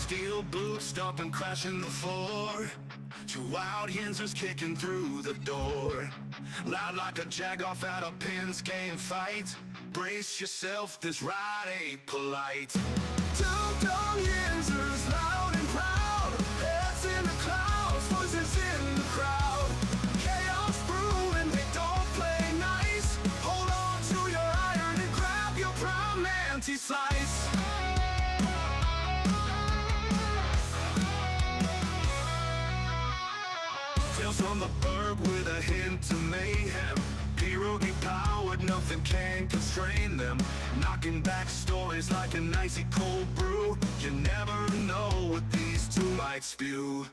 Steel boots stomping, crashing the floor. Two wild Yinzers kicking through the door. Loud like a jag-off at a pins game fight. Brace yourself, this ride ain't polite. Two Dum Yinzers, loud and proud. Heads in the clouds, voices in the crowd. Chaos brewing, they don't play nice. Hold on to your iron and grab your prime anti-slice. Tales from the burg with a hint of mayhem. Pierogi powered, nothing can constrain them. Knocking back stories like an icy cold brew. You never know what these two might spew.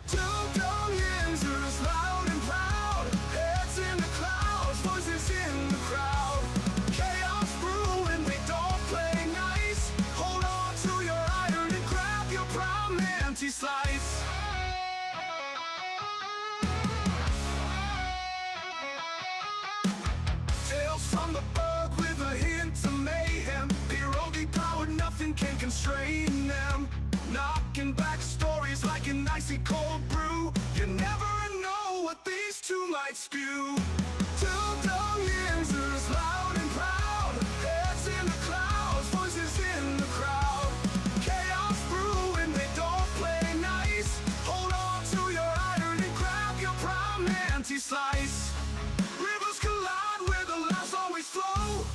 Two Dum Yinzers, loud and proud. Heads in the clouds, voices in the crowd. Chaos brewing, we don't play nice. Hold on to your iron and grab your prime anti-slice. Tales from the burg with a hint of mayhem. Pierogi powered, nothing can constrain them. Knocking back stories like an icy cold brew. You never know what these two might spew. Two Dum Yinzers, loud and proud. Heads in the clouds, voices in the crowd. Chaos brewing, they don't play nice. Hold on to your iron and grab your prime anti-slice. Rivers collide where the laughs always flow.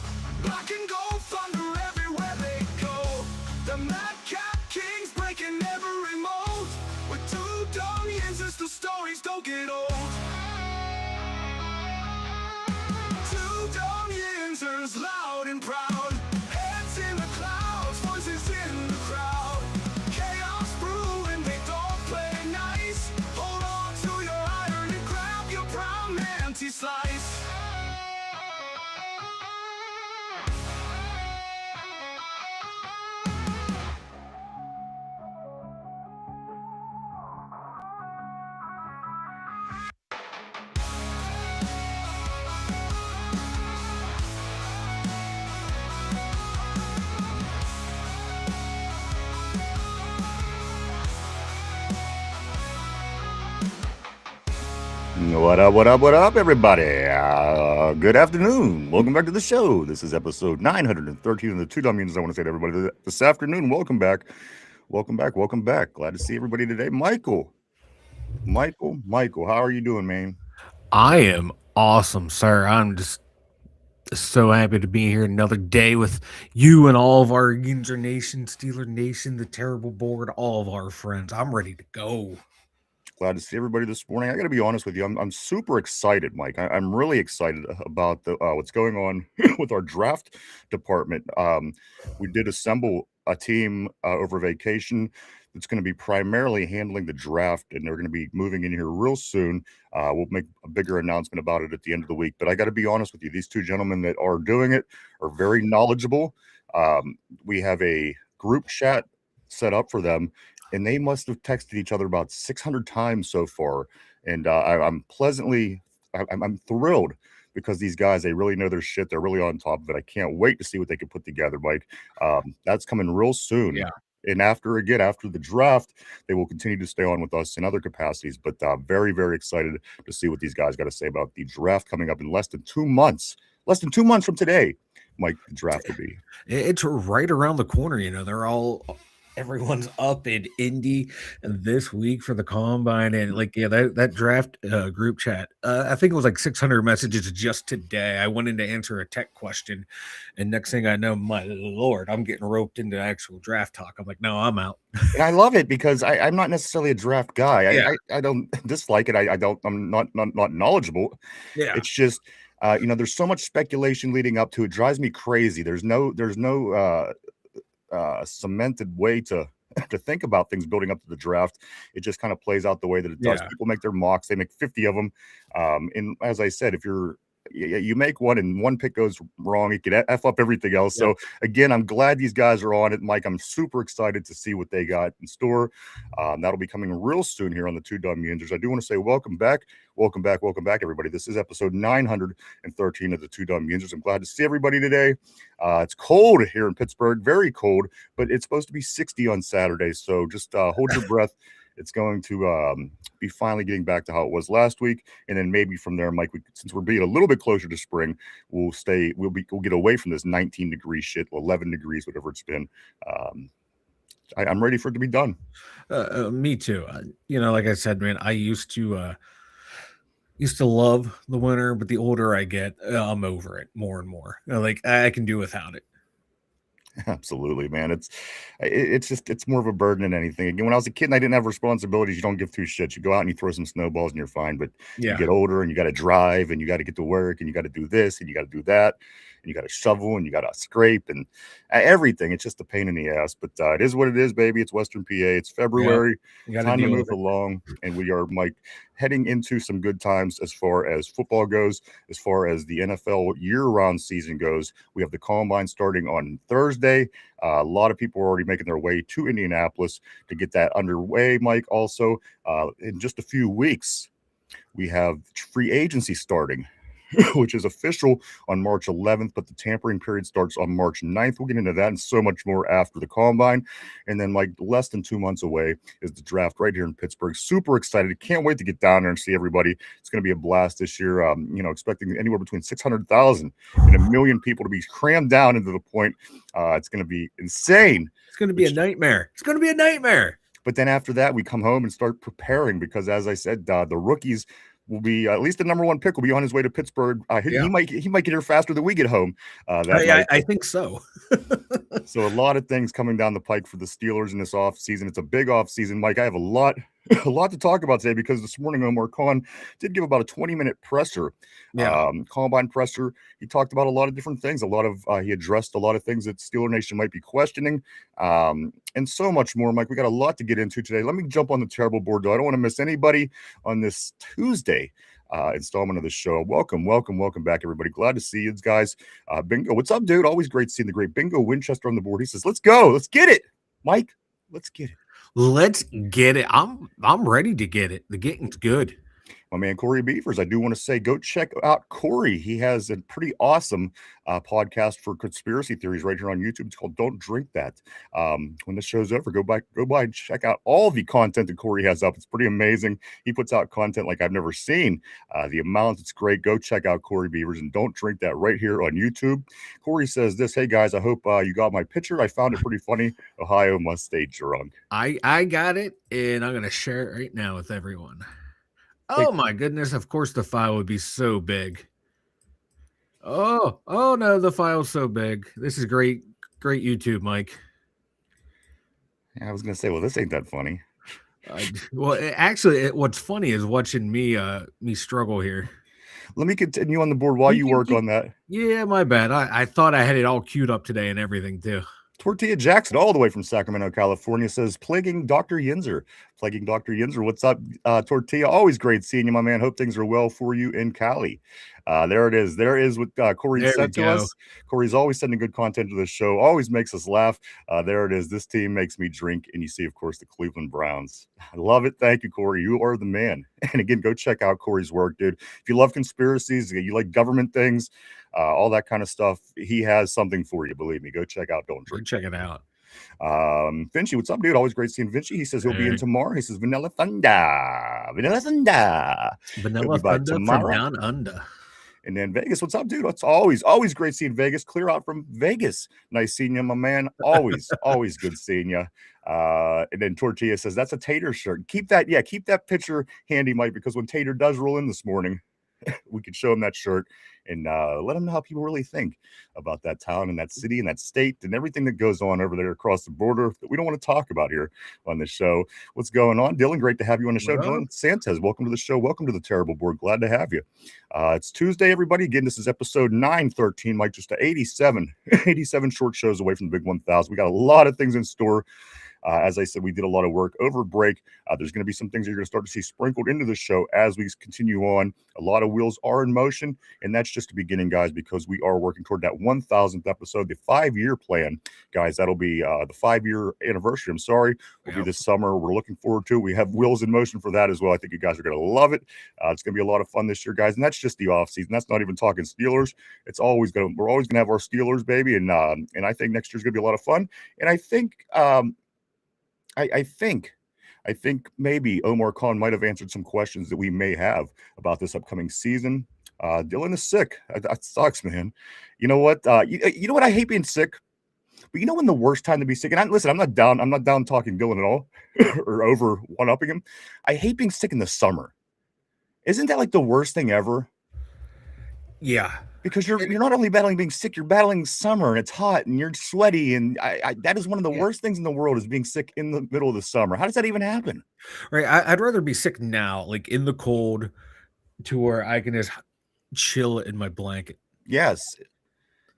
Black and gold thunder everywhere they go. The madcap kings breaking every mold. With two Dum Yinzers, the stories don't get old. Two Dum Yinzers, loud and proud. Heads in the clouds, voices in the crowd. Chaos brewing, they don't play nice. Hold on to your iron and grab your prime anti-slice. What up, everybody? Good afternoon. Welcome back to the show. This is episode 913 of the Two Dum Yinzers. I want to say to everybody this afternoon, welcome back. Welcome back. Glad to see everybody today. Michael, how are you doing, man? I am awesome, sir. I'm just so happy to be here another day with you and all of our Yinzer Nation, Steeler Nation, the Terrible Board, all of our friends. I'm ready to go. Glad to see everybody this morning. I got to be honest with you. I'm super excited, Mike. I'm really excited about what's going on with our draft department. We did assemble a team over vacation that's going to be primarily handling the draft, and they're going to be moving in here real soon. We'll make a bigger announcement about it at the end of the week. But I got to be honest with you. These two gentlemen that are doing it are very knowledgeable. We have a group chat set up for them, and they must have texted each other about 600 times so far. And I'm thrilled because these guys, they really know their shit. They're really on top of it. I can't wait to see what they can put together, Mike. That's coming real soon. Yeah. And after the draft, they will continue to stay on with us in other capacities. But very, very excited to see what these guys got to say about the draft coming up in less than 2 months. Less than 2 months from today, Mike, the draft will be. It's right around the corner. Everyone's up in Indy this week for the combine, and that draft group chat. I think it was like 600 messages just today. I went in to answer a tech question, and next thing I know, my lord, I'm getting roped into actual draft talk. I'm like, no, I'm out. And I love it because I'm not necessarily a draft guy. Yeah. I don't dislike it. I'm not knowledgeable. Yeah. It's just there's so much speculation leading up to it. Drives me crazy. There's no cemented way to think about things building up to the draft. It just kind of plays out the way that it does. Yeah. People make their mocks. They make 50 of them. And as I said, if you're you make one and one pick goes wrong, it could F up everything else. Yep. So again, I'm glad these guys are on it, Mike. I'm super excited to see what they got in store. That'll be coming real soon here on the Two Dum Yinzers. I do want to say welcome back, everybody. This is episode 913 of the Two Dum Yinzers. I'm glad to see everybody today. It's cold here in Pittsburgh, very cold, but it's supposed to be 60 on Saturday. So just hold your breath. It's going to be finally getting back to how it was last week, and then maybe from there, Mike. Since we're being a little bit closer to spring, we'll get away from this 19-degree shit, 11 degrees, whatever it's been. I'm ready for it to be done. Me too. Like I said, man, I used to love the winter, but the older I get, I'm over it more and more. Like I can do without it. Absolutely, man. It's more of a burden than anything. Again, when I was a kid and I didn't have responsibilities, you don't give two shits. You go out and you throw some snowballs and you're fine. But you get older and you got to drive and you got to get to work and you got to do this and you got to do that and you got to shovel and you got to scrape and everything. It's just a pain in the ass. But it is what it is, baby. It's Western PA. It's February. Time to move along, and we are, Mike, heading into some good times as far as football goes, as far as the NFL year-round season goes. We have the Combine starting on Thursday. A lot of people are already making their way to Indianapolis to get that underway, Mike. Also, in just a few weeks, we have free agency starting, which is official on March 11th, but the tampering period starts on March 9th. We'll get into that and so much more after the Combine. And then, like, less than 2 months away is the draft right here in Pittsburgh. Super excited. Can't wait to get down there and see everybody. It's going to be a blast this year. Expecting anywhere between 600,000 and 1 million people to be crammed down into the point. It's going to be insane. It's going to be a nightmare. It's going to be a nightmare. But then after that, we come home and start preparing because, as I said, the rookies will be at least the number one pick will be on his way to Pittsburgh. He might get here faster than we get home. I think so. So a lot of things coming down the pike for the Steelers in this off season. It's a big off season, Mike. I have a lot to talk about today because this morning Omar Khan did give about a 20-minute presser, Combine presser. He talked about a lot of different things. He addressed a lot of things that Steeler Nation might be questioning, and so much more, Mike. We got a lot to get into today. Let me jump on the terrible board, though. I don't want to miss anybody on this Tuesday installment of the show. Welcome back, everybody. Glad to see you guys. Bingo, what's up, dude? Always great seeing the great Bingo Winchester on the board. He says, let's go. Let's get it, Mike. Let's get it. Let's get it. I'm ready to get it. The getting's good. My man Corey Beavers, I do want to say, go check out Corey. He has a pretty awesome podcast for conspiracy theories right here on YouTube. It's called Don't Drink That. When this show's over, go by and check out all the content that Corey has up. It's pretty amazing. He puts out content like I've never seen. The amount, it's great. Go check out Corey Beavers and Don't Drink That right here on YouTube. Corey says this, hey guys, I hope you got my picture. I found it pretty funny. Ohio must stay drunk. I got it, and I'm going to share it right now with everyone. Oh my goodness, of course the file would be so big. Oh no, the file's so big. This is great YouTube, Mike. I was going to say, well, this ain't that funny. What's funny is watching me struggle here. Let me continue on the board while you work on that. Yeah, my bad. I thought I had it all queued up today and everything too. Tortilla Jackson, all the way from Sacramento, California, says, plaguing Dr. Yinzer. What's up, Tortilla? Always great seeing you, my man. Hope things are well for you in Cali. There it is. There is what Corey said to us. Corey's always sending good content to the show, always makes us laugh. There it is. This team makes me drink. And you see, of course, the Cleveland Browns. I love it. Thank you, Corey. You are the man. And again, go check out Corey's work, dude. If you love conspiracies, you like government things, all that kind of stuff, he has something for you. Believe me. Go check out Don't Drink. Check it out. Vinci, what's up, dude? Always great seeing Vinci. He says he'll be in tomorrow. He says Vanilla Thunder from down under. And then Vegas, what's up, dude? It's always great seeing Vegas. Clear out from Vegas. Nice seeing you, my man. Always good seeing you. And then Tortilla says that's a Tater shirt. Keep that picture handy, Mike, because when Tater does roll in this morning, we could show him that shirt and let him know how people really think about that town and that city and that state and everything that goes on over there across the border that we don't want to talk about here on the show. What's going on, Dylan? Great to have you on the show. Dylan Santos, welcome to the show. Welcome to the Terrible Board. Glad to have you. It's Tuesday, everybody. Again, this is episode 913, Mike, just 87 short shows away from the big 1000. We got a lot of things in store. As I said, we did a lot of work over break. There's going to be some things you're going to start to see sprinkled into the show as we continue on. A lot of wheels are in motion, and that's just the beginning, guys, because we are working toward that 1,000th episode, the 5-year plan, guys. That'll be the 5-year anniversary. I'm sorry, will be this summer. We're looking forward to it. We have wheels in motion for that as well. I think you guys are going to love it. It's going to be a lot of fun this year, guys, and that's just the off season. That's not even talking Steelers. We're always going to have our Steelers, baby, and I think next year's going to be a lot of fun. And I think I think maybe Omar Khan might have answered some questions that we may have about this upcoming season. Dylan is sick. That sucks, man. You know what? You know what? I hate being sick. But you know when the worst time to be sick? And listen, I'm not down talking Dylan at all or over one-upping him. I hate being sick in the summer. Isn't that like the worst thing ever? Yeah. Because you're not only battling being sick, you're battling summer and it's hot and you're sweaty. And that is one of the worst things in the world is being sick in the middle of the summer. How does that even happen? Right. I'd rather be sick now, like in the cold, to where I can just chill in my blanket. Yes.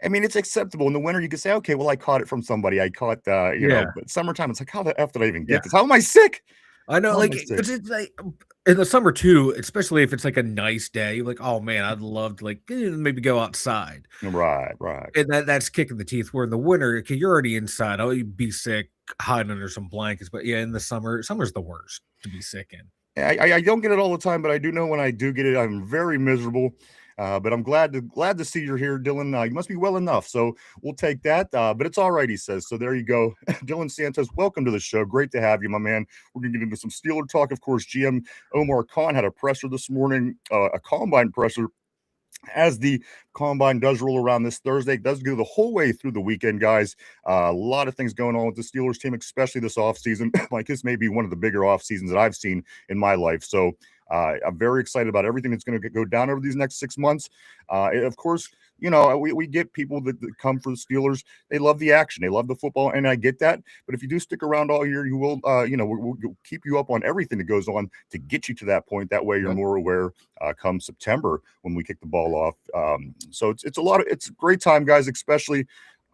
I mean, it's acceptable. In the winter, you can say, okay, well, I caught it from somebody. I caught, you know, but summertime, it's like, how the F did I even get this? How am I sick? I know, like, it's like in the summer too, especially if it's like a nice day, you're like, oh man, I'd love to like maybe go outside. Right. And that's kicking the teeth. Where in the winter, okay, you're already inside. Oh, you'd be sick, hiding under some blankets. But yeah, in the summer's the worst to be sick in. I don't get it all the time, but I do know when I do get it, I'm very miserable. But I'm glad to see you're here, Dylan. You must be well enough, so we'll take that. But it's all right, he says. So there you go, Dylan Santos. Welcome to the show. Great to have you, my man. We're gonna get into some Steeler talk, of course. GM Omar Khan had a presser this morning, a combine presser. As the combine does roll around this Thursday, it does go the whole way through the weekend, guys. A lot of things going on with the Steelers team, especially this offseason. Like this may be one of the bigger off seasons that I've seen in my life. So I'm very excited about everything that's going to go down over these next 6 months. Of course, you know, we get people that come for the Steelers. They love the action. They love the football, and I get that. But if you do stick around all year, you will, we'll keep you up on everything that goes on to get you to that point. That way you're more aware come September when we kick the ball off. So it's a great time, guys, especially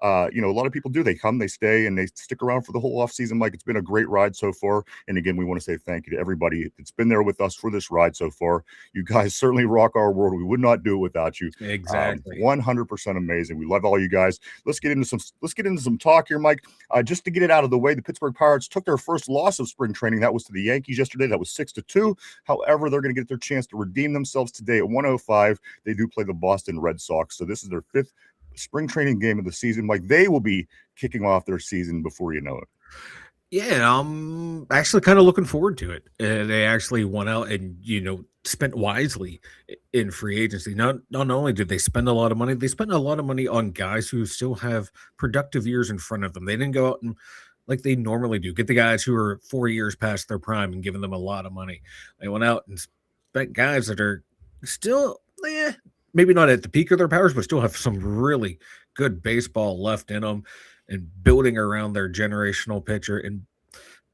a lot of people do. They come, they stay, and they stick around for the whole offseason. Like, it's been a great ride so far. And again, we want to say thank you to everybody that's been there with us for this ride so far. You guys certainly rock our world. We would not do it without you. Exactly. 100% amazing. We love all you guys. Let's get into some talk here, Mike. Just to get it out of the way, the Pittsburgh Pirates took their first loss of spring training. That was to the Yankees yesterday. That was 6-2. However, they're going to get their chance to redeem themselves today at 1:05. They do play the Boston Red Sox. So this is their 5th spring training game of the season. Like, they will be kicking off their season before you know it. Yeah, I'm actually kind of looking forward to it. They actually went out and spent wisely in free agency. Not only did they spend a lot of money, they spent a lot of money on guys who still have productive years in front of them. They didn't go out and, like they normally do, get the guys who are 4 years past their prime and giving them a lot of money. They went out and spent guys that are still maybe not at the peak of their powers, but still have some really good baseball left in them, and building around their generational pitcher and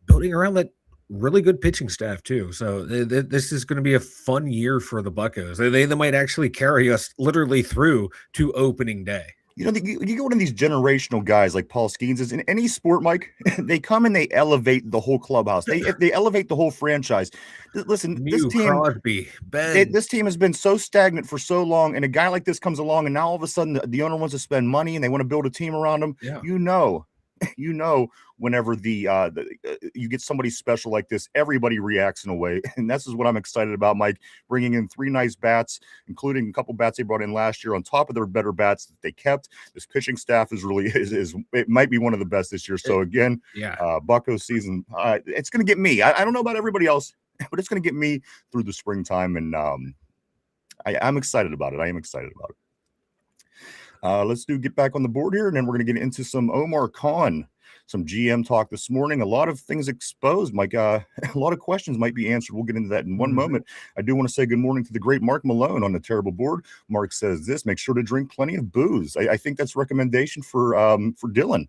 building around that really good pitching staff too. So this is going to be a fun year for the Buccos. They might actually carry us literally through to opening day. You know, you go into these generational guys like Paul Skeens. In any sport, Mike, they come and they elevate the whole clubhouse. They elevate the whole franchise. Listen, this team, Crosby, Ben. This team has been so stagnant for so long, and a guy like this comes along, and now all of a sudden the owner wants to spend money and they want to build a team around him. Yeah. Whenever you get somebody special like this, everybody reacts in a way, and this is what I'm excited about, Mike. Bringing in 3 nice bats, including a couple bats they brought in last year on top of their better bats that they kept. This pitching staff is really it might be one of the best this year. So again, Bucco season, it's going to get me. I don't know about everybody else, but it's going to get me through the springtime, and I'm excited about it. I am excited about it. Let's get back on the board here, and then we're going to get into some Omar Khan, some GM talk this morning. A lot of things exposed, Mike. A lot of questions might be answered. We'll get into that in one moment. I do want to say good morning to the great Mark Malone on the terrible board. Mark says this: make sure to drink plenty of booze. I think that's a recommendation for Dylan.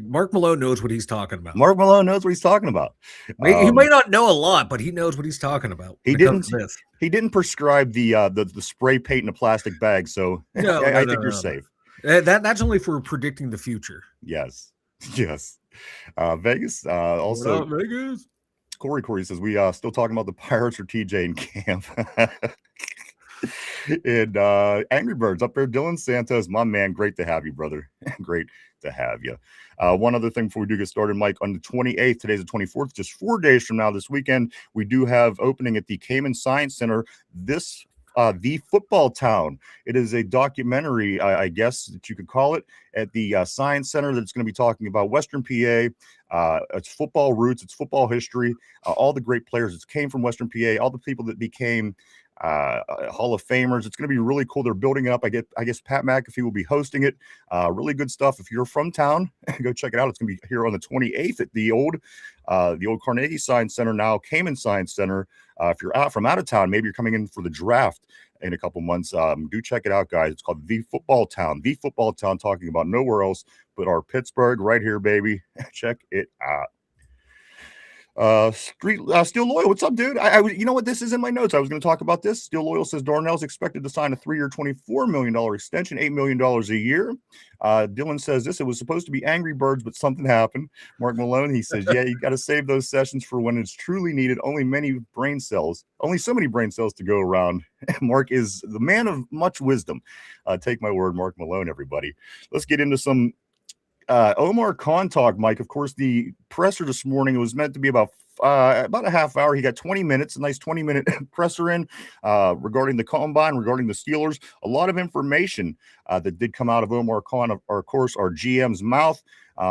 Mark Malone knows what he's talking about. Mark Malone knows what he's talking about. He might not know a lot, but he knows what he's talking about. He didn't prescribe the spray paint in a plastic bag, so I think you're safe. That's only for predicting the future. Yes. Yes. Vegas. What Also, up, Vegas? Corey says we still talking about the Pirates or TJ in camp. And Angry Birds up there, Dylan Santos, my man. Great to have you, brother. Great to have you. One other thing before we do get started, Mike, on the 28th, today's the 24th, just 4 days from now this weekend, we do have opening at the Cayman Science Center this The Football Town. It is a documentary, I guess that you could call it, at the Science Center that's going to be talking about Western PA, its football roots, its football history, all the great players that came from Western PA, all the people that became Hall of Famers. It's going to be really cool. They're building it up. I guess Pat McAfee will be hosting it. Really good stuff. If you're from town, go check it out. It's going to be here on the 28th at the old Carnegie Science Center, now Cayman Science Center. If you're from out of town, maybe you're coming in for the draft in a couple months, do check it out, guys. It's called The Football Town. The Football Town, talking about nowhere else but our Pittsburgh right here, baby. Check it out. Steel Loyal, what's up, dude? You know what, this is in my notes. I was going to talk about this. Steel Loyal says Darnell's expected to sign a 3-year, $24 million extension, $8 million a year. Dylan says this, it was supposed to be Angry Birds, but something happened. Mark Malone, he says, yeah, you got to save those sessions for when it's truly needed. Only so many brain cells to go around. Mark is the man of much wisdom. Take my word, Mark Malone, everybody. Let's get into some Omar Khan talk, Mike. Of course, the presser this morning, it was meant to be about a half hour. He got 20 minutes, a nice 20-minute presser in regarding the combine, regarding the Steelers. A lot of information that did come out of Omar Khan, of course, our GM's mouth.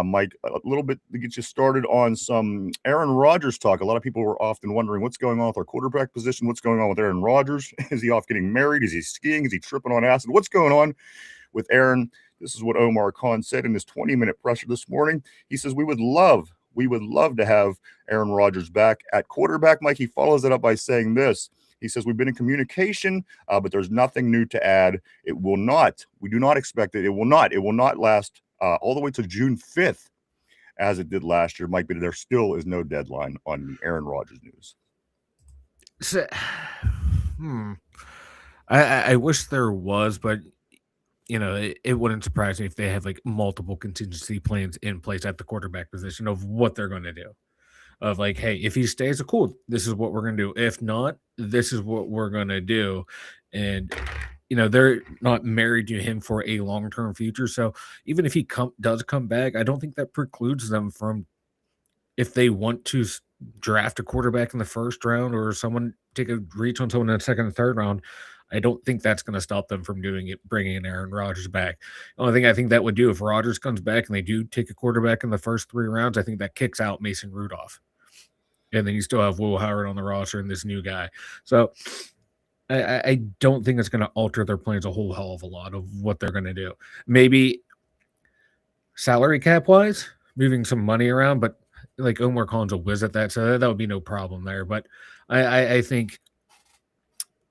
Mike, a little bit to get you started on some Aaron Rodgers talk. A lot of people were often wondering what's going on with our quarterback position. What's going on with Aaron Rodgers? Is he off getting married? Is he skiing? Is he tripping on acid? What's going on with Aaron? This is what Omar Khan said in his 20-minute presser this morning. He says, we would love to have Aaron Rodgers back at quarterback. Mike, he follows it up by saying this. He says, we've been in communication, but there's nothing new to add. We do not expect it. It will not last all the way to June 5th, as it did last year, Mike, but there still is no deadline on the Aaron Rodgers news. So, I wish there was, but it wouldn't surprise me if they have like multiple contingency plans in place at the quarterback position of what they're going to do. Of like, hey, if he stays, cool, this is what we're going to do. If not, this is what we're going to do. And they're not married to him for a long-term future. So even if he does come back, I don't think that precludes them from, if they want to draft a quarterback in the first round or someone take a reach on someone in the second and third round. I don't think that's going to stop them from doing it, bringing in Aaron Rodgers back. The only thing I think that would do, if Rodgers comes back and they do take a quarterback in the first 3 rounds, I think that kicks out Mason Rudolph. And then you still have Will Howard on the roster and this new guy. So I don't think it's going to alter their plans a whole hell of a lot of what they're going to do. Maybe salary cap-wise, moving some money around, but like Omar Khan's a whiz at that, so that would be no problem there. But I think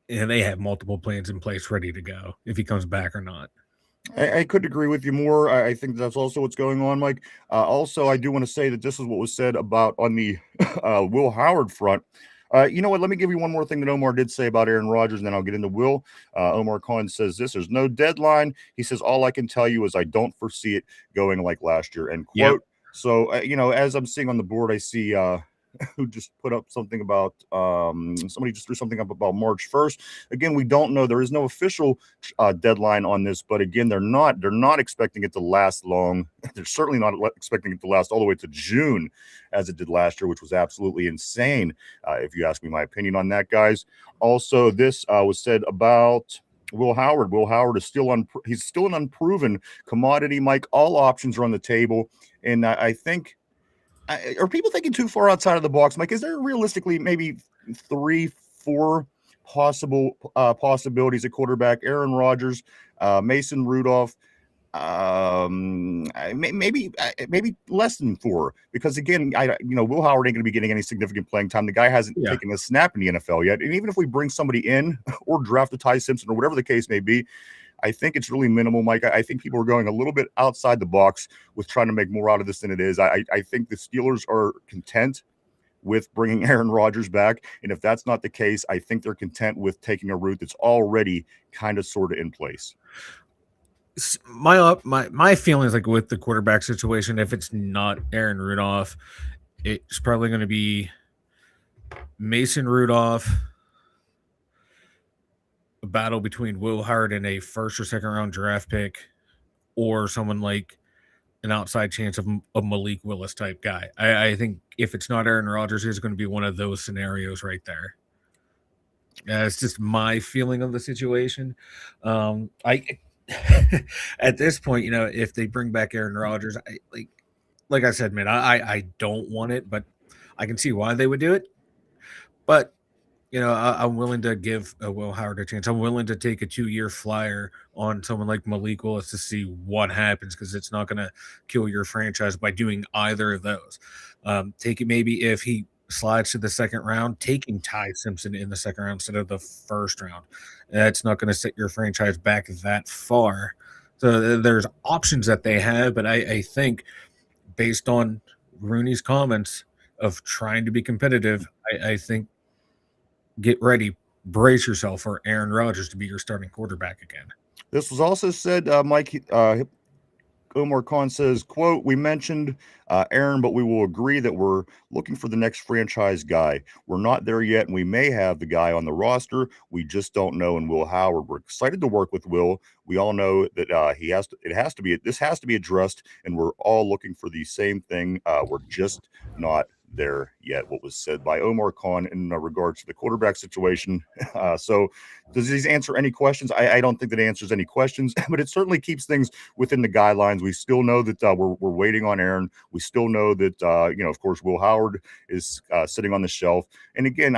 they have multiple plans in place ready to go if he comes back or not. I couldn't agree with you more. I think that's also what's going on, Mike. Also, I do want to say that this is what was said about on the Will Howard front. You know what? Let me give you one more thing that Omar did say about Aaron Rodgers, and then I'll get into Will. Omar Khan says this, there's no deadline. He says, all I can tell you is I don't foresee it going like last year, end quote. Yep. So, as I'm seeing on the board, I see who just put up something about somebody just threw something up about March 1st. Again, we don't know. There is no official deadline on this, but again, they're not expecting it to last long. They're certainly not expecting it to last all the way to June as it did last year, which was absolutely insane. If you ask me my opinion on that, guys. Also, this was said about Will Howard. Will Howard is he's still an unproven commodity, Mike. All options are on the table. And I think, are people thinking too far outside of the box, Mike? Is there realistically maybe 3-4 possibilities at quarterback? Aaron Rodgers, Mason Rudolph, maybe less than 4, because again, Will Howard ain't going to be getting any significant playing time. The guy hasn't taken a snap in the NFL yet, and even if we bring somebody in or draft a Ty Simpson or whatever the case may be, I think it's really minimal, Mike. I think people are going a little bit outside the box with trying to make more out of this than it is. I think the Steelers are content with bringing Aaron Rodgers back, and if that's not the case, I think they're content with taking a route that's already kind of sort of in place. My feelings like with the quarterback situation, if it's not Aaron Rudolph, it's probably going to be Mason Rudolph, a battle between Will Howard and a first or second round draft pick, or someone like an outside chance of a Malik Willis type guy. I think if it's not Aaron Rodgers, it's going to be one of those scenarios right there. It's just my feeling of the situation. I at this point, if they bring back Aaron Rodgers, like I said, man, I don't want it, but I can see why they would do it. But I'm willing to give Will Howard a chance. I'm willing to take a 2-year flyer on someone like Malik Willis to see what happens because it's not going to kill your franchise by doing either of those. Take it maybe if he slides to the second round, taking Ty Simpson in the second round instead of the first round. That's not going to set your franchise back that far. So there's options that they have, but I think based on Rooney's comments of trying to be competitive, I think get ready, brace yourself for Aaron Rodgers to be your starting quarterback again. This was also said, Mike. Omar Khan says, quote, we mentioned Aaron, but we will agree that we're looking for the next franchise guy. We're not there yet, and we may have the guy on the roster. We just don't know. And Will Howard, we're excited to work with Will. We all know that this has to be addressed, and we're all looking for the same thing. We're just not there yet. What was said by Omar Khan in regards to the quarterback situation. So does these answer any questions? I don't think that answers any questions, but it certainly keeps things within the guidelines. We still know that we're waiting on Aaron. We still know that of course, Will Howard is sitting on the shelf. And again,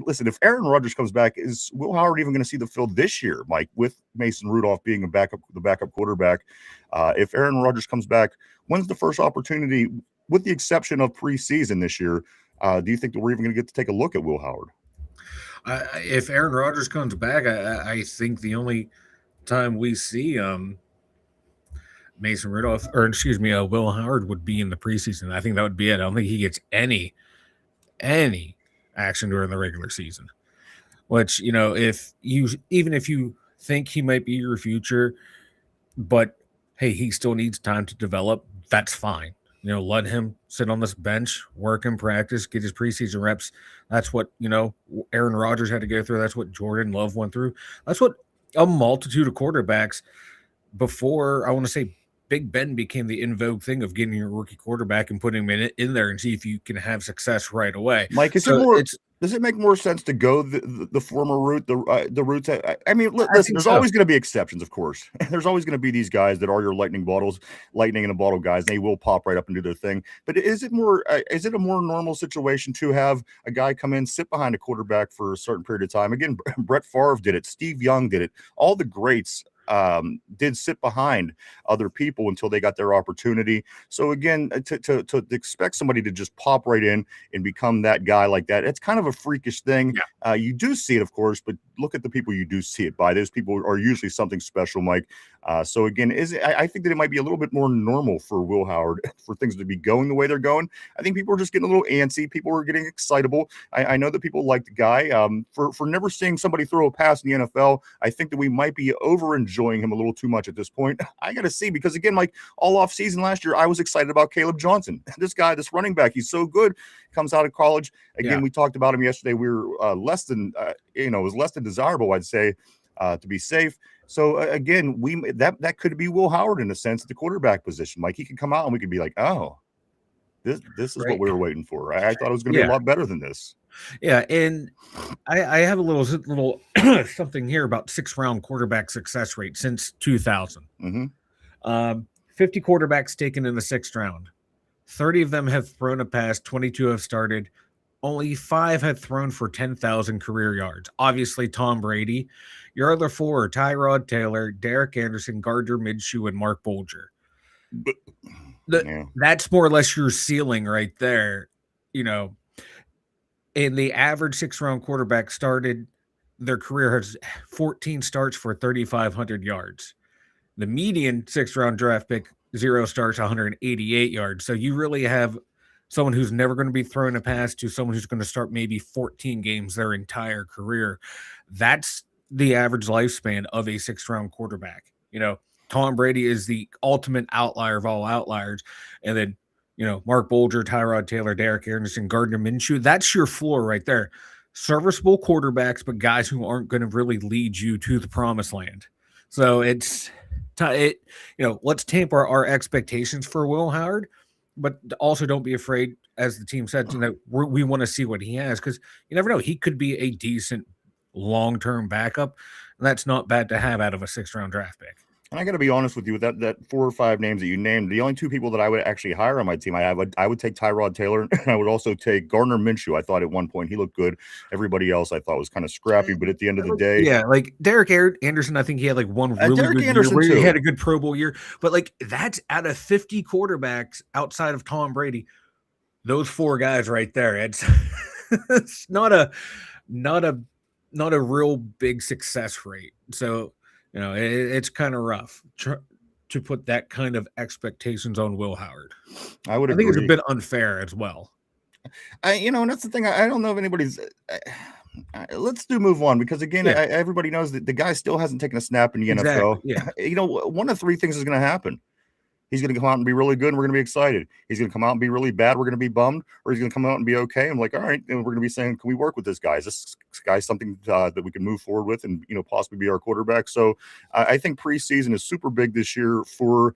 listen. If Aaron Rodgers comes back, is Will Howard even going to see the field this year, Mike? With Mason Rudolph being the backup quarterback, if Aaron Rodgers comes back, when's the first opportunity? With the exception of preseason this year, do you think that we're even going to get to take a look at Will Howard? If Aaron Rodgers comes back, I think the only time we see Mason Rudolph, or excuse me, Will Howard would be in the preseason. I think that would be it. I don't think he gets any action during the regular season. Which if you think he might be your future, but hey, he still needs time to develop, that's fine. Let him sit on this bench, work in practice, get his preseason reps. That's what, Aaron Rodgers had to go through. That's what Jordan Love went through. That's what a multitude of quarterbacks before, I want to say, Big Ben became the in vogue thing of getting your rookie quarterback and putting him in there and see if you can have success right away. Mike, does it make more sense to go the former route, the routes? I mean, listen, there's always going to be exceptions, of course. There's always going to be these guys that are your lightning in a bottle guys. And they will pop right up and do their thing. But is it a more normal situation to have a guy come in, sit behind a quarterback for a certain period of time? Again, Brett Favre did it. Steve Young did it. All the greats did sit behind other people until they got their opportunity. So again, to expect somebody to just pop right in and become that guy like that, it's kind of a freakish thing. Yeah. You do see it, of course, but look at the people you do see it by. Those people are usually something special, Mike. So again, I think that it might be a little bit more normal for Will Howard for things to be going the way they're going. I think people are just getting a little antsy. People are getting excitable. I know that people like the guy. For never seeing somebody throw a pass in the NFL, I think that we might be over enjoying him a little too much at this point. I got to see, because again, Mike, all off season last year, I was excited about Caleb Johnson. This guy, this running back, he's so good. Comes out of college. Again, we talked about him yesterday. We were less than desirable, I'd say, to be safe. So again, that could be Will Howard in a sense at the quarterback position. Like, he could come out and we could be like, oh, this is what we were waiting for. I thought it was going to be a lot better than this. Yeah, and I have a little something here about 6th-round quarterback success rate since 2000. 50 quarterbacks taken in the 6th round. 30 of them have thrown a pass. 22 have started. Only 5 have thrown for 10,000 career yards. Obviously, Tom Brady. Your other 4 are Tyrod Taylor, Derek Anderson, Gardner Minshew, and Mark Bulger. That's more or less your ceiling right there. And the average 6th-round quarterback started their career has 14 starts for 3,500 yards. The median 6th-round draft pick, 0 starts, 188 yards. So you really have someone who's never going to be throwing a pass to someone who's going to start maybe 14 games their entire career. That's the average lifespan of a 6th-round quarterback. Tom Brady is the ultimate outlier of all outliers. And then, Mark Bolger, Tyrod Taylor, Derek Anderson, Gardner Minshew, that's your floor right there. Serviceable quarterbacks, but guys who aren't going to really lead you to the promised land. So let's tamper our expectations for Will Howard, but also don't be afraid, as the team said, we want to see what he has, because you never know. He could be a decent long-term backup. That's not bad to have out of a 6th-round draft pick. And I got to be honest with you, with that 4 or 5 names that you named, the only 2 people that I would actually hire on my team, I would take Tyrod Taylor, and I would also take Gardner Minshew. I thought at one point he looked good. Everybody else I thought was kind of scrappy, but at the end of the day, yeah, like Derek Anderson, I think he had like one really Derek good Anderson year where too. he had a good Pro Bowl year, but like that's out of 50 quarterbacks outside of Tom Brady. Those 4 guys right there, it's not a real big success rate. So it's kind of rough to put that kind of expectations on Will Howard. I would I agree. think it's a bit unfair as well. And that's the thing. I don't know if anybody's. Let's move on, because again, everybody knows that the guy still hasn't taken a snap in the NFL. Yeah. One of 3 things is going to happen. He's going to come out and be really good, and we're going to be excited. He's going to come out and be really bad, we're going to be bummed, or he's going to come out and be okay. I'm like, all right, and we're going to be saying, can we work with this guy? Is this guy something that we can move forward with and possibly be our quarterback? So I think preseason is super big this year for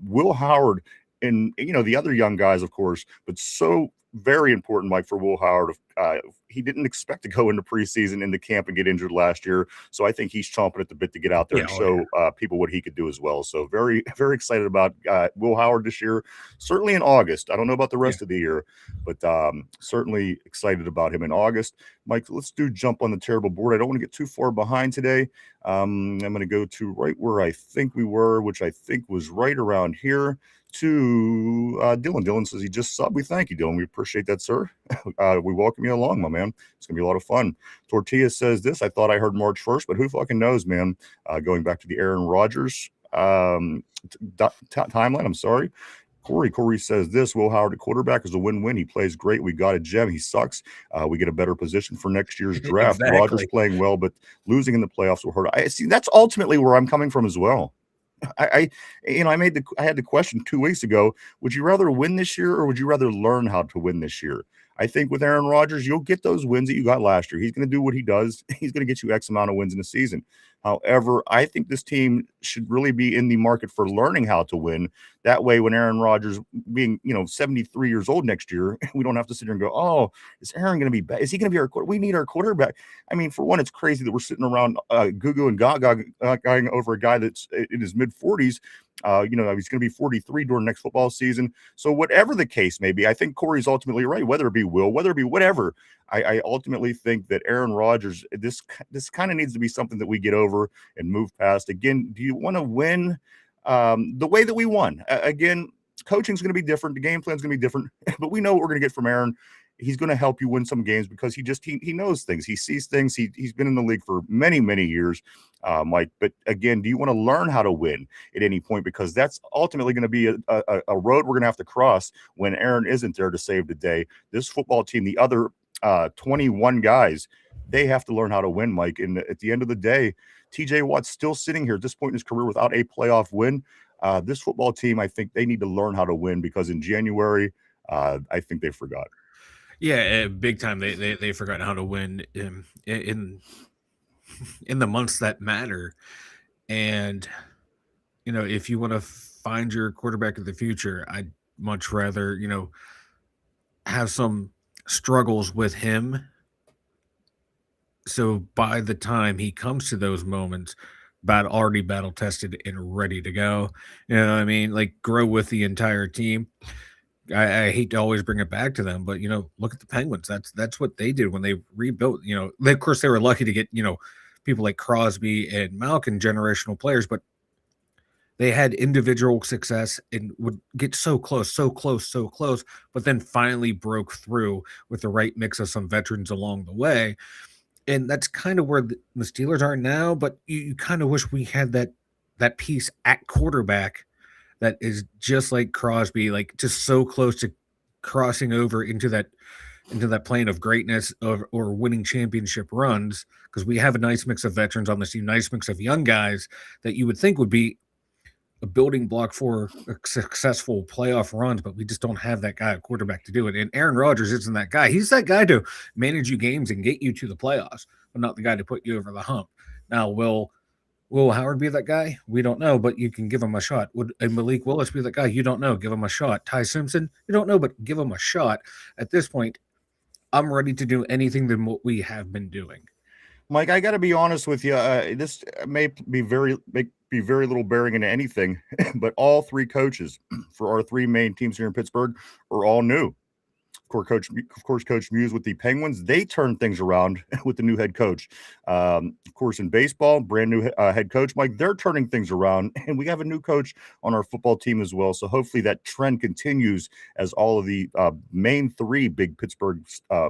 Will Howard and the other young guys, of course, but so very important, Mike, for Will Howard. He didn't expect to go into preseason, into camp, and get injured last year. So I think he's chomping at the bit to get out there and show people what he could do as well. So very, very excited about Will Howard this year. Certainly in August. I don't know about the rest of the year, but certainly excited about him in August. Mike, let's jump on the terrible board. I don't want to get too far behind today. I'm going to go to right where I think we were, which I think was right around here, to Dylan. Dylan says he just subbed. We thank you, Dylan. We appreciate that, sir. We welcome you along, my man. It's gonna be a lot of fun. Tortilla says this: I thought I heard March 1st, but who fucking knows, man? Going back to the Aaron Rodgers timeline, I'm sorry. Corey says this: Will Howard at quarterback is a win-win. He plays great. We got a gem. He sucks. We get a better position for next year's draft. Exactly. Rodgers playing well, but losing in the playoffs will hurt. I see. That's ultimately where I'm coming from as well. I had the question 2 weeks ago. Would you rather win this year, or would you rather learn how to win this year? I think with Aaron Rodgers, you'll get those wins that you got last year. He's going to do what he does. He's going to get you X amount of wins in a season. However, I think this team should really be in the market for learning how to win. That way, when Aaron Rodgers, being 73 years old next year, we don't have to sit here and go, oh, is Aaron going to be bad? Is he going to be our quarterback? We need our quarterback. I mean, for one, it's crazy that we're sitting around goo and gaga over a guy that's in his mid-40s. He's going to be 43 during next football season. So whatever the case may be, I think Corey's ultimately right. Whether it be Will, whether it be whatever, I ultimately think that Aaron Rodgers, this kind of needs to be something that we get over and move past. Again, do you want to win the way that we won? Again, coaching's going to be different. The game plan's going to be different, but we know what we're going to get from Aaron. He's going to help you win some games because he knows things. He sees things. He's been in the league for many, many years, Mike. But again, do you want to learn how to win at any point? Because that's ultimately going to be a road we're going to have to cross when Aaron isn't there to save the day. This football team, the other 21 guys, they have to learn how to win, Mike. And at the end of the day, TJ Watt's still sitting here at this point in his career without a playoff win. This football team, I think they need to learn how to win, because in January, I think they forgot. Yeah, big time. They forgot how to win in the months that matter. And if you want to find your quarterback of the future, I'd much rather have some struggles with him, so by the time he comes to those moments, already battle tested and ready to go. You know what I mean? Like, grow with the entire team. I hate to always bring it back to them, but look at the Penguins. That's what they did when they rebuilt. Of course they were lucky to get people like Crosby and Malkin, generational players, but they had individual success and would get so close, but then finally broke through with the right mix of some veterans along the way. And that's kind of where the Steelers are now, but you kind of wish we had that piece at quarterback that is just like Crosby, like just so close to crossing over into that into that plane of greatness or winning championship runs, because we have a nice mix of veterans on this team, nice mix of young guys that you would think would be a building block for a successful playoff runs, but we just don't have that guy at quarterback to do it. And Aaron Rodgers isn't that guy. He's that guy to manage you games and get you to the playoffs, but not the guy to put you over the hump. Now, Will Howard be that guy? We don't know, but you can give him a shot. Would a Malik Willis be that guy? You don't know. Give him a shot. Ty Simpson? You don't know, but give him a shot. At this point, I'm ready to do anything than what we have been doing. Mike, I got to be honest with you. This may be very little bearing into anything, but all three coaches for our three main teams here in Pittsburgh are all new. Of course, Coach Muse with the Penguins, they turned things around with the new head coach. Of course, in baseball, brand new head coach, Mike, they're turning things around, and we have a new coach on our football team as well. So hopefully that trend continues as all of the main three big Pittsburgh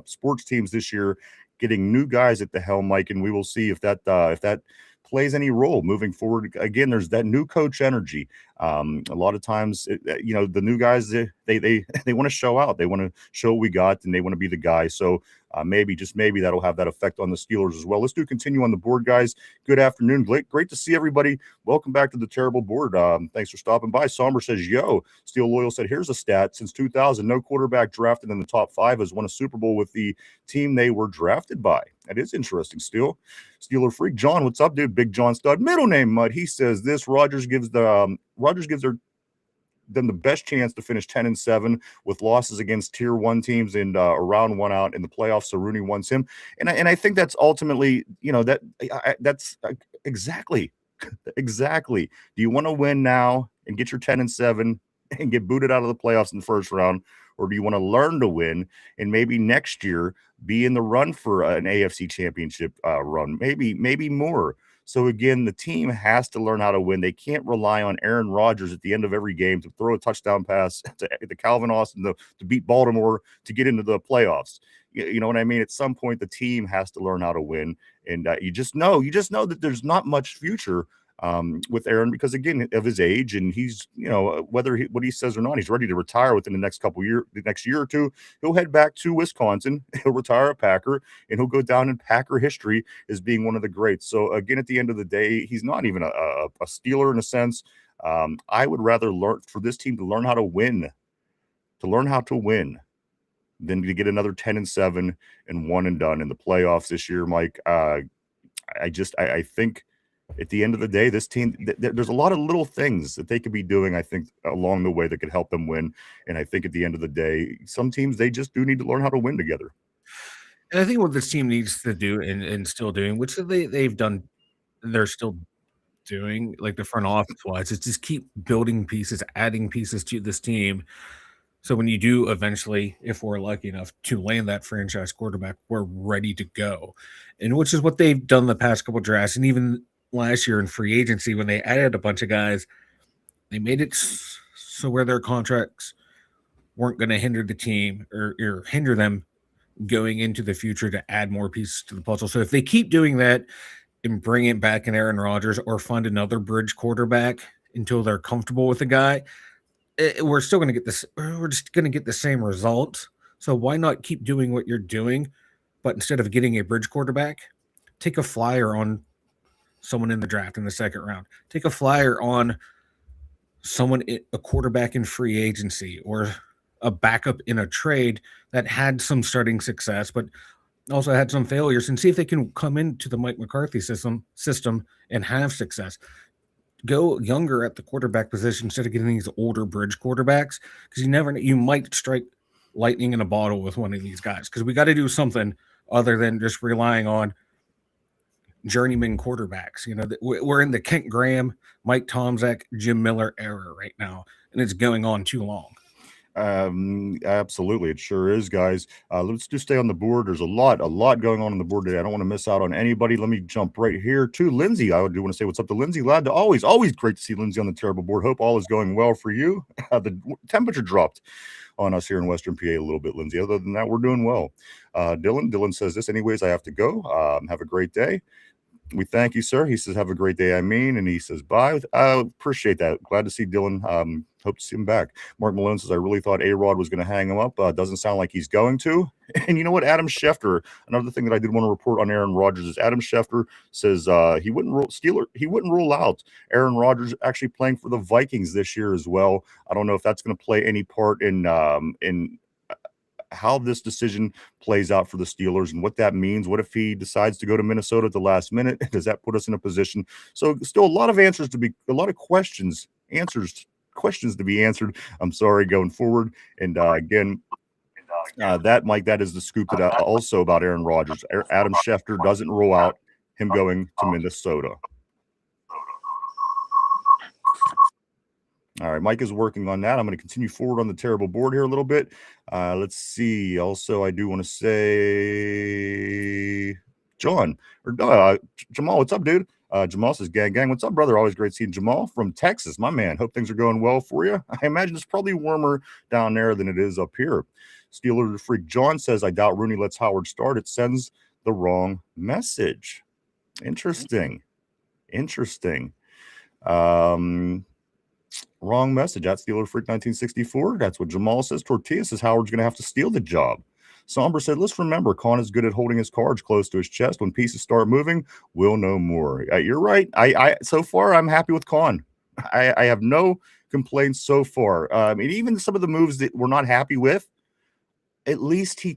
sports teams this year getting new guys at the helm, Mike, and we will see if that plays any role moving forward. Again, there's that new coach energy. A lot of times, the new guys, they want to show out. They want to show what we got, and they want to be the guy. So maybe that'll have that effect on the Steelers as well. Let's continue on the board, guys. Good afternoon. Great to see everybody. Welcome back to the terrible board. Thanks for stopping by. Somber says, yo, Steel Loyal said, here's a stat. Since 2000, no quarterback drafted in the top 5 has won a Super Bowl with the team they were drafted by. That is interesting, Steel. Steeler Freak. John, what's up, dude? Big John Stud. Middle name Mud. He says this. Rodgers gives them the best chance to finish 10-7 with losses against tier 1 teams and around one out in the playoffs. So Rooney wants him, and I think that's ultimately, that's exactly. Do you want to win now and get your 10-7 and get booted out of the playoffs in the first round, or do you want to learn to win and maybe next year be in the run for an AFC championship run, maybe more? So again, the team has to learn how to win. They can't rely on Aaron Rodgers at the end of every game to throw a touchdown pass to Calvin Austin to beat Baltimore to get into the playoffs. You know what I mean? At some point, the team has to learn how to win, and you just know that there's not much future with Aaron because, again, of his age, and he's, what he says or not, he's ready to retire within the next year or two. He'll head back to Wisconsin. He'll retire a Packer, and he'll go down in Packer history as being one of the greats. So again, at the end of the day, he's not even a Steeler in a sense. I would rather learn for this team to learn how to win, than to get another 10-7 and one and done in the playoffs this year, Mike. I think at the end of the day, this team, there's a lot of little things that they could be doing, I think, along the way that could help them win. And I think at the end of the day, some teams, they just do need to learn how to win together. And I think what this team needs to do and still doing, which they've done, they're still doing, like the front office wise, is just keep building pieces, adding pieces to this team. So when you do eventually, if we're lucky enough to land that franchise quarterback, we're ready to go. And which is what they've done the past couple drafts, and even last year in free agency when they added a bunch of guys, they made it so where their contracts weren't going to hinder the team or hinder them going into the future to add more pieces to the puzzle. So if they keep doing that and bring it back in Aaron Rodgers or find another bridge quarterback until they're comfortable with the guy, we're still going to get this. We're just going to get the same results. So why not keep doing what you're doing, but instead of getting a bridge quarterback, take a flyer on someone in the draft in the second round. Take a flyer on a quarterback in free agency or a backup in a trade that had some starting success, but also had some failures, and see if they can come into the Mike McCarthy system and have success. Go younger at the quarterback position instead of getting these older bridge quarterbacks, because you might strike lightning in a bottle with one of these guys, because we got to do something other than just relying on journeyman quarterbacks. We're in the Kent Graham, Mike Tomczak, Jim Miller era right now, and it's going on too long. Absolutely, it sure is, guys. Let's just stay on the board. There's a lot going on the board today. I don't want to miss out on anybody. Let me jump right here to Lindsay. I do want to say what's up to Lindsay. Glad to always great to see Lindsay on the terrible board. Hope all is going well for you. The temperature dropped on us here in Western PA a little bit, Lindsay. Other than that, we're doing well. Dylan says this. Anyways, I have to go. Have a great day. We thank you, sir. He says, have a great day. I mean, and he says, bye. Appreciate that. Glad to see Dylan. Hope to see him back. Mark Malone says, I really thought A-Rod was going to hang him up. Doesn't sound like he's going to. And you know what? Adam Schefter, another thing that I did want to report on Aaron Rodgers is Adam Schefter says he wouldn't rule out Aaron Rodgers actually playing for the Vikings this year as well. I don't know if that's going to play any part in how this decision plays out for the Steelers and what that means. What if he decides to go to Minnesota at the last minute? Does that put us in a position? So still a lot of questions to be answered. I'm sorry, going forward. And again, that, Mike, that is the scoop that also about Aaron Rodgers. Adam Schefter doesn't rule out him going to Minnesota. All right, Mike is working on that. I'm going to continue forward on the terrible board here a little bit. Let's see. Also, I do want to say, Jamal, what's up, dude? Jamal says, gang, what's up, brother? Always great seeing Jamal from Texas, my man. Hope things are going well for you. I imagine it's probably warmer down there than it is up here. Steeler Freak John says, I doubt Rooney lets Howard start. It sends the wrong message. Interesting. Wrong message. At Steeler Freak 1964. That's what Jamal says. Tortilla says Howard's going to have to steal the job. Somber said, let's remember, Khan is good at holding his cards close to his chest. When pieces start moving, we'll know more. You're right. I so far, I'm happy with Khan. I have no complaints so far. Even some of the moves that we're not happy with, at least he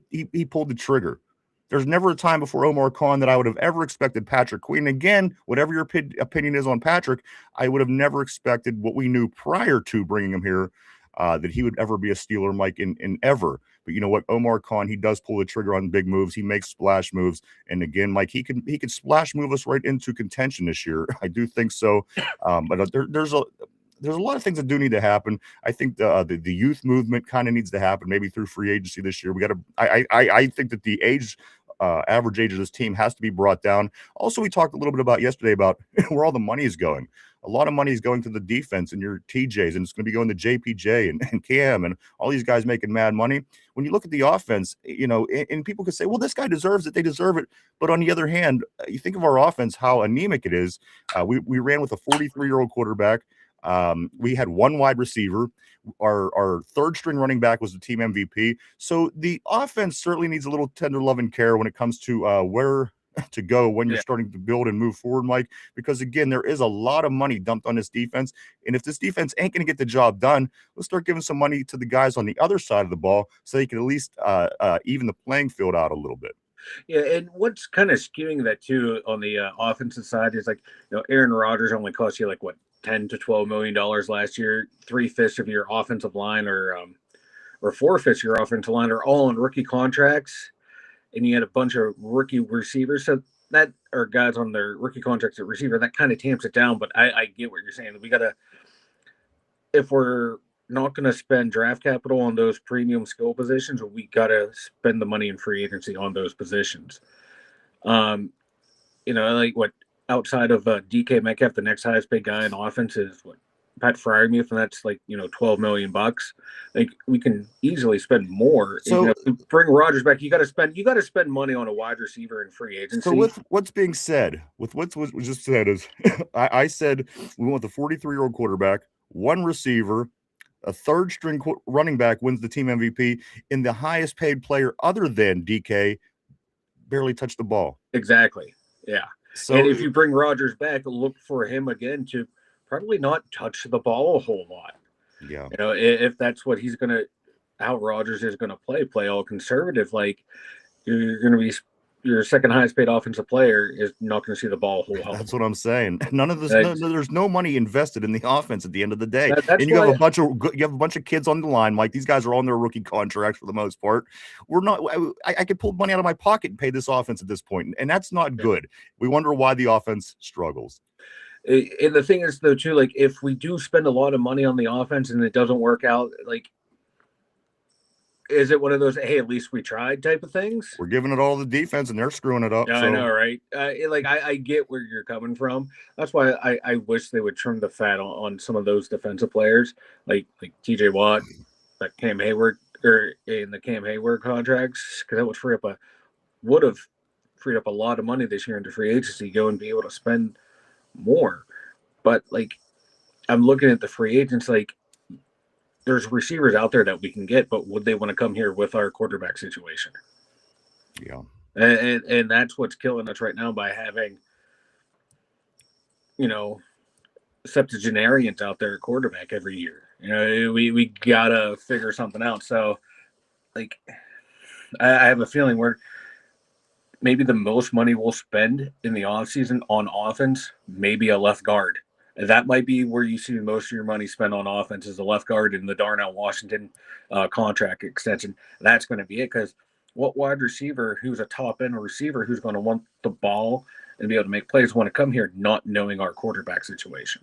pulled the trigger. There's never a time before Omar Khan that I would have ever expected Patrick Queen. Again, whatever your opinion is on Patrick, I would have never expected what we knew prior to bringing him here, that he would ever be a Steeler, Mike, in ever. But you know what? Omar Khan, he does pull the trigger on big moves. He makes splash moves. And again, Mike, he could splash move us right into contention this year. I do think so. But there's a lot of things that do need to happen. I think the youth movement kind of needs to happen, maybe through free agency this year. I think that the average age of this team has to be brought down. Also, we talked a little bit about yesterday about where all the money is going. A lot of money is going to the defense and your TJs, and it's going to be going to JPJ and Cam and all these guys making mad money. When you look at the offense, and people could say, well, this guy deserves it. They deserve it. But on the other hand, you think of our offense, how anemic it is. We ran with a 43-year-old quarterback. We had one wide receiver. Our third string running back was the team MVP. So the offense certainly needs a little tender love and care when it comes to where to go when you're starting to build and move forward, Mike, because again, there is a lot of money dumped on this defense. And if this defense ain't going to get the job done, let's start giving some money to the guys on the other side of the ball so they can at least even the playing field out a little bit. Yeah, and what's kind of skewing that too on the offensive side is Aaron Rodgers only cost you $10 to $12 million last year. 3/5 of your offensive line or 4/5 of your offensive line are all on rookie contracts, and you had a bunch of rookie receivers. So that are guys on their rookie contracts at receiver. That kind of tamps it down. But I get what you're saying. We gotta, if we're not going to spend draft capital on those premium skill positions, we got to spend the money in free agency on those positions. Outside of DK Metcalf, the next highest paid guy in offense is Pat Fryermuth, and that's $12 million. We can easily spend more. So if you bring Rodgers back, you got to spend money on a wide receiver in free agency. So with what's being said, with what was just said is, I said we want the 43-year-old quarterback, one receiver, a third string running back wins the team MVP, and the highest paid player other than DK barely touched the ball. Exactly. Yeah. So, and if you bring Rodgers back, look for him again to probably not touch the ball a whole lot. Yeah. If that's what he's going to, how Rodgers is going to play all conservative, you're going to be, your second highest paid offensive player is not going to see the ball a whole lot. That's what I'm saying. None of this, there's no money invested in the offense at the end of the day. And you have a bunch of kids on the line, Mike. These guys are on their rookie contracts for the most part. We're not. I could pull money out of my pocket and pay this offense at this point, and that's not good. We wonder why the offense struggles. And the thing is, though, too, if we do spend a lot of money on the offense and it doesn't work out, is it one of those, hey, at least we tried type of things? We're giving it all to the defense, and they're screwing it up. Yeah, so. I know, right? I get where you're coming from. That's why I wish they would trim the fat on some of those defensive players, like TJ Watt, like Cam Hayward, or in the Cam Hayward contracts, because that would free up freed up a lot of money this year into free agency, go and be able to spend more. But like, I'm looking at the free agents, like there's receivers out there that we can get, but would they want to come here with our quarterback situation? Yeah. And that's what's killing us right now by having, you know, septuagenarians out there at quarterback every year. You know, we gotta figure something out. So, like, I have a feeling we're maybe the most money we'll spend in the offseason on offense, maybe a left guard. And that might be where you see most of your money spent on offense is the left guard in the Darnell Washington contract extension. That's going to be it because what wide receiver who's a top end receiver who's going to want the ball and be able to make plays want to come here not knowing our quarterback situation?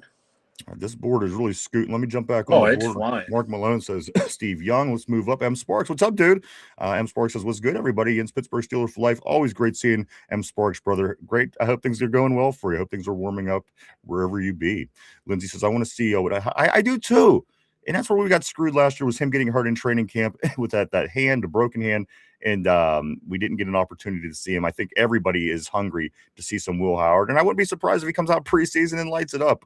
This board is really scooting. Let me jump back on Oh, the it's board. flying. Mark Malone says, Steve Young, let's move up. M Sparks, what's up, dude? M Sparks says, what's good, everybody? Against Pittsburgh Steelers for life. Always great seeing M Sparks, brother. Great. I hope things are going well for you. I hope things are warming up wherever you be. Lindsay says, I want to see what I do too. And that's where we got screwed last year was him getting hurt in training camp with that hand, a broken hand. And we didn't get an opportunity to see him. I think everybody is hungry to see some Will Howard. And I wouldn't be surprised if he comes out preseason and lights it up.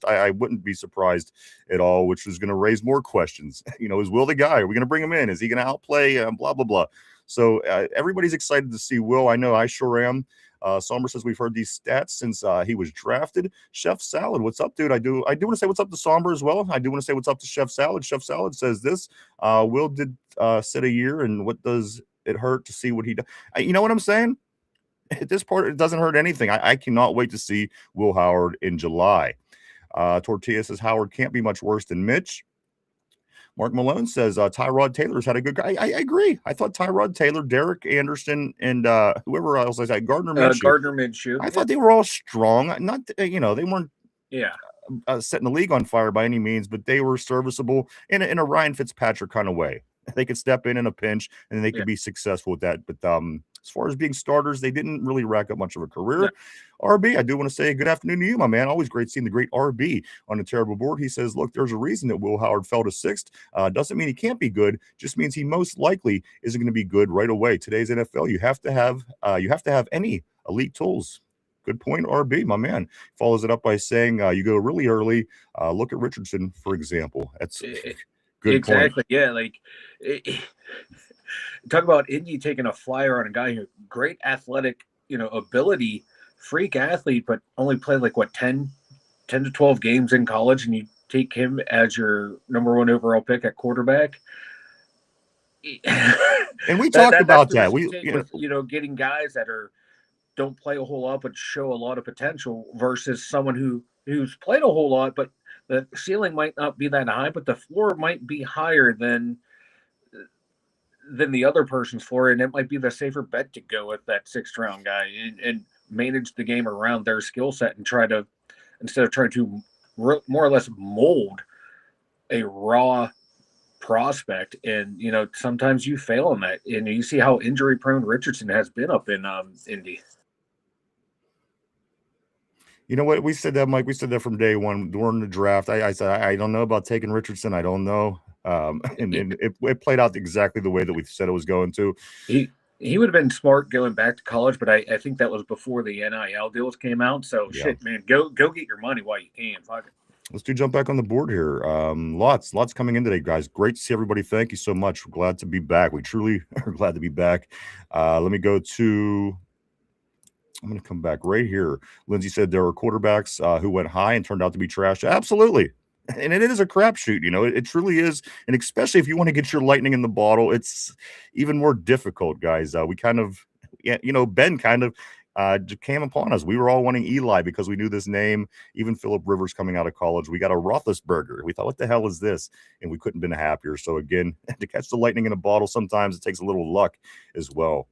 I wouldn't be surprised at all, which is going to raise more questions. You know, is Will the guy? Are we going to bring him in? Is he going to outplay? Blah, blah, blah. So everybody's excited to see Will. I know I sure am. Somber says we've heard these stats since he was drafted. Chef Salad, what's up, dude? I do want to say what's up to Somber as well. I do want to say what's up to Chef Salad. Chef Salad says this. Will did sit a year, and what does it hurt to see what he does? You know what I'm saying? At this part, it doesn't hurt anything. I cannot wait to see Will Howard in July. Tortilla says Howard can't be much worse than Mitch. Mark Malone says Tyrod Taylor's had a good guy. I agree. I thought Tyrod Taylor, Derek Anderson, and whoever else I said, Gardner Minshew. I thought they were all strong. Not they weren't setting the league on fire by any means, but they were serviceable in a Ryan Fitzpatrick kind of way. They could step in a pinch and they could be successful with that. But as far as being starters, they didn't really rack up much of a career. No. RB, I do want to say good afternoon to you, my man. Always great seeing the great RB on the terrible board. He says, look, there's a reason that Will Howard fell to sixth. Doesn't mean he can't be good. Just means he most likely isn't going to be good right away. Today's NFL, you have to have any elite tools. Good point, RB, my man. Follows it up by saying you go really early. Look at Richardson, for example. That's good exactly. Point. Yeah, like talk about Indy taking a flyer on a guy who great athletic, ability, freak athlete, but only played like 10 to 12 games in college, and you take him as your number one overall pick at quarterback. And we talked about that. Getting guys that don't play a whole lot but show a lot of potential versus someone who's played a whole lot, but the ceiling might not be that high, but the floor might be higher than the other person's floor, and it might be the safer bet to go with that sixth round guy and manage the game around their skill set and try to, instead of trying to more or less mold a raw prospect. And sometimes you fail in that, and you see how injury prone Richardson has been up in Indy. You know what? We said that, Mike. We said that from day one during the draft. I said, I don't know about taking Richardson. I don't know. And it played out exactly the way that we said it was going to. He would have been smart going back to college, but I think that was before the NIL deals came out. So shit, man, go get your money while you can. Fuck it. Let's jump back on the board here. Lots coming in today, guys. Great to see everybody. Thank you so much. We're glad to be back. We truly are glad to be back. Let me go to... I'm going to come back right here. Lindsay said there were quarterbacks who went high and turned out to be trash. Absolutely. And it is a crapshoot, it truly is. And especially if you want to get your lightning in the bottle, it's even more difficult, guys. We kind of, Ben kind of came upon us. We were all wanting Eli because we knew this name. Even Phillip Rivers coming out of college. We got a Roethlisberger. We thought, what the hell is this? And we couldn't have been happier. So again, to catch the lightning in a bottle, sometimes it takes a little luck as well.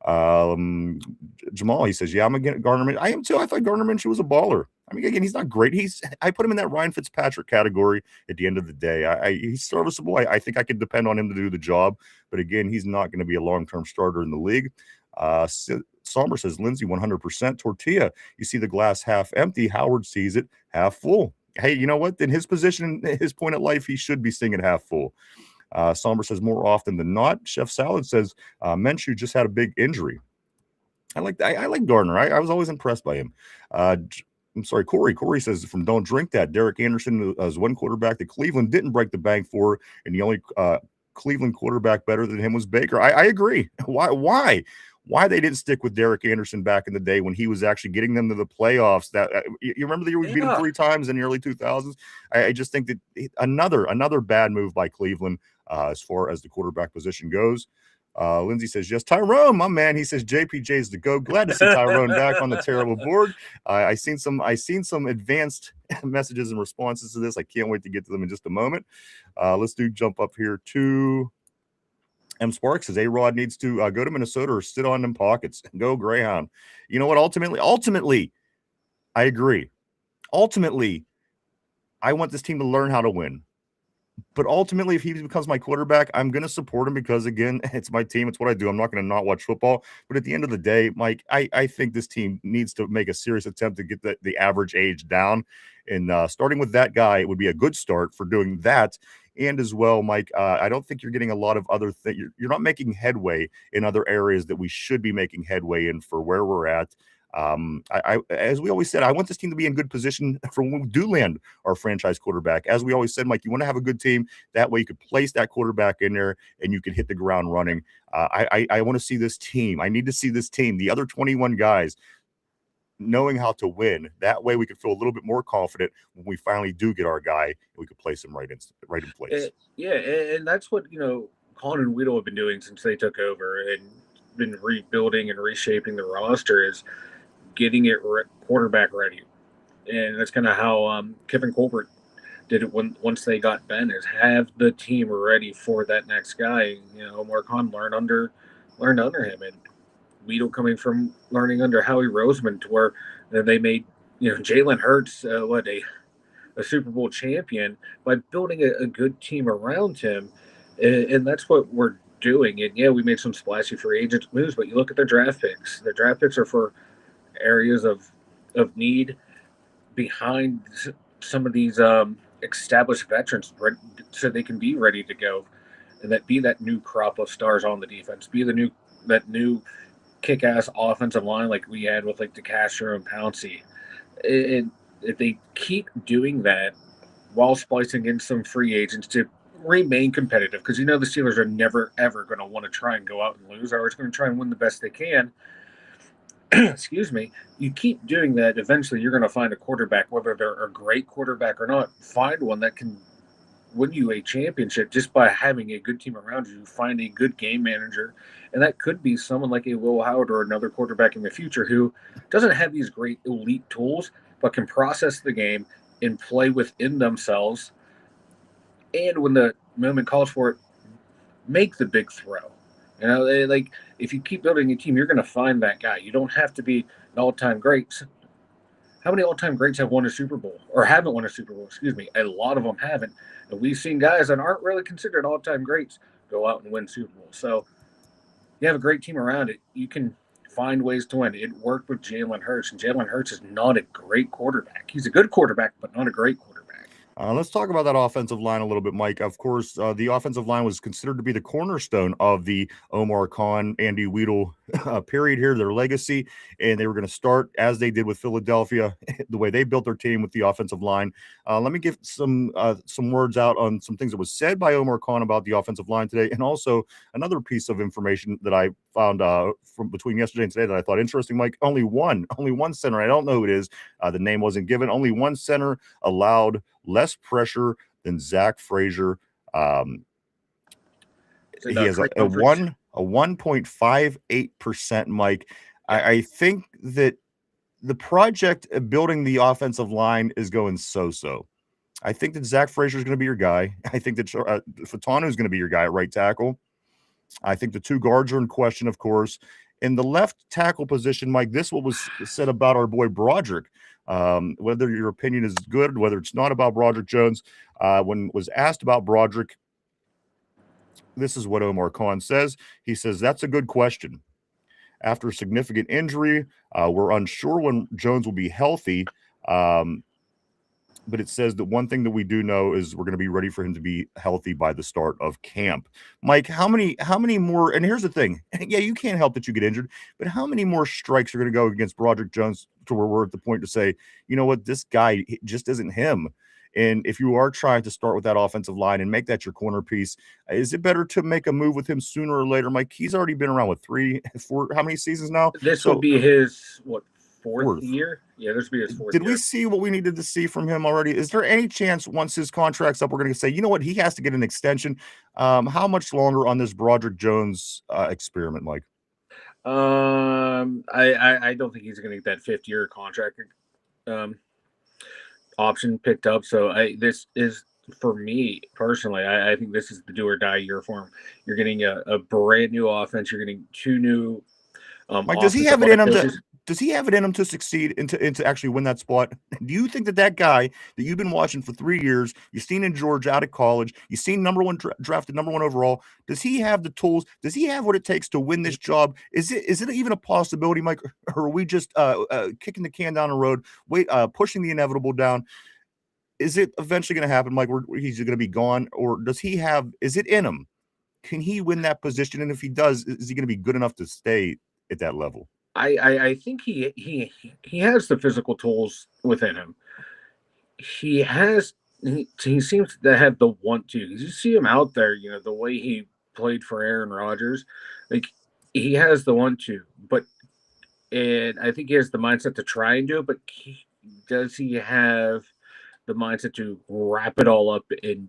Jamal, he says, yeah, I'm again Gardner Minshew. I am too. I thought Gardner Minshew was a baller. I mean, again, he's not great. I put him in that Ryan Fitzpatrick category at the end of the day. He's serviceable. I think I could depend on him to do the job, but again, he's not going to be a long-term starter in the league. Somber says, Lindsay, 100%. Tortilla, you see the glass half empty. Howard sees it half full. Hey, you know what? In his position, his point at life, he should be seeing it half full. Somber says more often than not. Chef Salad says Minshew just had a big injury. I like Gardner. I was always impressed by him. I'm sorry, Corey. Corey says from Don't Drink That. Derek Anderson is one quarterback that Cleveland didn't break the bank for, and the only Cleveland quarterback better than him was Baker. I agree. Why they didn't stick with Derek Anderson back in the day when he was actually getting them to the playoffs? That you remember the year we beat him 3 times in the early 2000s. I just think that another bad move by Cleveland as far as the quarterback position goes. Lindsay says, yes, Tyrone, my man. He says JPJ's the go. Glad to see Tyrone back on the terrible board. I seen some advanced messages and responses to this. I can't wait to get to them in just a moment. Let's jump up here to M. Sparks says A-Rod needs to go to Minnesota or sit on them pockets. Go Greyhound. You know what? Ultimately, I agree. Ultimately, I want this team to learn how to win. But ultimately, if he becomes my quarterback, I'm going to support him because, again, it's my team. It's what I do. I'm not going to not watch football. But at the end of the day, Mike, I think this team needs to make a serious attempt to get the average age down. And starting with that guy, it would be a good start for doing that. And as well, Mike, I don't think you're getting a lot of other things. You're not making headway in other areas that we should be making headway in for where we're at. As we always said, I want this team to be in good position for when we do land our franchise quarterback. As we always said, Mike, you want to have a good team. That way you could place that quarterback in there and you can hit the ground running. I want to see this team. I need to see this team, the other 21 guys, knowing how to win. That way we could feel a little bit more confident when we finally do get our guy and we could place him right in place. Yeah, and that's what, Colin and Weedle have been doing since they took over and been rebuilding and reshaping the roster is getting it quarterback ready. And that's kind of how Kevin Colbert did it once they got Ben, is have the team ready for that next guy. Omar Khan learned under him, and Weedle coming from learning under Howie Roseman, to where they made Jalen Hurts a Super Bowl champion by building a good team around him, and that's what we're doing. And yeah, we made some splashy free agent moves, but you look at their draft picks. Their draft picks are for areas of need behind some of these established veterans, so they can be ready to go, and that new crop of stars on the defense, be that new kick-ass offensive line like we had with like DeCastro and Pouncey. And if they keep doing that while splicing in some free agents to remain competitive, because the Steelers are never ever going to want to try and go out and lose. They're always going to try and win the best they can. Excuse me. You keep doing that, eventually you're going to find a quarterback, whether they're a great quarterback or not. Find one that can win you a championship just by having a good team around you. Find a good game manager, and that could be someone like a Will Howard or another quarterback in the future who doesn't have these great elite tools, but can process the game and play within themselves. And when the moment calls for it, make the big throw. Like if you keep building a team, you're going to find that guy. You don't have to be an all-time great. How many all-time greats have won a Super Bowl or haven't won a Super Bowl? Excuse me. A lot of them haven't. And we've seen guys that aren't really considered all-time greats go out and win Super Bowls. So you have a great team around it. You can find ways to win. It worked with Jalen Hurts, and Jalen Hurts is not a great quarterback. He's a good quarterback, but not a great quarterback. Let's talk about that offensive line a little bit, Mike. Of course, the offensive line was considered to be the cornerstone of the Omar Khan, Andy Weedle period here, their legacy, and they were going to start as they did with Philadelphia, the way they built their team with the offensive line. Let me give some words out on some things that was said by Omar Khan about the offensive line today, and also another piece of information that I found from between yesterday and today that I thought interesting, Mike. Only one center, I don't know who it is, the name wasn't given, only one center allowed less pressure than Zach Frazier. He has a 1.58%, Mike. I think that the project of building the offensive line is going so-so. I think that Zach Frazier is going to be your guy. I think that Fatanu is going to be your guy at right tackle. I think the two guards are in question, of course. In the left tackle position, Mike, this is what was said about our boy Broderick. Whether your opinion is good, whether it's not about Broderick Jones, when was asked about Broderick, this is what Omar Khan says. He says, that's a good question. After a significant injury, we're unsure when Jones will be healthy. but it says that one thing that we do know is we're going to be ready for him to be healthy by the start of camp. Mike, how many more? And here's the thing: yeah, you can't help that you get injured, but how many more strikes are going to go against Broderick Jones to where we're at the point to say, you know what, this guy just isn't him. And if you are trying to start with that offensive line and make that your corner piece, is it better to make a move with him sooner or later? Mike, he's already been around with 3, 4, how many seasons now? This would be his fourth Fourth. year? Yeah, this would be his fourth Did year. we see what we needed to see from him already? Is there any chance once his contract's up, we're going to say, you know what, he has to get an extension? How much longer on this Broderick Jones experiment, Mike? I don't think he's going to get that 5th-year contract option picked up. So this is, for me personally, I think this is the do or die year for him. You're getting a brand new offense. You're getting 2 new. Mike, does he have it in him to? Does he have it in him to succeed and to actually win that spot? Do you think that guy that you've been watching for 3 years, you've seen in Georgia out of college, you've seen drafted number 1 overall, does he have the tools? Does he have what it takes to win this job? Is it even a possibility, Mike, or are we just kicking the can down the road, pushing the inevitable down? Is it eventually going to happen, Mike, where he's going to be gone, or is it in him? Can he win that position? And if he does, is he going to be good enough to stay at that level? I think he has the physical tools within him. He seems to have the want to. You see him out there, the way he played for Aaron Rodgers, like he has the want to. And I think he has the mindset to try and do it. But does he have the mindset to wrap it all up and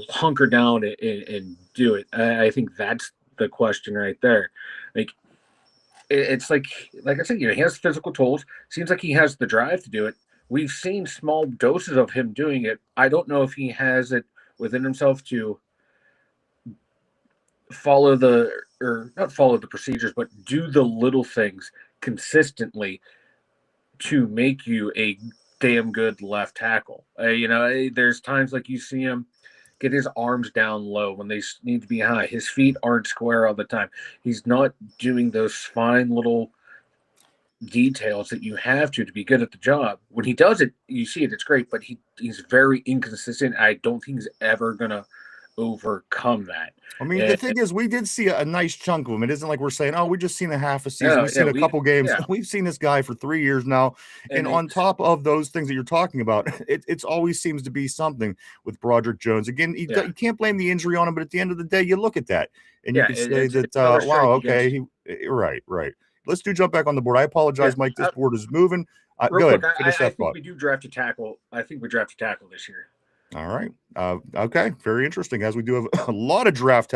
hunker down and do it? I think that's the question right there. Like, it's like I said, he has physical tools. Seems like he has the drive to do it. We've seen small doses of him doing it. I don't know if he has it within himself to not follow the procedures, but do the little things consistently to make you a damn good left tackle. There's times like you see him get his arms down low when they need to be high. His feet aren't square all the time. He's not doing those fine little details that you have to be good at the job. When he does it, you see it, it's great, but he's very inconsistent. I don't think he's ever going to overcome that. I mean, the thing is, we did see a nice chunk of him. It isn't like we're saying, oh, we just seen a half a season. We've seen a couple games. Yeah. We've seen this guy for 3 years now. And on top of those things that you're talking about, it's always seems to be something with Broderick Jones. Again, you can't blame the injury on him, but at the end of the day, you look at that and you can say that, wow, okay, right. Let's jump back on the board. I apologize, Mike. This board is moving. Go ahead. Finish that thought. We do draft a tackle. I think we draft a tackle this year. All right. Okay. Very interesting. As we do have a lot of draft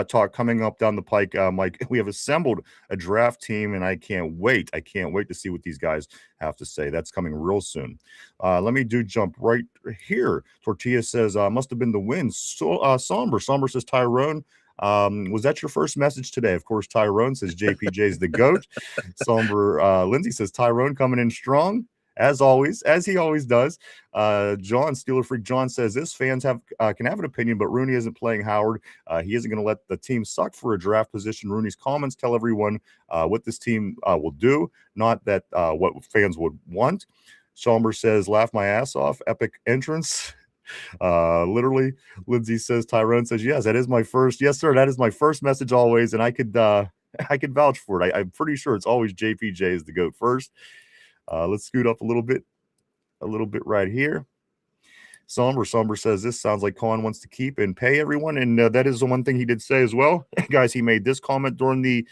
talk coming up down the pike, Mike. We have assembled a draft team, and I can't wait. I can't wait to see what these guys have to say. That's coming real soon. Let me jump right here. Tortilla says, must have been the win. So, Somber says, Tyrone. Was that your first message today? Of course, Tyrone says JPJ's the GOAT. Somber Lindsay says Tyrone coming in strong. As always, as he always does. John, Steeler Freak John says this fans can have an opinion, but Rooney isn't playing Howard. He isn't going to let the team suck for a draft position. Rooney's comments tell everyone what this team will do, not that what fans would want. Somber says, laugh my ass off. Epic entrance. Literally. Lindsay says, Tyrone says, yes, that is my first. Yes, sir. That is my first message always. And I could vouch for it. I'm pretty sure it's always JPJ is the GOAT first. Let's scoot up a little bit right here. Somber says this sounds like Colin wants to keep and pay everyone, and that is the one thing he did say as well. Guys, he made this comment during the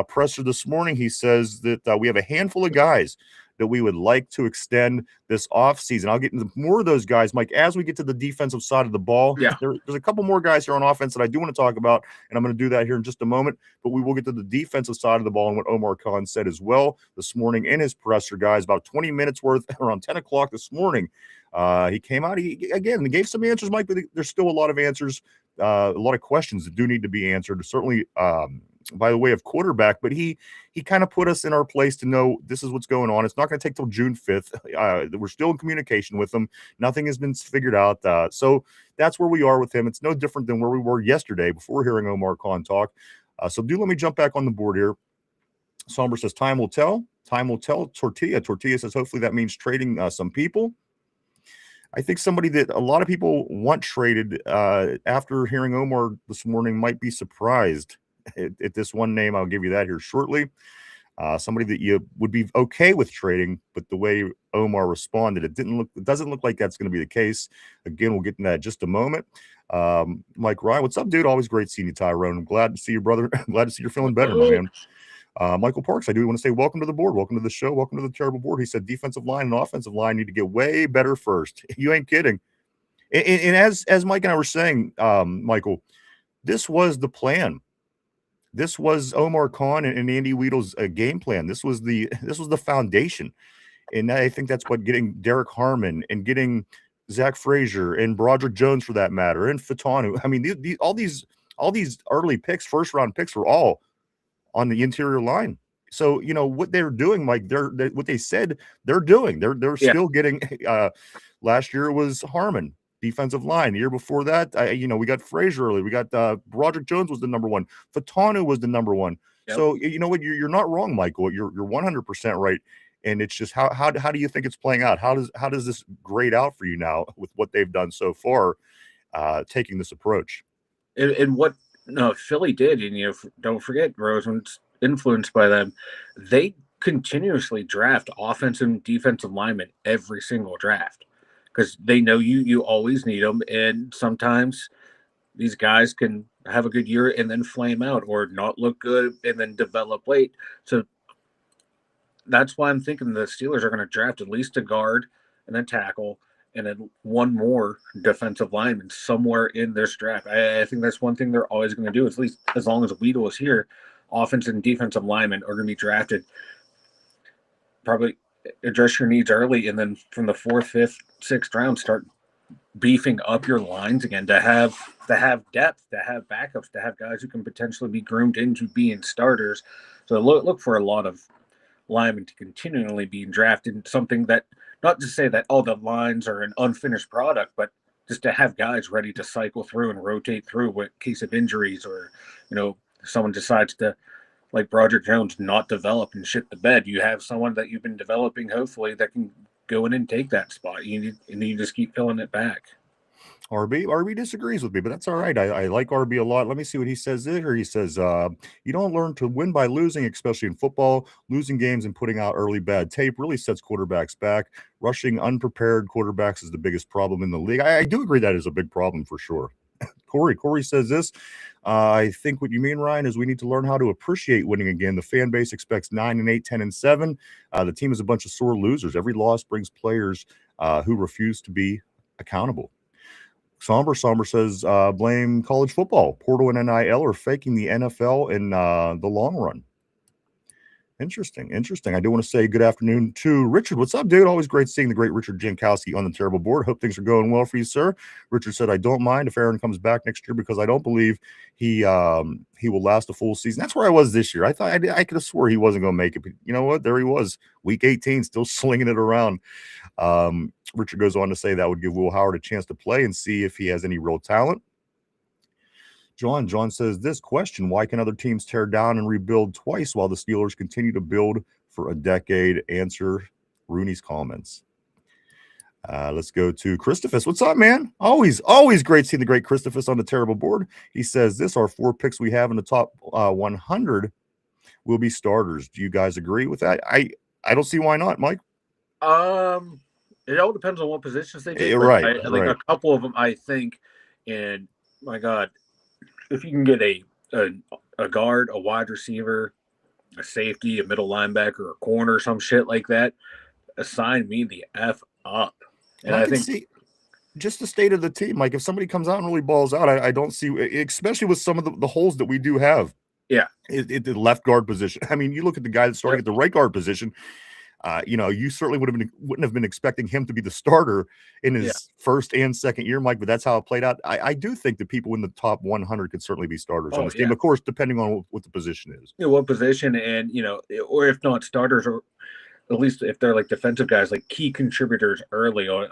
presser this morning. He says that we have a handful of guys that we would like to extend this offseason. I'll get into more of those guys, Mike, as we get to the defensive side of the ball. Yeah. There's a couple more guys here on offense that I do want to talk about, and I'm going to do that here in just a moment. But we will get to the defensive side of the ball and what Omar Khan said as well this morning in his presser, guys, about 20 minutes worth around 10 o'clock this morning. He came out, he gave some answers, Mike, but there's still a lot of answers, a lot of questions that do need to be answered. Certainly, by the way of quarterback, but he kind of put us in our place to know this is what's going on. It's not going to take till June 5th. We're still in communication with him. Nothing has been figured out. So that's where we are with him. It's no different than where we were yesterday before hearing Omar Khan talk. So let me jump back on the board here. Somber says, time will tell. Time will tell. Tortilla says, hopefully that means trading some people. I think somebody that a lot of people want traded after hearing Omar this morning might be surprised at this one name. I'll give you that here shortly. Somebody that you would be okay with trading, but the way Omar responded, it doesn't look like that's going to be the case. Again, we'll get into that in just a moment. Mike Ryan, what's up, dude? Always great seeing you, Tyrone. I'm glad to see you, brother. Glad to see you're feeling better, my man. Michael Parks, I do want to say welcome to the board. Welcome to the show. Welcome to the terrible board. He said defensive line and offensive line need to get way better first. You ain't kidding. And as Mike and I were saying, Michael, this was the plan. This was Omar Khan and Andy Weedle's game plan. This was the foundation. And I think that's what getting Derek Harmon and getting Zach Frazier and Broderick Jones, for that matter, and Fatanu. I mean, all these early picks, first round picks, were all on the interior line. So, what they're doing, Mike, what they said they're doing. They're still getting last year it was Harmon, defensive line. The year before that, we got Frazier early. We got Broderick Jones was the number one. Fatanu was the number one. Yep. So, you know what? You're not wrong, Michael. You're 100% right. And it's just how do you think it's playing out? How does this grade out for you now with what they've done so far, taking this approach? And what Philly did, and don't forget, Roseman's influenced by them. They continuously draft offensive and defensive linemen every single draft because they know you always need them, and sometimes these guys can have a good year and then flame out or not look good and then develop late. So that's why I'm thinking the Steelers are going to draft at least a guard and a tackle and then one more defensive lineman somewhere in this draft. I think that's one thing they're always going to do, at least as long as Weedle is here. Offensive and defensive linemen are going to be drafted. Probably address your needs early, and then from the 4th, 5th, 6th round, start beefing up your lines again to have depth, to have backups, to have guys who can potentially be groomed into being starters. So look for a lot of linemen to continually be drafted. Something that, not to say that all the lines are an unfinished product, but just to have guys ready to cycle through and rotate through in case of injuries, or someone decides to, like Broderick Jones, not develop and shit the bed. You have someone that you've been developing, hopefully, that can go in and take that spot. You just keep filling it back. RB disagrees with me, but that's all right. I like RB a lot. Let me see what he says there. He says, you don't learn to win by losing, especially in football. Losing games and putting out early bad tape really sets quarterbacks back. Rushing unprepared quarterbacks is the biggest problem in the league. I do agree that is a big problem for sure. Corey says this. I think what you mean, Ryan, is we need to learn how to appreciate winning again. The fan base expects 9-8, 10-7. The team is a bunch of sore losers. Every loss brings players who refuse to be accountable. Somber says, blame college football. Portal and NIL are faking the NFL in the long run. Interesting. I do want to say good afternoon to Richard. What's up, dude? Always great seeing the great Richard Jankowski on the terrible board. Hope things are going well for you, sir. Richard said, I don't mind if Aaron comes back next year because I don't believe he will last a full season. That's where I was this year. I thought I could have swore he wasn't going to make it. But you know what? There he was, week 18, still slinging it around. Richard goes on to say that would give Will Howard a chance to play and see if he has any real talent. John says this question: why can other teams tear down and rebuild twice while the Steelers continue to build for a decade? Answer Rooney's comments. Let's go to Christophus. What's up, man? Always great seeing the great Christophus on the terrible board. He says this: our 4 picks we have in the top 100 will be starters. Do you guys agree with that? I don't see why not, Mike. It all depends on what positions they take. Right. I think a couple of them, I think, and my God, if you can get a guard, a wide receiver, a safety, a middle linebacker, a corner, some shit like that, assign me the F up. And I think see just the state of the team. Like if somebody comes out and really balls out, I don't see, especially with some of the holes that we do have. Yeah. At the left guard position. I mean, you look at the guy that's starting at the right guard position. You certainly wouldn't have been expecting him to be the starter in his first and second year, Mike, but that's how it played out. I do think that people in the top 100 could certainly be starters on this team, of course, depending on what the position is. What position, and, or if not starters, or at least if they're like defensive guys, like key contributors early, or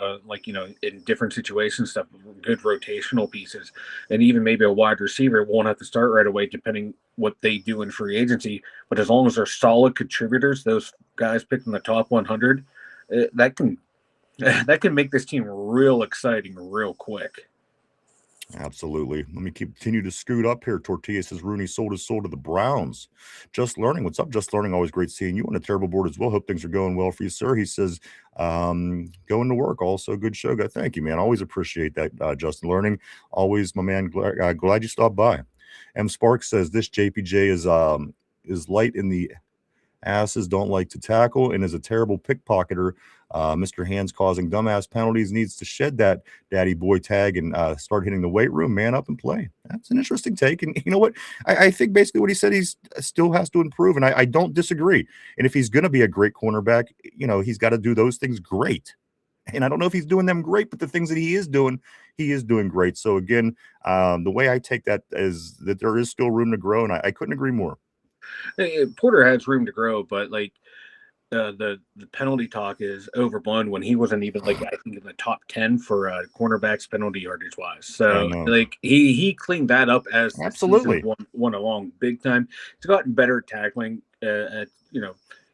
in different situations, stuff, good rotational pieces, and even maybe a wide receiver won't have to start right away, depending what they do in free agency. But as long as they're solid contributors, those guys picked in the top 100, that can That can make this team real exciting real quick. Absolutely. Let me continue to scoot up here. Tortilla says Rooney sold his soul to the Browns. Just Learning. What's up, Just Learning? Always great seeing you on a terrible board as well. Hope things are going well for you, sir. He says, going to work. Also, good show. Guy. Thank you, man. Always appreciate that, Justin Learning. Always, my man. Glad you stopped by. M. Sparks says this JPJ is light in the asses, don't like to tackle, and is a terrible pickpocketer. Mr. Hands causing dumbass penalties, needs to shed that daddy boy tag and start hitting the weight room, man up and play. That's an interesting take. And you know what? I think basically what he said, he's still has to improve. And I don't disagree. And if he's going to be a great cornerback, you know, he's got to do those things great. And I don't know if he's doing them great, but the things that he is doing great. So again, the way I take that is that there is still room to grow. And I couldn't agree more. Porter has room to grow, but like the penalty talk is overblown when he wasn't even like I think in the top 10 for cornerbacks penalty yardage wise. So like he cleaned that up as absolutely won along big time. He's gotten better at tackling at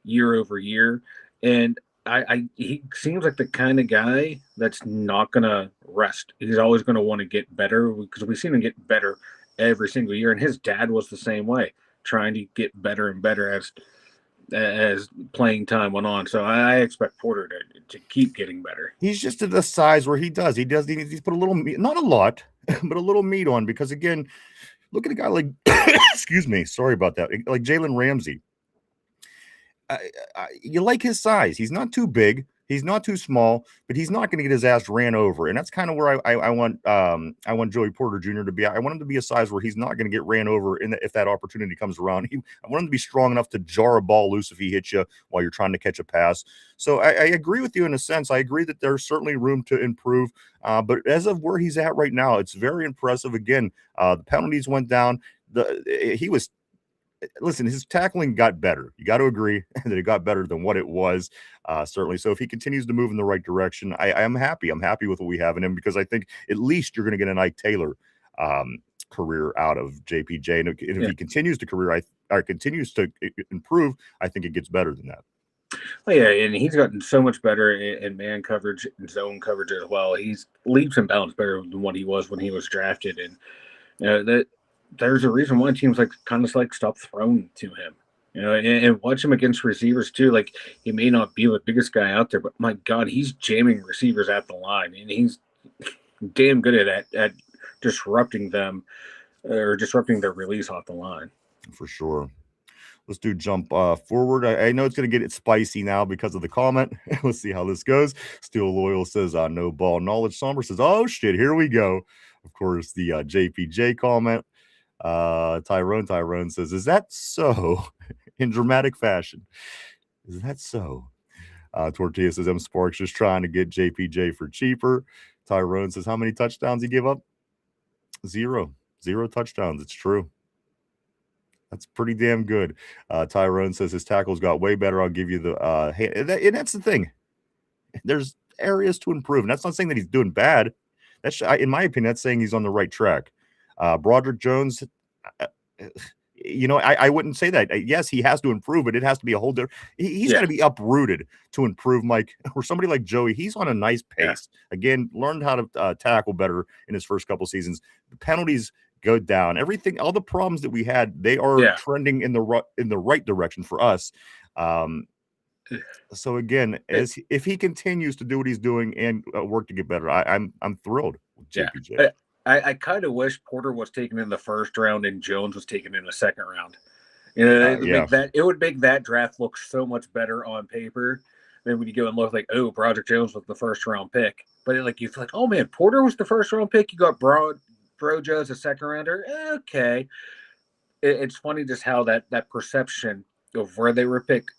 year over year, and he seems like the kind of guy that's not gonna rest. He's always gonna want to get better because we've seen him get better every single year, and his dad was the same way, trying to get better and better as playing time went on. So I expect Porter to keep getting better. He's just at the size where he needs to put a little meat, not a lot, but a little meat on, because again, look at a guy like excuse me, sorry about that, like Jalen Ramsey. You like his size. He's not too big. He's not too small, but he's not going to get his ass ran over. And that's kind of where I want Joey Porter Jr. to be. I want him to be a size where he's not going to get ran over if that opportunity comes around. I want him to be strong enough to jar a ball loose if he hits you while you're trying to catch a pass. So I agree with you in a sense. I agree that there's certainly room to improve. But as of where he's at right now, it's very impressive. Again, the penalties went down. Listen, his tackling got better. You got to agree that it got better than what it was, certainly. So if he continues to move in the right direction, I am happy. I'm happy with what we have in him, because I think at least you're going to get an Ike Taylor career out of JPJ. And if he continues to continues to improve, I think it gets better than that. Oh, yeah, and he's gotten so much better in man coverage and zone coverage as well. He's leaps and bounds better than what he was when he was drafted, and that. There's a reason why teams kind of stop throwing to him, and watch him against receivers too. Like, he may not be the biggest guy out there, but my God, he's jamming receivers at the line, and he's damn good at disrupting them or disrupting their release off the line. For sure. Let's do jump forward. I know it's going to get spicy now because of the comment. Let's see how this goes. Still Loyal says, no ball knowledge. Somber says, oh shit, here we go. Of course, the JPJ comment. Tyrone says, is that so? In dramatic fashion. Is that so? Tortilla says, M. Sparks just trying to get JPJ for cheaper. Tyrone says, how many touchdowns he give up? 0 touchdowns. It's true. That's pretty damn good. Tyrone says his tackles got way better. I'll give you the and that's the thing. There's areas to improve. And that's not saying that he's doing bad. That's, in my opinion, that's saying he's on the right track. Broderick Jones, I wouldn't say that. Yes, he has to improve, but it has to be a whole different. He's got to be uprooted to improve, Mike. Or somebody like Joey, he's on a nice pace. Yeah. Again, learned how to tackle better in his first couple seasons. The penalties go down. Everything, all the problems that we had, they are trending in the right direction for us. So again, if he continues to do what he's doing and work to get better, I'm thrilled with JPJ. Yeah. I kind of wish Porter was taken in the first round and Jones was taken in the second round. It would make that draft look so much better on paper than when you go and look like, oh, Broderick Jones was the first round pick. But you feel like, oh man, Porter was the first round pick. You got Brojo as a second rounder. Okay. It's funny just how that perception of where they were picked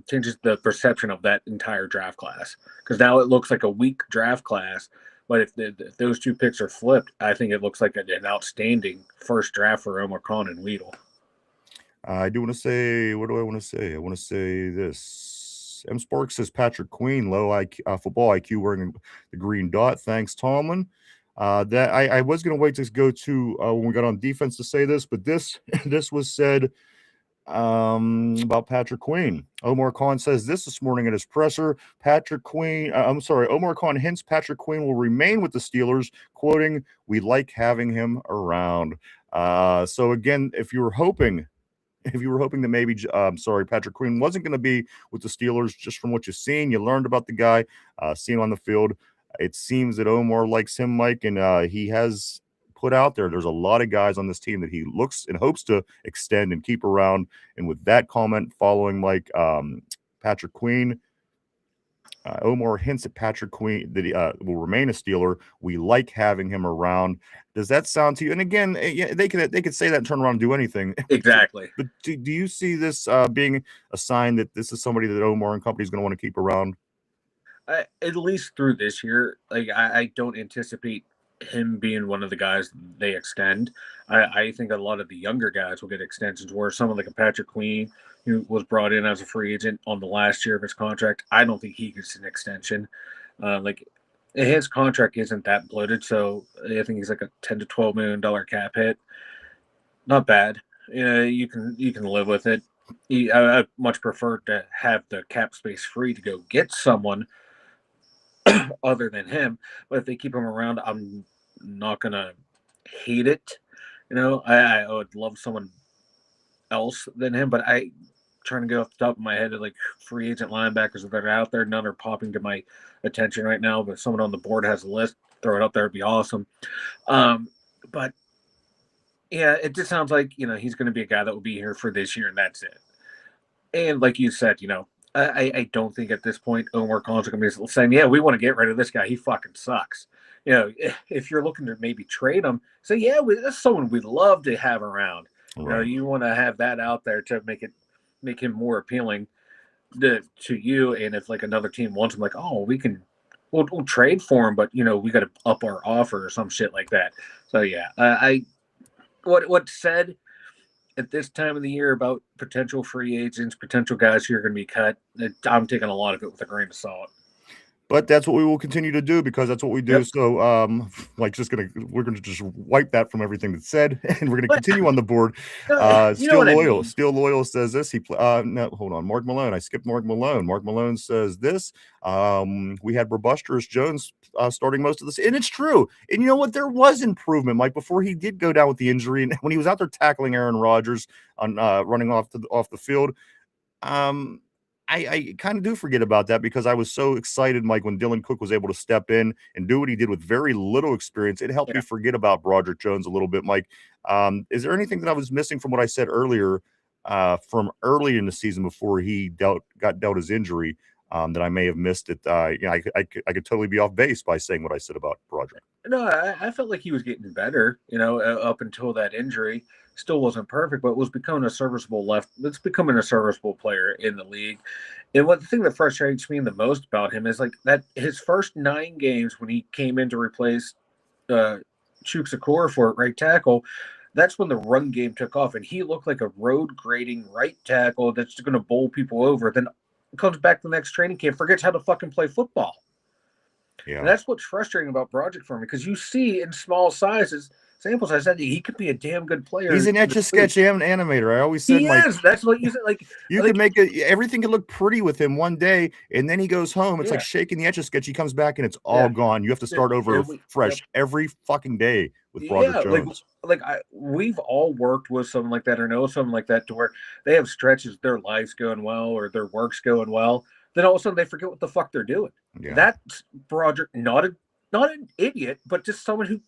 changes the perception of that entire draft class. Because now it looks like a weak draft class. But if those two picks are flipped, I think it looks like an outstanding first draft for Omar Khan and Weedle. I do want to say, what do I want to say? I want to say this. M. Sparks says Patrick Queen, low IQ, football IQ, wearing the green dot. Thanks, Tomlin. That I was going to wait to go to when we got on defense to say this, but this was said About Patrick Queen. Omar Khan says this morning at his presser. Omar Khan hints Patrick Queen will remain with the Steelers, quoting, "We like having him around." So again, if you were hoping that maybe, Patrick Queen wasn't going to be with the Steelers, just from what you've seen, you learned about the guy, seen on the field. It seems that Omar likes him, Mike, and he has put out there's a lot of guys on this team that he looks and hopes to extend and keep around. And with that comment following, Mike, Patrick Queen, Omar hints at Patrick Queen that he will remain a Steeler. We like having him around. Does that sound to you? And again, yeah, they could say that and turn around and do anything. Exactly. But do you see this being a sign that this is somebody that Omar and company is going to want to keep around? At least through this year, like I don't anticipate him being one of the guys they extend. I think a lot of the younger guys will get extensions, where someone like a Patrick Queen, who was brought in as a free agent on the last year of his contract, I don't think he gets an extension. Like his contract isn't that bloated, so I think he's like a $10 to $12 million cap hit. Not bad. You can live with it. I much prefer to have the cap space free to go get someone other than him. But if they keep him around, I'm not gonna hate it. I would love someone else than him, but I trying to go off the top of my head of like free agent linebackers that are out there. None are popping to my attention right now, but if someone on the board has a list, throw it up there, it'd be awesome. But yeah, it just sounds like he's going to be a guy that will be here for this year, and that's it. And like you said, I don't think at this point Omar Khan's going to be saying, "Yeah, we want to get rid of this guy. He fucking sucks." If you're looking to maybe trade him, say, "Yeah, that's someone we'd love to have around." Right. You want to have that out there to make him more appealing to you. And if like another team wants him, like, "Oh, we'll trade for him, but we got to up our offer or some shit like that." So yeah, what's said at this time of the year about potential free agents, potential guys who are going to be cut, I'm taking a lot of it with a grain of salt. But that's what we will continue to do, because that's what we do. Yep. So, we're gonna just wipe that from everything that's said, and we're gonna continue on the board. Steel Loyal says this. No, hold on. Mark Malone. I skipped Mark Malone. Mark Malone says this. We had Robusterous Jones starting most of this, and it's true. And you know what? There was improvement, Mike, before he did go down with the injury, and when he was out there tackling Aaron Rodgers on running off the field. I kind of do forget about that, because I was so excited, Mike, when Dylan Cook was able to step in and do what he did with very little experience. It helped me forget about Broderick Jones a little bit, Mike. Is there anything that I was missing from what I said earlier from early in the season before he got dealt his injury that I may have missed it? I could totally be off base by saying what I said about Broderick. No, I felt like he was getting better, up until that injury. Still wasn't perfect, but was becoming a serviceable player in the league. And the thing that frustrates me the most about him is like that his first 9 games when he came in to replace Chukwuekwor for right tackle, that's when the run game took off, and he looked like a road grading right tackle that's going to bowl people over. Then comes back the next training camp, forgets how to fucking play football. Yeah. And that's what's frustrating about Broderick for me, because you see in small sizes, samples, I said he could be a damn good player. He's an Etch-a-Sketch animator. I always said, that's what you said. Like you could make it, everything could look pretty with him one day, and then he goes home. It's like shaking the Etch-a-Sketch. He comes back and it's all gone. You have to start over fresh every fucking day with Broderick Jones. We've all worked with someone like that or know someone like that, to where they have stretches, their life's going well or their work's going well. Then all of a sudden they forget what the fuck they're doing. Yeah. That's Broderick, not an idiot, but just someone who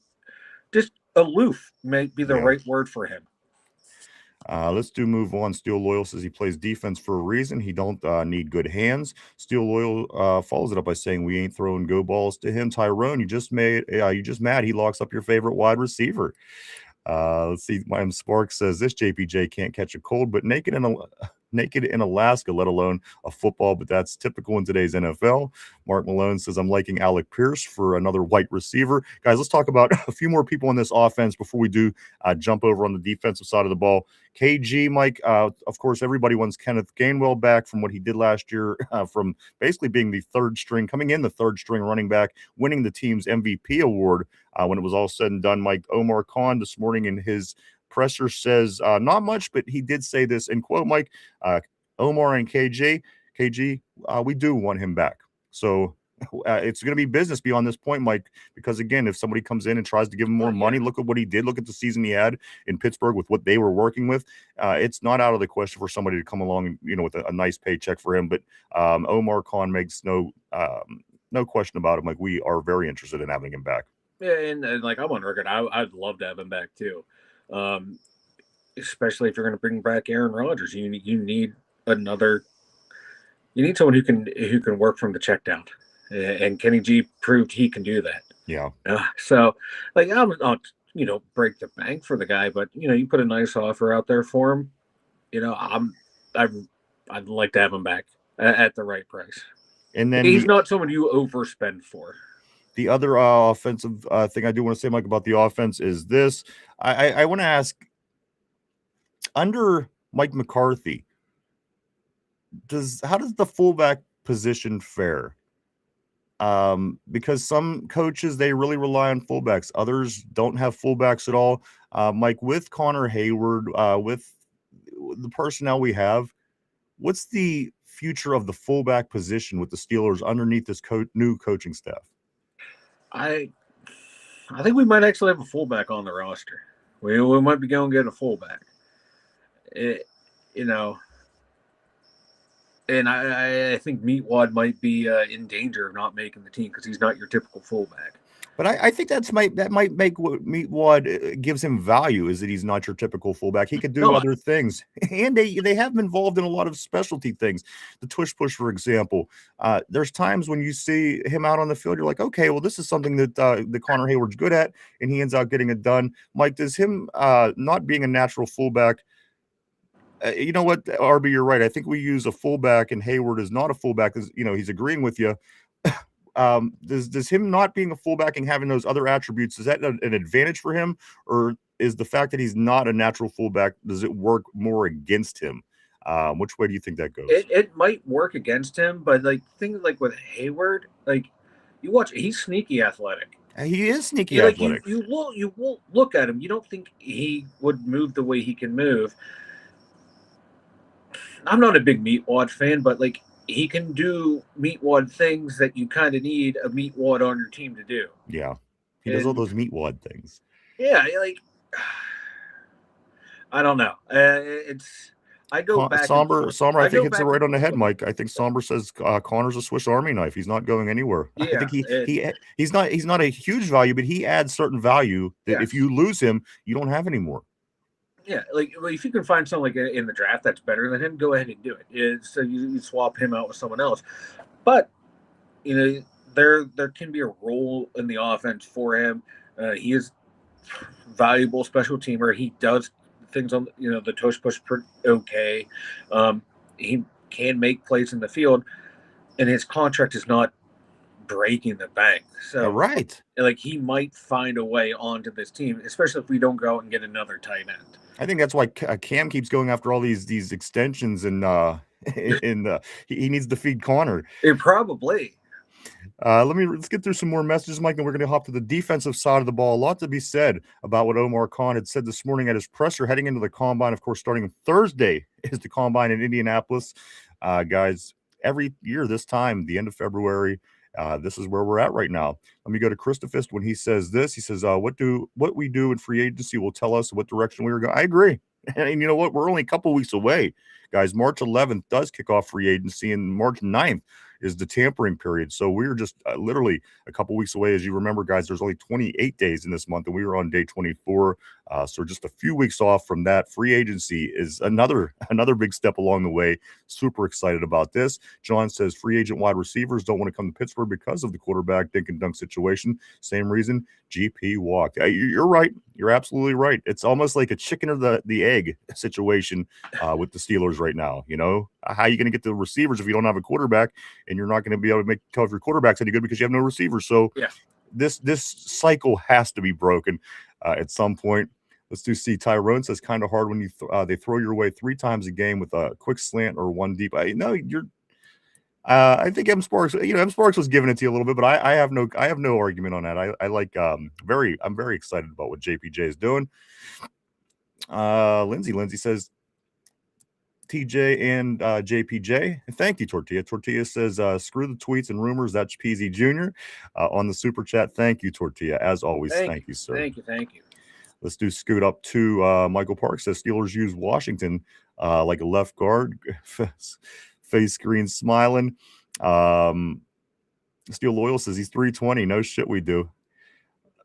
just aloof may be the right word for him. Let's move on. Steel Loyal says he plays defense for a reason. He don't need good hands. Steel Loyal follows it up by saying we ain't throwing go balls to him. Tyrone, you just mad he locks up your favorite wide receiver. Let's see. My Spark says this: JPJ can't catch a cold, but naked in Alaska, let alone a football. But that's typical in today's NFL. Mark Malone says I'm liking Alec Pierce for another white receiver. Guys, let's talk about a few more people in this offense before we do jump over on the defensive side of the ball. KG, Mike, of course, everybody wants Kenneth Gainwell back from what he did last year, from basically being the third string running back, winning the team's MVP award when it was all said and done. Mike, Omar Khan this morning in his Presser says not much, but he did say this in quote, Mike, Omar and KG, we do want him back. So it's going to be business beyond this point, Mike, because again, if somebody comes in and tries to give him more money, look at what he did. Look at the season he had in Pittsburgh with what they were working with. It's not out of the question for somebody to come along and, with a nice paycheck for him. But Omar Khan makes no question about it. Like, we are very interested in having him back. Yeah, and like I'm on record, I'd love to have him back too. Especially if you're going to bring back Aaron Rodgers, you need someone who can work from the check down. And Kenny G proved he can do that. Yeah. So, like, I'm not, break the bank for the guy, but you put a nice offer out there for him. I'd like to have him back at the right price. And then he's not someone you overspend for. The other offensive thing I do want to say, Mike, about the offense is this. I want to ask, under Mike McCarthy, how does the fullback position fare? Because some coaches, they really rely on fullbacks. Others don't have fullbacks at all. Mike, with Connor Hayward, with the personnel we have, what's the future of the fullback position with the Steelers underneath this new coaching staff? I think we might actually have a fullback on the roster. We might be going to get a fullback. And I think Meatwad might be in danger of not making the team because he's not your typical fullback. But I think that might make what Meatwad gives him value, is that he's not your typical fullback. He could do other things, and they have him involved in a lot of specialty things. The tush push, for example. There's times when you see him out on the field, you're like, okay, well, this is something that Connor Hayward's good at, and he ends up getting it done. Mike, does him not being a natural fullback? You know what, RB, you're right. I think we use a fullback, and Hayward is not a fullback. He's agreeing with you. Does him not being a fullback and having those other attributes, is that an advantage for him, or is the fact that he's not a natural fullback, does it work more against him? Which way do you think that goes? It might work against him, but things like with Hayward, you watch, he's sneaky athletic. He is sneaky athletic. You won't look at him. You don't think he would move the way he can move. I'm not a big Meatwad fan, but he can do Meatwad things that you kind of need a Meatwad on your team to do. Yeah, he does all those Meatwad things. Yeah, I don't know. I go back. Somber, I think it's right on the head, Mike. I think Somber says Connor's a Swiss Army knife. He's not going anywhere. Yeah, I think he's not a huge value, but he adds certain value that if you lose him, you don't have anymore. Yeah, if you can find someone in the draft that's better than him, go ahead and do it. So you swap him out with someone else. But there can be a role in the offense for him. He is valuable special teamer. He does things on the tush push okay. He can make plays in the field, and his contract is not breaking the bank. So right, he might find a way onto this team, especially if we don't go out and get another tight end. I think that's why Cam keeps going after all these extensions, and he needs to feed Connor. Probably. Let's get through some more messages, Mike, and we're going to hop to the defensive side of the ball. A lot to be said about what Omar Khan had said this morning at his presser heading into the combine. Of course, starting Thursday is the combine in Indianapolis. Guys, every year this time, the end of February, this is where we're at right now. Let me go to Christophist when he says this. He says, what we do in free agency will tell us what direction we are going. I agree. And you know what? We're only a couple weeks away, guys. March 11th does kick off free agency, and March 9th is the tampering period. So we're just literally a couple weeks away. As you remember, guys, there's only 28 days in this month, and we were on day 24. So just a few weeks off from that. Free agency is another big step along the way. Super excited about this. John says free agent wide receivers don't want to come to Pittsburgh because of the quarterback dink and dunk situation. Same reason GP walked. You're right. You're absolutely right. It's almost like a chicken or the egg situation with the Steelers right now. How are you going to get the receivers if you don't have a quarterback, and you're not going to be able to tell if your quarterback's any good because you have no receivers? So this cycle has to be broken at some point. Let's see. Tyrone says kind of hard when they throw your way 3 times a game with a quick slant or one deep. I think M Sparks. M Sparks was giving it to you a little bit, but I have no argument on that. I'm very excited about what JPJ is doing. Lindsay says, TJ and JPJ. And thank you, Tortilla. Tortilla says, screw the tweets and rumors. That's Peasy Jr. On the super chat. Thank you, Tortilla. As always, thank you, sir. Thank you. Let's do scoot up to Michael Park says Steelers use Washington like a left guard. Face screen smiling. Steel Loyal says he's 320. No shit, we do.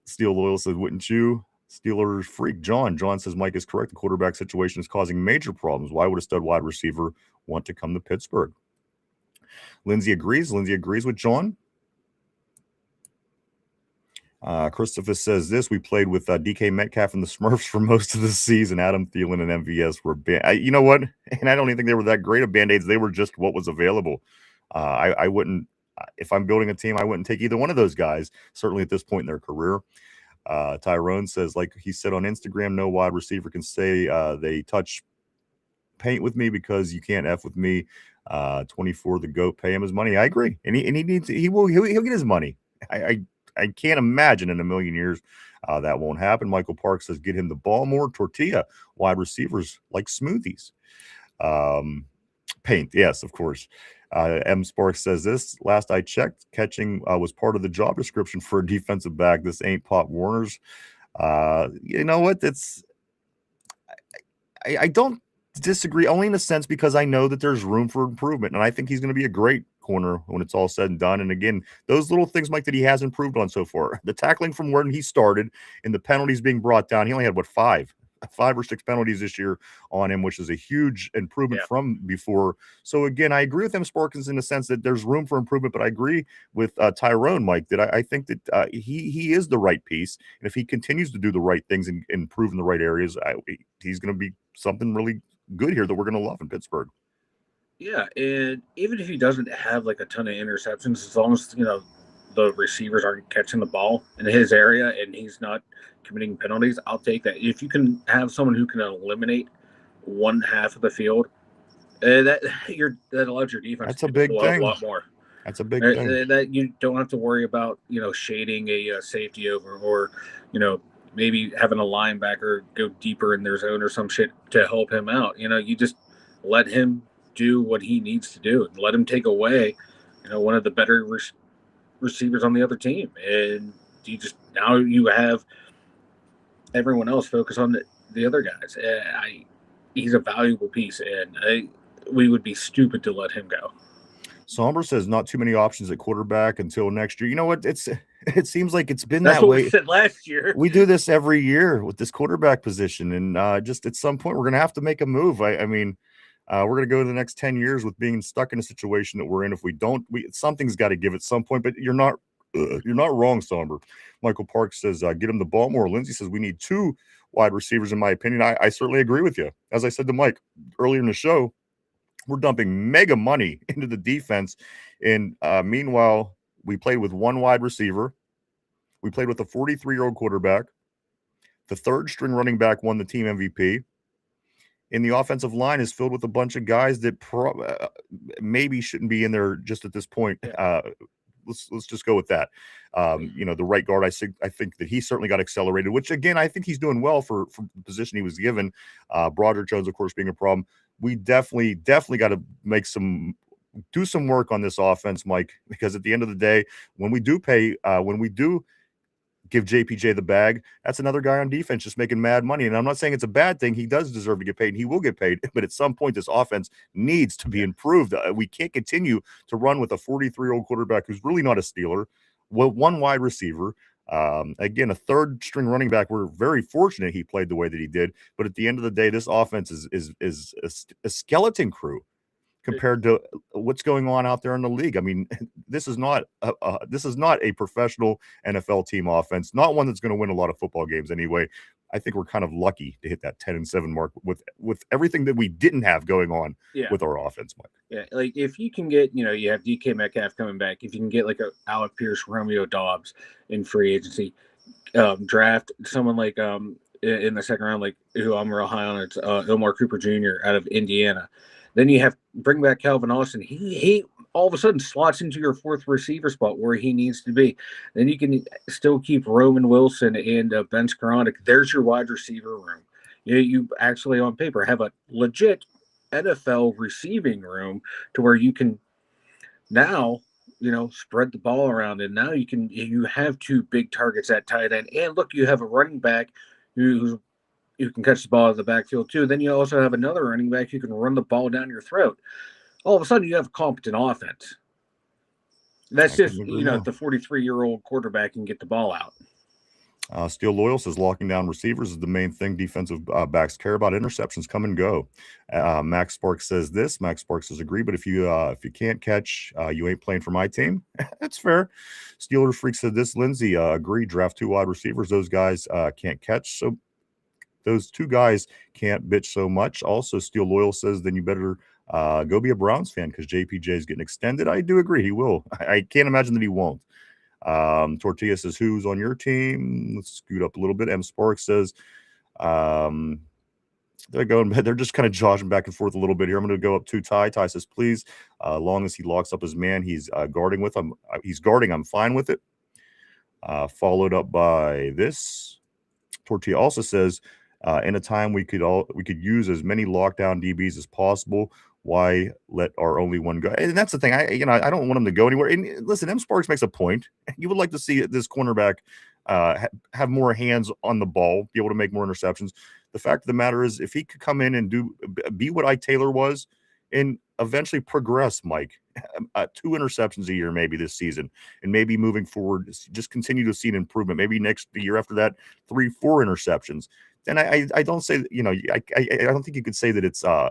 Steel Loyal says, wouldn't you? Steelers freak John. John says Mike is correct. The quarterback situation is causing major problems. Why would a stud wide receiver want to come to Pittsburgh? Lindsay agrees. Lindsay agrees with John. Christopher says this. We played with DK Metcalf and the Smurfs for most of the season. Adam Thielen and MVS were you know what? And I don't even think they were that great of Band-Aids. They were just what was available. I wouldn't, if I'm building a team, I wouldn't take either one of those guys, certainly at this point in their career. Tyrone says, like he said on Instagram, no wide receiver can say they touch paint with me because you can't F with me. 24 the GOAT, pay him his money. I agree. And he needs, he'll get his money. I can't imagine in a million years that won't happen. Michael Park says, get him the ball more. Tortilla, wide receivers like smoothies. Paint, yes, of course. M. Sparks says this. Last I checked, catching was part of the job description for a defensive back. This ain't Pop Warner's. You know what? I don't disagree, only in a sense because I know that there's room for improvement, and I think he's going to be a great corner when it's all said and done. And again, those little things, Mike, that he has improved on so far, the tackling from where he started and the penalties being brought down. He only had five or six penalties this year on him, which is a huge improvement from before. So again, I agree with M. Sparkins in the sense that there's room for improvement, but I agree with Tyrone, Mike, that I think that he is the right piece. And if he continues to do the right things and improve in the right areas, he's going to be something really good here that we're going to love in Pittsburgh. Yeah, and even if he doesn't have like a ton of interceptions, as long as the receivers aren't catching the ball in his area and he's not committing penalties, I'll take that. If you can have someone who can eliminate one half of the field, that allows your defense That's to a big thing. A lot more. That's a big thing. That you don't have to worry about shading a safety over, or maybe having a linebacker go deeper in their zone or some shit to help him out. You just let him do what he needs to do and let him take away, one of the better receivers on the other team. And now you have everyone else focus on the other guys. He's a valuable piece, and we would be stupid to let him go. Somber says not too many options at quarterback until next year. You know what? It seems like it's been That's that what way. We said last year. We do this every year with this quarterback position, and just at some point we're going to have to make a move. I mean, we're going to go the next 10 years with being stuck in a situation that we're in. If we don't, something's got to give at some point. But you're not wrong, Somber. Michael Park says get him the ball more. Lindsay says we need two wide receivers, in my opinion. I certainly agree with you. As I said to Mike earlier in the show, we're dumping mega money into the defense. And meanwhile, we played with one wide receiver. We played with a 43-year-old quarterback. The third string running back won the team MVP. And the offensive line is filled with a bunch of guys that maybe shouldn't be in there just at this point. Let's just go with that. The right guard, I think that he certainly got accelerated, which again, I think he's doing well for the position he was given. Broderick Jones, of course, being a problem. We definitely got to do some work on this offense, Mike, because at the end of the day, when we do give JPJ the bag, that's another guy on defense just making mad money. And I'm not saying it's a bad thing. He does deserve to get paid, and he will get paid. But at some point, this offense needs to be improved. We can't continue to run with a 43-year-old quarterback who's really not a Steeler, one wide receiver. Again, a third string running back. We're very fortunate he played the way that he did. But at the end of the day, this offense is a skeleton crew compared to what's going on out there in the league. I mean, this is not a professional NFL team offense, not one that's going to win a lot of football games anyway. I think we're kind of lucky to hit that 10-7 mark with everything that we didn't have going on with our offense, Mike. Yeah, like if you can get, you have DK Metcalf coming back, if you can get like a Alec Pierce, Romeo Dobbs in free agency, draft someone like in the second round, like who I'm real high on, it's Omar Cooper Jr. out of Indiana. Then you have bring back Calvin Austin. He all of a sudden slots into your fourth receiver spot where he needs to be. Then you can still keep Roman Wilson and Ben Skoranek. There's your wide receiver room. You actually on paper have a legit NFL receiving room to where you can now, spread the ball around, and now you have two big targets at tight end, and look, you have a running back who can catch the ball out of the backfield too. Then you also have another running back who can run the ball down your throat. All of a sudden, you have a competent offense. That's I just couldn't agree more. the 43-year-old quarterback can get the ball out. Steel Loyal says locking down receivers is the main thing defensive backs care about. Interceptions come and go. Max Sparks says this. Max Sparks says agree, but if you can't catch, you ain't playing for my team. That's fair. Steelers Freak said this. Lindsay, agree. Draft 2 wide receivers. Those guys can't catch, so those 2 guys can't bitch so much. Also, Steel Loyal says then you better go be a Browns fan because JPJ is getting extended. I do agree. He will. I can't imagine that he won't. Tortilla says, who's on your team? Let's scoot up a little bit. M Sparks says, they're just kind of joshing back and forth a little bit here. I'm going to go up to Ty. Ty says, please, long as he locks up his man, he's guarding with him. He's guarding. I'm fine with it. Followed up by this. Tortilla also says, in a time we could use as many lockdown DBs as possible. Why let our only one go? And that's the thing. I don't want him to go anywhere. And listen, M Sparks makes a point. You would like to see this cornerback have more hands on the ball, be able to make more interceptions. The fact of the matter is, if he could come in and be what Ike Taylor was, and eventually progress, Mike, 2 interceptions a year maybe this season, and maybe moving forward, just continue to see an improvement. Maybe the year after that, 3, 4 interceptions. And I don't say that, I don't think you could say that it's a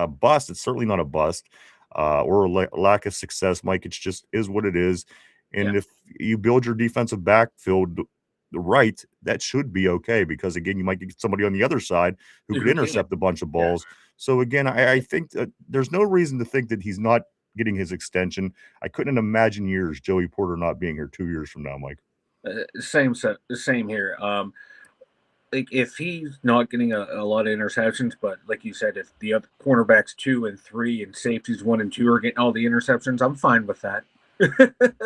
bust. It's certainly not a bust or a lack of success, Mike. It's just is what it is. And if you build your defensive backfield right, that should be okay, because again, you might get somebody on the other side who could intercept a bunch of balls. So again, I think that there's no reason to think that he's not getting his extension. I couldn't imagine Joey Porter not being here 2 years from now, Mike. Same here. Like, if he's not getting a lot of interceptions, but like you said, if the other cornerbacks 2 and 3 and safeties 1 and 2 are getting all the interceptions, I'm fine with that.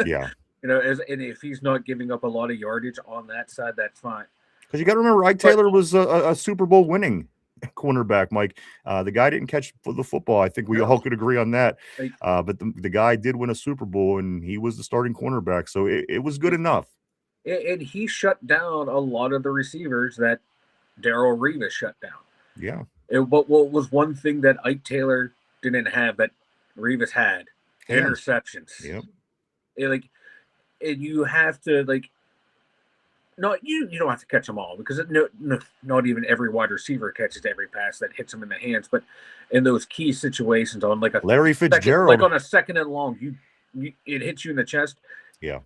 Yeah. And if he's not giving up a lot of yardage on that side, that's fine. Because you got to remember, Ike Taylor was a Super Bowl winning cornerback, Mike. The guy didn't catch the football. I think we all could agree on that. But the guy did win a Super Bowl, and he was the starting cornerback, so it was good enough. And he shut down a lot of the receivers that Darrelle Revis shut down. Yeah. What was one thing that Ike Taylor didn't have that Revis had? Interceptions. Yep. And you have to not you don't have to catch them all, because not even every wide receiver catches every pass that hits them in the hands. But in those key situations, on like a Larry Fitzgerald, on a 2nd and long, it hits you in the chest. Yeah.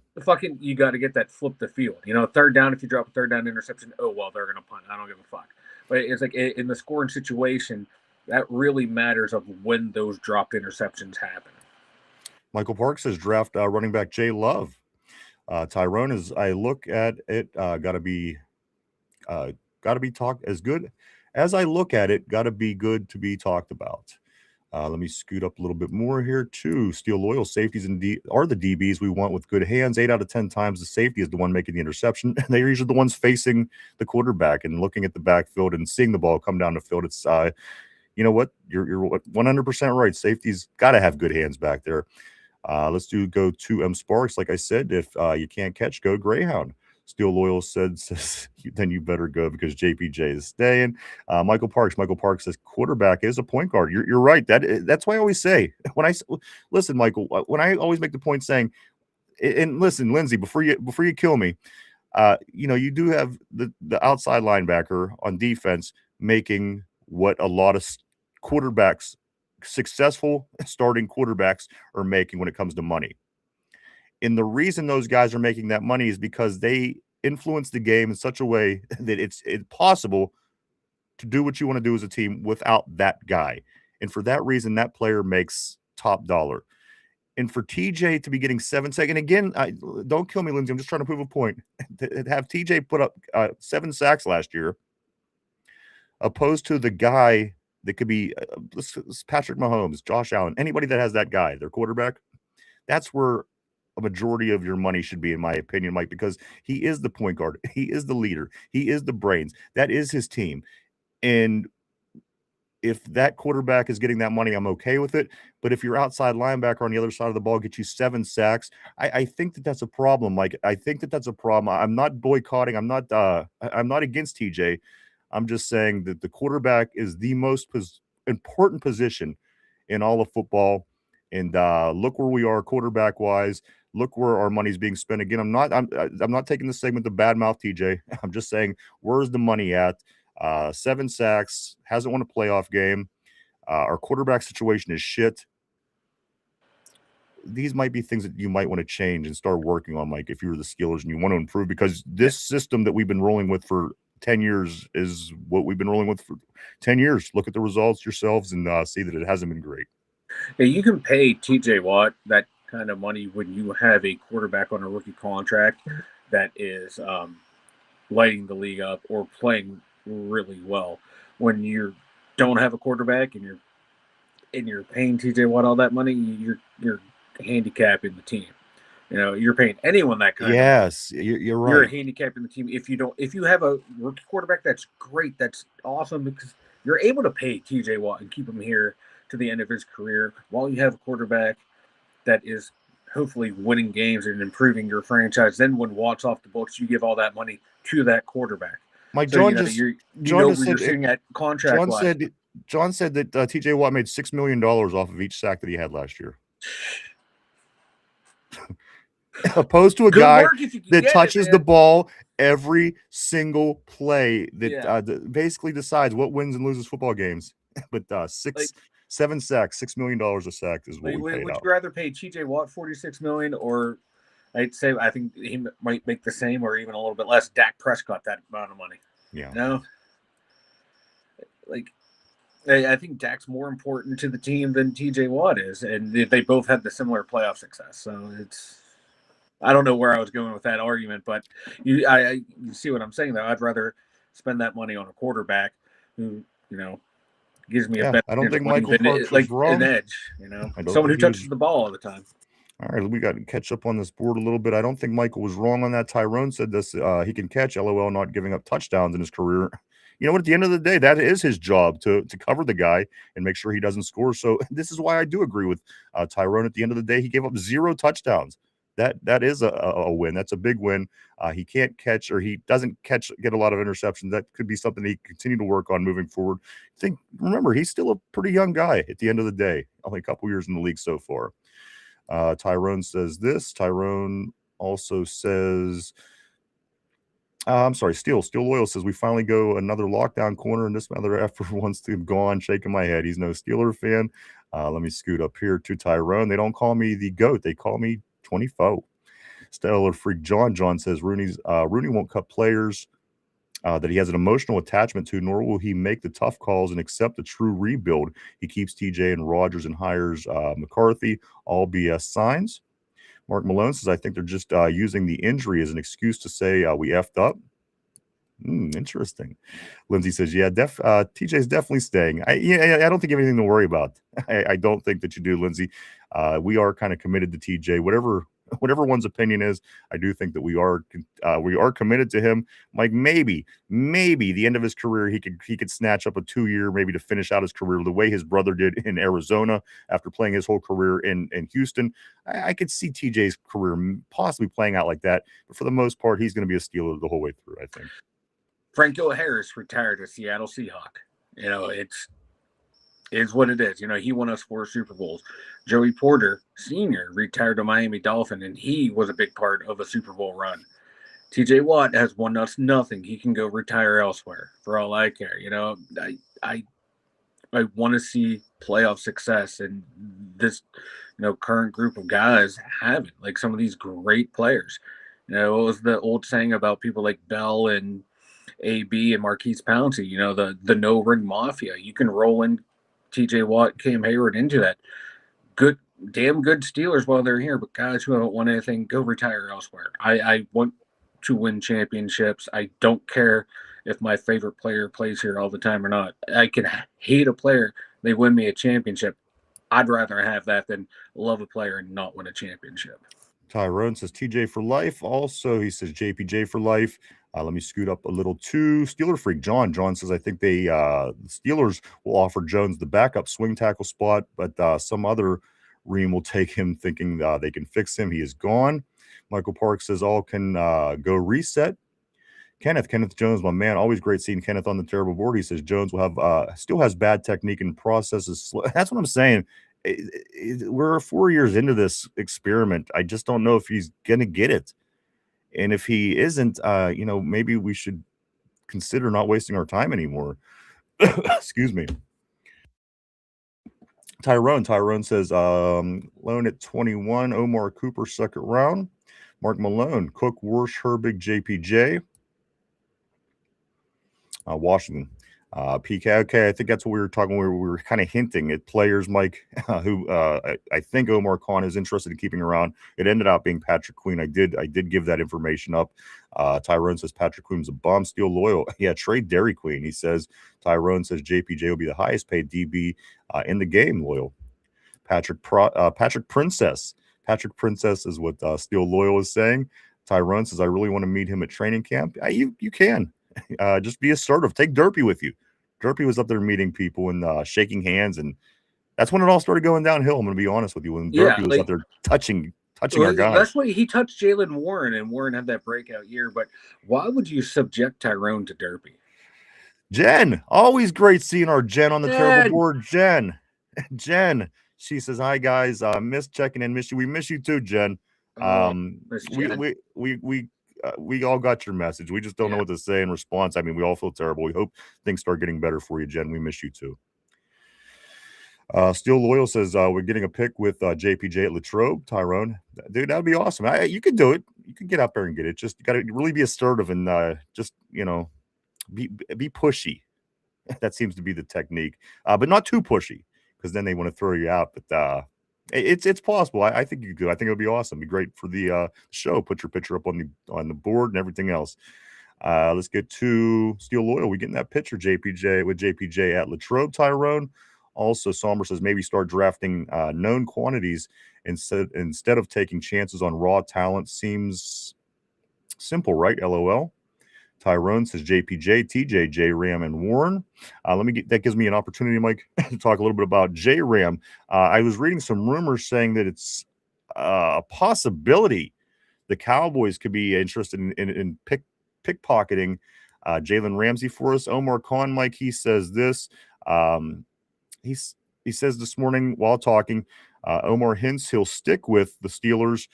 You got to get that flip the field. 3rd down, if you drop a 3rd down interception, oh, well, they're going to punt. I don't give a fuck. But it's like in the scoring situation, that really matters of when those dropped interceptions happen. Michael Park says draft running back Jay Love. Tyrone, as I look at it, got to be talked as good as I look at it. Got to be good to be talked about. Let me scoot up a little bit more here too. Steel Loyal safeties are the DBs we want with good hands. 8 out of 10 times the safety is the one making the interception. They're usually the ones facing the quarterback and looking at the backfield and seeing the ball come down the field. It's you know what, you're 100% right. Safety's got to have good hands back there. Let's go to M Sparks. Like I said, if you can't catch, go Greyhound. Steel Loyal says then you better go because JPJ is staying. Michael Parks says quarterback is a point guard. You're right. That's why I always say, listen, Michael, when I always make the point saying, and listen, Lindsay, before you kill me, you do have the outside linebacker on defense making what a lot of quarterbacks, successful starting quarterbacks, are making when it comes to money. And the reason those guys are making that money is because they influence the game in such a way that it's possible to do what you want to do as a team without that guy. And for that reason, that player makes top dollar. And for TJ to be getting 7 sacks, and again, don't kill me, Lindsay, I'm just trying to prove a point. To have TJ put up 7 sacks last year, opposed to the guy that could be Patrick Mahomes, Josh Allen, anybody that has that guy, their quarterback, that's where a majority of your money should be, in my opinion, Mike, because he is the point guard. He is the leader. He is the brains. That is his team. And if that quarterback is getting that money, I'm okay with it. But if your outside linebacker on the other side of the ball gets you 7 sacks, I think that that's a problem. Like, I think that that's a problem. I'm not boycotting. I'm not against TJ. I'm just saying that the quarterback is the most important position in all of football. And look where we are quarterback wise. Look where our money's being spent. Again, I'm not taking this segment to badmouth TJ. I'm just saying, where's the money at? 7 sacks, hasn't won a playoff game. Our quarterback situation is shit. These might be things that you might want to change and start working on, Mike, if you're the Steelers and you want to improve, because this system that we've been rolling with for 10 years is what we've been rolling with for 10 years. Look at the results yourselves and see that it hasn't been great. Yeah, you can pay TJ Watt that kind of money when you have a quarterback on a rookie contract that is lighting the league up or playing really well. When you don't have a quarterback and you're paying TJ Watt all that money, you're handicapping the team. You know, you're paying anyone that kind of money. Yes, you're right. You're handicapping the team. If you have a rookie quarterback, that's great. That's awesome, because you're able to pay TJ Watt and keep him here to the end of his career while you have a quarterback that is hopefully winning games and improving your franchise. Then when Watt's off the books, you give all that money to that quarterback. Mike, So, John you're sitting at contract. John said that TJ Watt made $6 million off of each sack that he had last year. Opposed to a guy that touches the ball every single play, that basically decides what wins and loses football games. But 7 sacks, $6 million a sack is what we paid would out. you rather pay TJ Watt $46 million, or I think he might make the same or even a little bit less? Dak Prescott that amount of money. Yeah. No. Like, I think Dak's more important to the team than TJ Watt is, and they both had the similar playoff success. So I don't know where I was going with that argument, but you see what I'm saying, though. I'd rather spend that money on a quarterback who, gives me a better. I don't think Michael Parks was wrong. An edge, someone who touches the ball all the time. All right, we got to catch up on this board a little bit. I don't think Michael was wrong on that. Tyrone said this, he can catch, LOL, not giving up touchdowns in his career. You know what? At the end of the day, that is his job to cover the guy and make sure he doesn't score. So this is why I do agree with Tyrone. At the end of the day, he gave up 0 touchdowns. That is a win. That's a big win. He can't catch, or he doesn't get a lot of interceptions. That could be something he can continue to work on moving forward. Remember, he's still a pretty young guy at the end of the day. Only a couple years in the league so far. Tyrone says this. Tyrone also says, I'm sorry, Steel Loyal says, we finally go another lockdown corner, and this mother effer wants to go on, shaking my head. He's no Steeler fan. Let me scoot up here to Tyrone. They don't call me the GOAT. They call me 24. Stellar Freak John says, Rooney won't cut players that he has an emotional attachment to, nor will he make the tough calls and accept the true rebuild. He keeps TJ and Rodgers and hires McCarthy. All BS signs. Mark Malone says, I think they're just using the injury as an excuse to say we effed up. Interesting. Lindsay says, yeah, TJ's definitely staying. I don't think you have anything to worry about. I don't think that you do, Lindsay. We are kind of committed to TJ. Whatever one's opinion is, I do think that we are committed to him. Like maybe the end of his career, he could snatch up a 2-year, maybe to finish out his career the way his brother did in Arizona after playing his whole career in Houston. I could see TJ's career possibly playing out like that, but for the most part, he's going to be a Steeler the whole way through, I think. Franco Harris retired as Seattle Seahawk. It's what it is. He won us 4 Super Bowls. Joey Porter Sr. retired to Miami Dolphin, and he was a big part of a Super Bowl run. TJ Watt has won us nothing. He can go retire elsewhere for all I care. I want to see playoff success, and this current group of guys have it. Like some of these great players. What was the old saying about people like Bell and AB and Marquise Pouncey? The no ring mafia. You can roll in TJ Watt, Cam Hayward into that. Damn good Steelers while they're here, but guys who haven't won anything, go retire elsewhere. I want to win championships. I don't care if my favorite player plays here all the time or not. I can hate a player. They win me a championship. I'd rather have that than love a player and not win a championship. Tyrone says TJ for life. Also, he says JPJ for life. Let me scoot up a little too. Steeler freak John. John says I think the Steelers will offer Jones the backup swing tackle spot, but some other ream will take him, thinking they can fix him. He is gone. Michael Park says all can go reset. Kenneth Jones, my man, always great seeing Kenneth on the terrible board. He says Jones will have still has bad technique and processes slow. That's what I'm saying. We're 4 years into this experiment. I just don't know if he's gonna get it, and if he isn't, maybe we should consider not wasting our time anymore. Excuse me. Tyrone says loan at 21. Omar Cooper second round. Mark Malone, Cook, Warsh, Herbig, JPJ. Washington. PK, okay, I think that's what we were talking. We were kind of hinting at players, Mike, who I think Omar Khan is interested in keeping around. It ended up being Patrick Queen. I did give that information up. Tyrone says Patrick Queen's a bomb, still loyal. Yeah, trade Dairy Queen. He says Tyrone says JPJ will be the highest paid DB in the game. Loyal. Patrick Princess. Patrick Princess is what Steel Loyal is saying. Tyrone says I really want to meet him at training camp. You can. Just be assertive. Take Derpy with you. Derpy was up there meeting people and shaking hands, and that's when it all started going downhill. I'm going to be honest with you. When Derpy was up there touching our guys. That's why he touched Jalen Warren, and Warren had that breakout year. But why would you subject Tyrone to Derpy? Jen, always great seeing our Jen on the terrible board. Jen. She says, "Hi guys, miss checking in, miss you. We miss you too, Jen. We all got your message. We just don't know what to say in response. I mean, we all feel terrible. We hope things start getting better for you, Jen. We miss you too." Steel Loyal says we're getting a pick with JPJ at Latrobe. Tyrone, dude, that'd be awesome. You could do it. You could get out there and get it. Just you got to really be assertive and be pushy. That seems to be the technique, but not too pushy, because then they want to throw you out. But it's possible. I think you could. I think it would be awesome. It'd be great for the show. Put your picture up on the board and everything else. Let's get to Steel Loyal. We getting that picture, JPJ at Latrobe. Tyrone. Also, Somber says maybe start drafting known quantities instead of taking chances on raw talent. Seems simple, right? LOL. Tyrone says JPJ, TJ, J-Ram, and Warren. That gives me an opportunity, Mike, to talk a little bit about J-Ram. I was reading some rumors saying that it's a possibility the Cowboys could be interested in pickpocketing Jalen Ramsey for us. Omar Khan, Mike, he says this. He says this morning while talking, Omar hints he'll stick with the Steelers,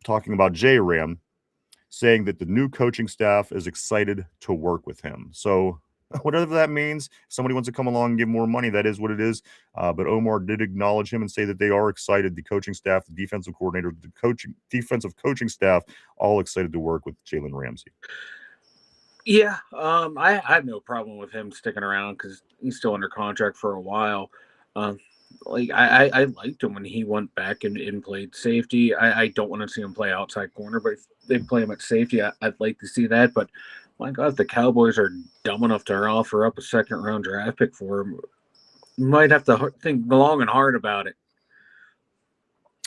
talking about J-Ram, saying that the new coaching staff is excited to work with him. So whatever that means, if somebody wants to come along and give more money, that is what it is. But Omar did acknowledge him and say that they are excited. The coaching staff, the defensive coordinator, defensive coaching staff, all excited to work with Jalen Ramsey. Yeah, I have no problem with him sticking around because he's still under contract for a while. I liked him when he went back and played safety. I don't want to see him play outside corner, but if they play him at safety, I'd like to see that. But my God, if the Cowboys are dumb enough to offer up a second-round draft pick for him, you might have to think long and hard about it.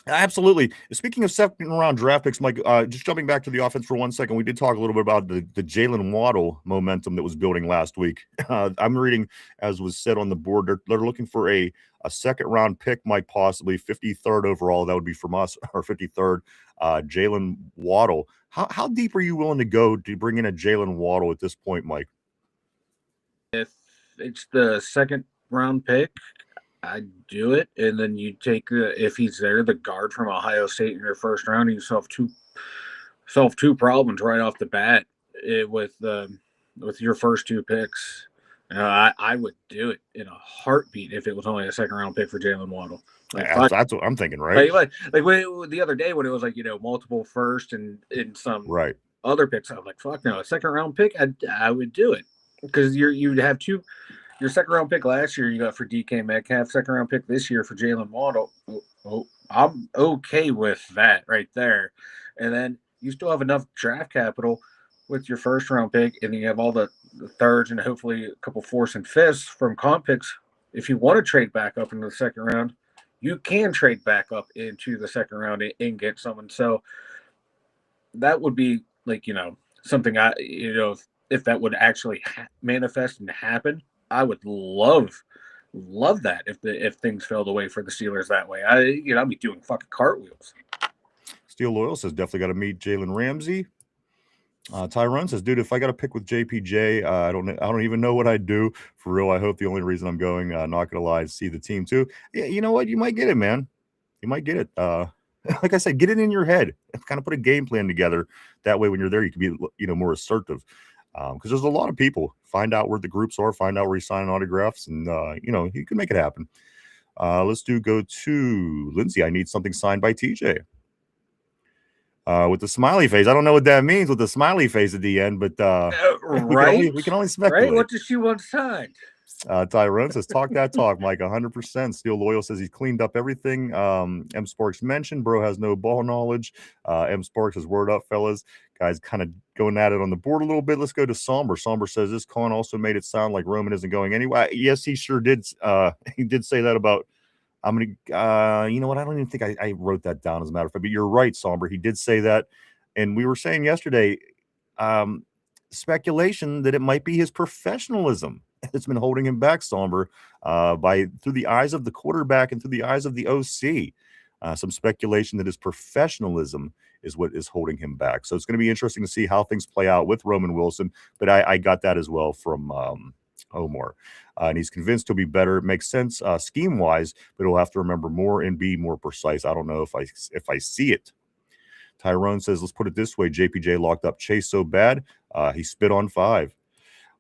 Absolutely. Speaking of second-round draft picks, Mike, just jumping back to the offense for 1 second, we did talk a little bit about the Jalen Waddle momentum that was building last week. I'm reading, as was said on the board, they're looking for a second-round pick, Mike, possibly 53rd overall. That would be from us, or 53rd, Jalen Waddle. How deep are you willing to go to bring in a Jalen Waddle at this point, Mike? If it's the second-round pick, I'd do it, and then you take if he's there, the guard from Ohio State in your first round, you solve two problems right off the bat with your first two picks. I would do it in a heartbeat if it was only a second-round pick for Jalen Waddle. That's what I'm thinking, right? Like the other day when it was multiple first and some other picks, I was like, fuck no, a second-round pick, I would do it because you'd have two. Your second-round pick last year you got for DK Metcalf. Second-round pick this year for Jalen Waddle. I'm okay with that right there. And then you still have enough draft capital with your first-round pick, and you have all the thirds and hopefully a couple fourths and fifths from comp picks. If you want to trade back up into the second round, you can trade back up into the second round and get someone. So that would be like, something if that would actually manifest and happen, I would love that if things fell away for the Steelers that way. I'd be doing fucking cartwheels. Steel Loyal says definitely got to meet Jalen Ramsey. Tyrone says, dude, if I got to pick with JPJ, I don't even know what I'd do. For real, I hope the only reason I'm going, not gonna lie, is see the team too. Yeah, you know what? You might get it, man. You might get it. Like I said, get it in your head and kind of put a game plan together. That way, when you're there, you can be, more assertive. Because there's a lot of people. Find out where the groups are. Find out where you're signing autographs, and you can make it happen. Let's go to Lindsay. I need something signed by TJ. With the smiley face. I don't know what that means with the smiley face at the end, but right? we can only speculate. Right? What does she want signed? Tyrone says, talk that talk, Mike, 100%. Steel Loyal says he's cleaned up everything. M Sparks mentioned, bro has no ball knowledge. M Sparks says, word up, fellas. Guys kind of going at it on the board a little bit. Let's go to Somber. Somber says, this con also made it sound like Roman isn't going anywhere. Yes, he sure did. He did say that about, I'm going to, you know what? I don't even think I wrote that down as a matter of fact, but you're right, Somber. He did say that. And we were saying yesterday, speculation that it might be his professionalism that's been holding him back, Somber, through the eyes of the quarterback and through the eyes of the OC. Some speculation that his professionalism is what is holding him back. So it's going to be interesting to see how things play out with Roman Wilson. But I got that as well from Omar. And he's convinced he'll be better. It makes sense scheme-wise, but he'll have to remember more and be more precise. I don't know if I see it. Tyrone says, let's put it this way. JPJ locked up Chase so bad, he spit on 5.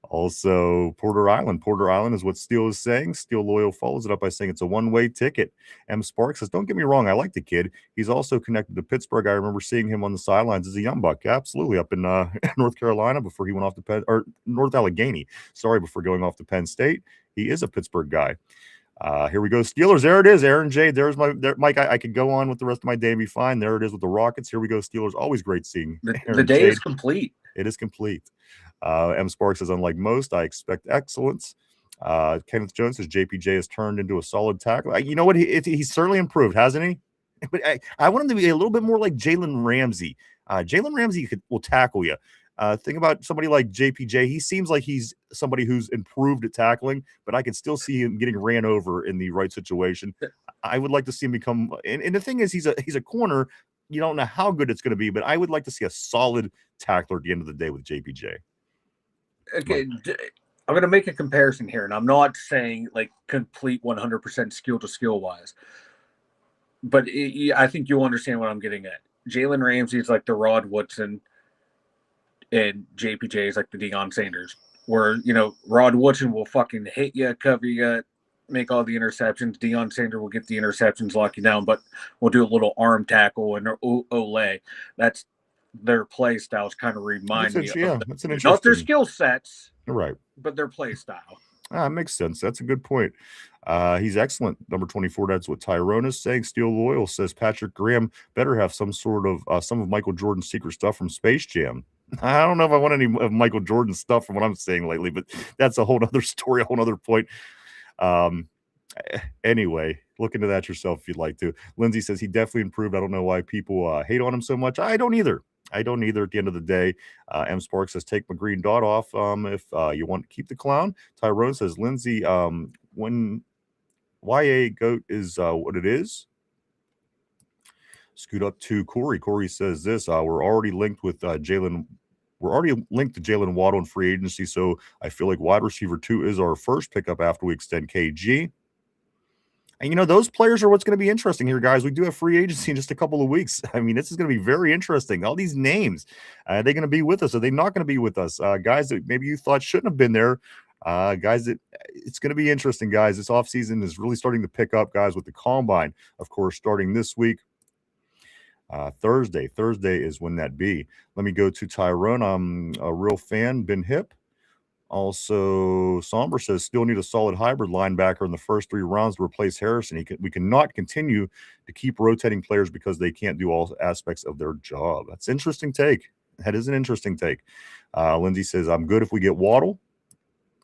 Also, Porter Island. Porter Island is what Steel is saying. Steel Loyal follows it up by saying it's a one-way ticket. M. Sparks says, don't get me wrong, I like the kid. He's also connected to Pittsburgh. I remember seeing him on the sidelines as a young buck. Absolutely, up in North Carolina before he went off to North Allegheny. Sorry, before going off to Penn State. He is a Pittsburgh guy. Here we go, Steelers. There it is, Aaron J. There's Mike. I could go on with the rest of my day and be fine. There it is with the Rockets. Here we go, Steelers. Always great seeing the day J. is complete. It is complete. M. Sparks says, unlike most, I expect excellence. Kenneth Jones says, JPJ has turned into a solid tackler. You know what? He's certainly improved, hasn't he? But I want him to be a little bit more like Jalen Ramsey. Jalen Ramsey will tackle you. Think about somebody like JPJ. He seems like he's somebody who's improved at tackling, but I can still see him getting ran over in the right situation. I would like to see him become – and the thing is, he's a corner. You don't know how good it's going to be, but I would like to see a solid tackler at the end of the day with JPJ. Okay, I'm going to make a comparison here, and I'm not saying like complete 100% skill to skill wise, but I think you'll understand what I'm getting at. Jalen Ramsey is like the Rod Woodson, and JPJ is like the Deion Sanders, where Rod Woodson will fucking hit you, cover you, make all the interceptions. Deion Sanders will get the interceptions, lock you down, but we'll do a little arm tackle and ole. That's their play styles. Kind of remind me of that's an interesting. Not their skill sets, right? But their play style. Makes sense. That's a good point. He's excellent. Number 24. That's what Tyrone is saying. Steel Loyal says Patrick Graham better have some sort of some of Michael Jordan's secret stuff from Space Jam. I don't know if I want any of Michael Jordan's stuff from what I'm saying lately, but that's a whole other story, a whole other point. Anyway, look into that yourself if you'd like to. Lindsay says he definitely improved. I don't know why people hate on him so much. I don't either. At the end of the day. M. Sparks says take my green dot off if you want to keep the clown. Tyrone says Lindsay, when YA GOAT is what it is. Scoot up to Corey. Corey says this, we're already linked with Jalen. We're already linked to Jalen Waddle in free agency, so I feel like wide receiver 2 is our first pickup after we extend KG. And, those players are what's going to be interesting here, guys. We do have free agency in just a couple of weeks. I mean, this is going to be very interesting. All these names, are they going to be with us? Are they not going to be with us? Guys that maybe you thought shouldn't have been there. Guys, it's going to be interesting, guys. This offseason is really starting to pick up, guys, with the Combine, of course, starting this week. Thursday is when that be. Let me go to Tyrone. I'm a real fan. Been hip. Also, Somber says still need a solid hybrid linebacker in the first 3 rounds to replace Harrison. We cannot continue to keep rotating players because they can't do all aspects of their job. That's an interesting take. That is an interesting take. Lindsay says, I'm good if we get Waddle.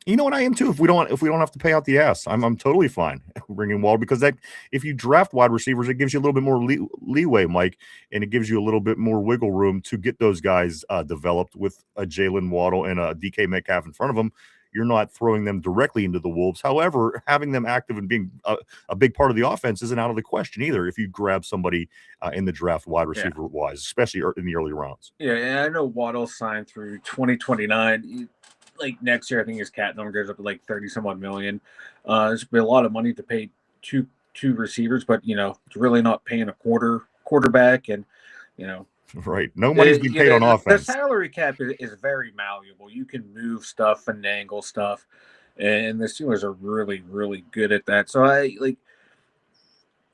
You know what, I am too. If we don't have to pay out the ass, I'm totally fine bringing Waddle, because that, if you draft wide receivers, it gives you a little bit more leeway, Mike, and it gives you a little bit more wiggle room to get those guys developed with a Jalen Waddle and a DK Metcalf in front of them. You're not throwing them directly into the wolves. However, having them active and being a big part of the offense isn't out of the question either. If you grab somebody in the draft wide receiver wise, especially in the early rounds. Yeah, and I know Waddle signed through 2029. Like next year, I think his cap number goes up to like 30 some odd million. It's been a lot of money to pay two receivers, but it's really not paying a quarterback, and you know Right. No money's being paid on offense. The salary cap is very malleable. You can move stuff, finagle stuff, and the Steelers are really, really good at that. So I like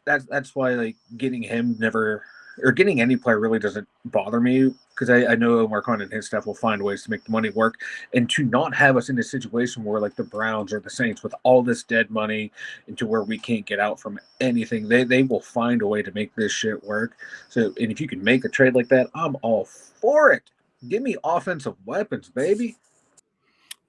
that's why like getting him never, or getting any player really doesn't bother me, because I know Marcon and his staff will find ways to make the money work, and to not have us in a situation where like the Browns or the Saints with all this dead money into where we can't get out from anything. They will find a way to make this shit work. So, and if you can make a trade like that, I'm all for it. Give me offensive weapons, baby.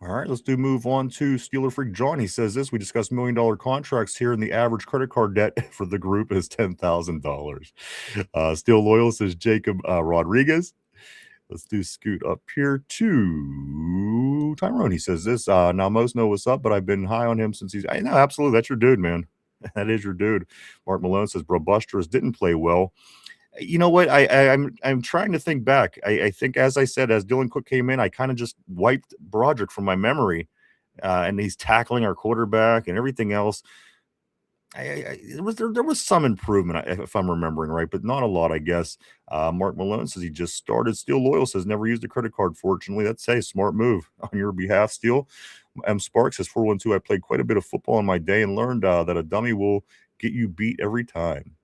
All right, let's move on to Steeler Freak John. He says this: we discussed $1 million contracts here, and the average credit card debt for the group is $10,000. Steel Loyal says Jacob Rodriguez. Let's scoot up here to Tyrone. He says this: now most know what's up, but I've been high on him since I know, absolutely, that's your dude, man. That is your dude. Mark Malone says Brobusters didn't play well. You know what? I'm trying to think back. I think, as I said, as Dylan Cook came in, I kind of just wiped Broderick from my memory, and he's tackling our quarterback and everything else. There was some improvement, if I'm remembering right, but not a lot, I guess. Mark Malone says he just started. Steel Loyal says never used a credit card. Fortunately, that's a smart move on your behalf, Steel. M Sparks says 412. I played quite a bit of football in my day and learned that a dummy will get you beat every time.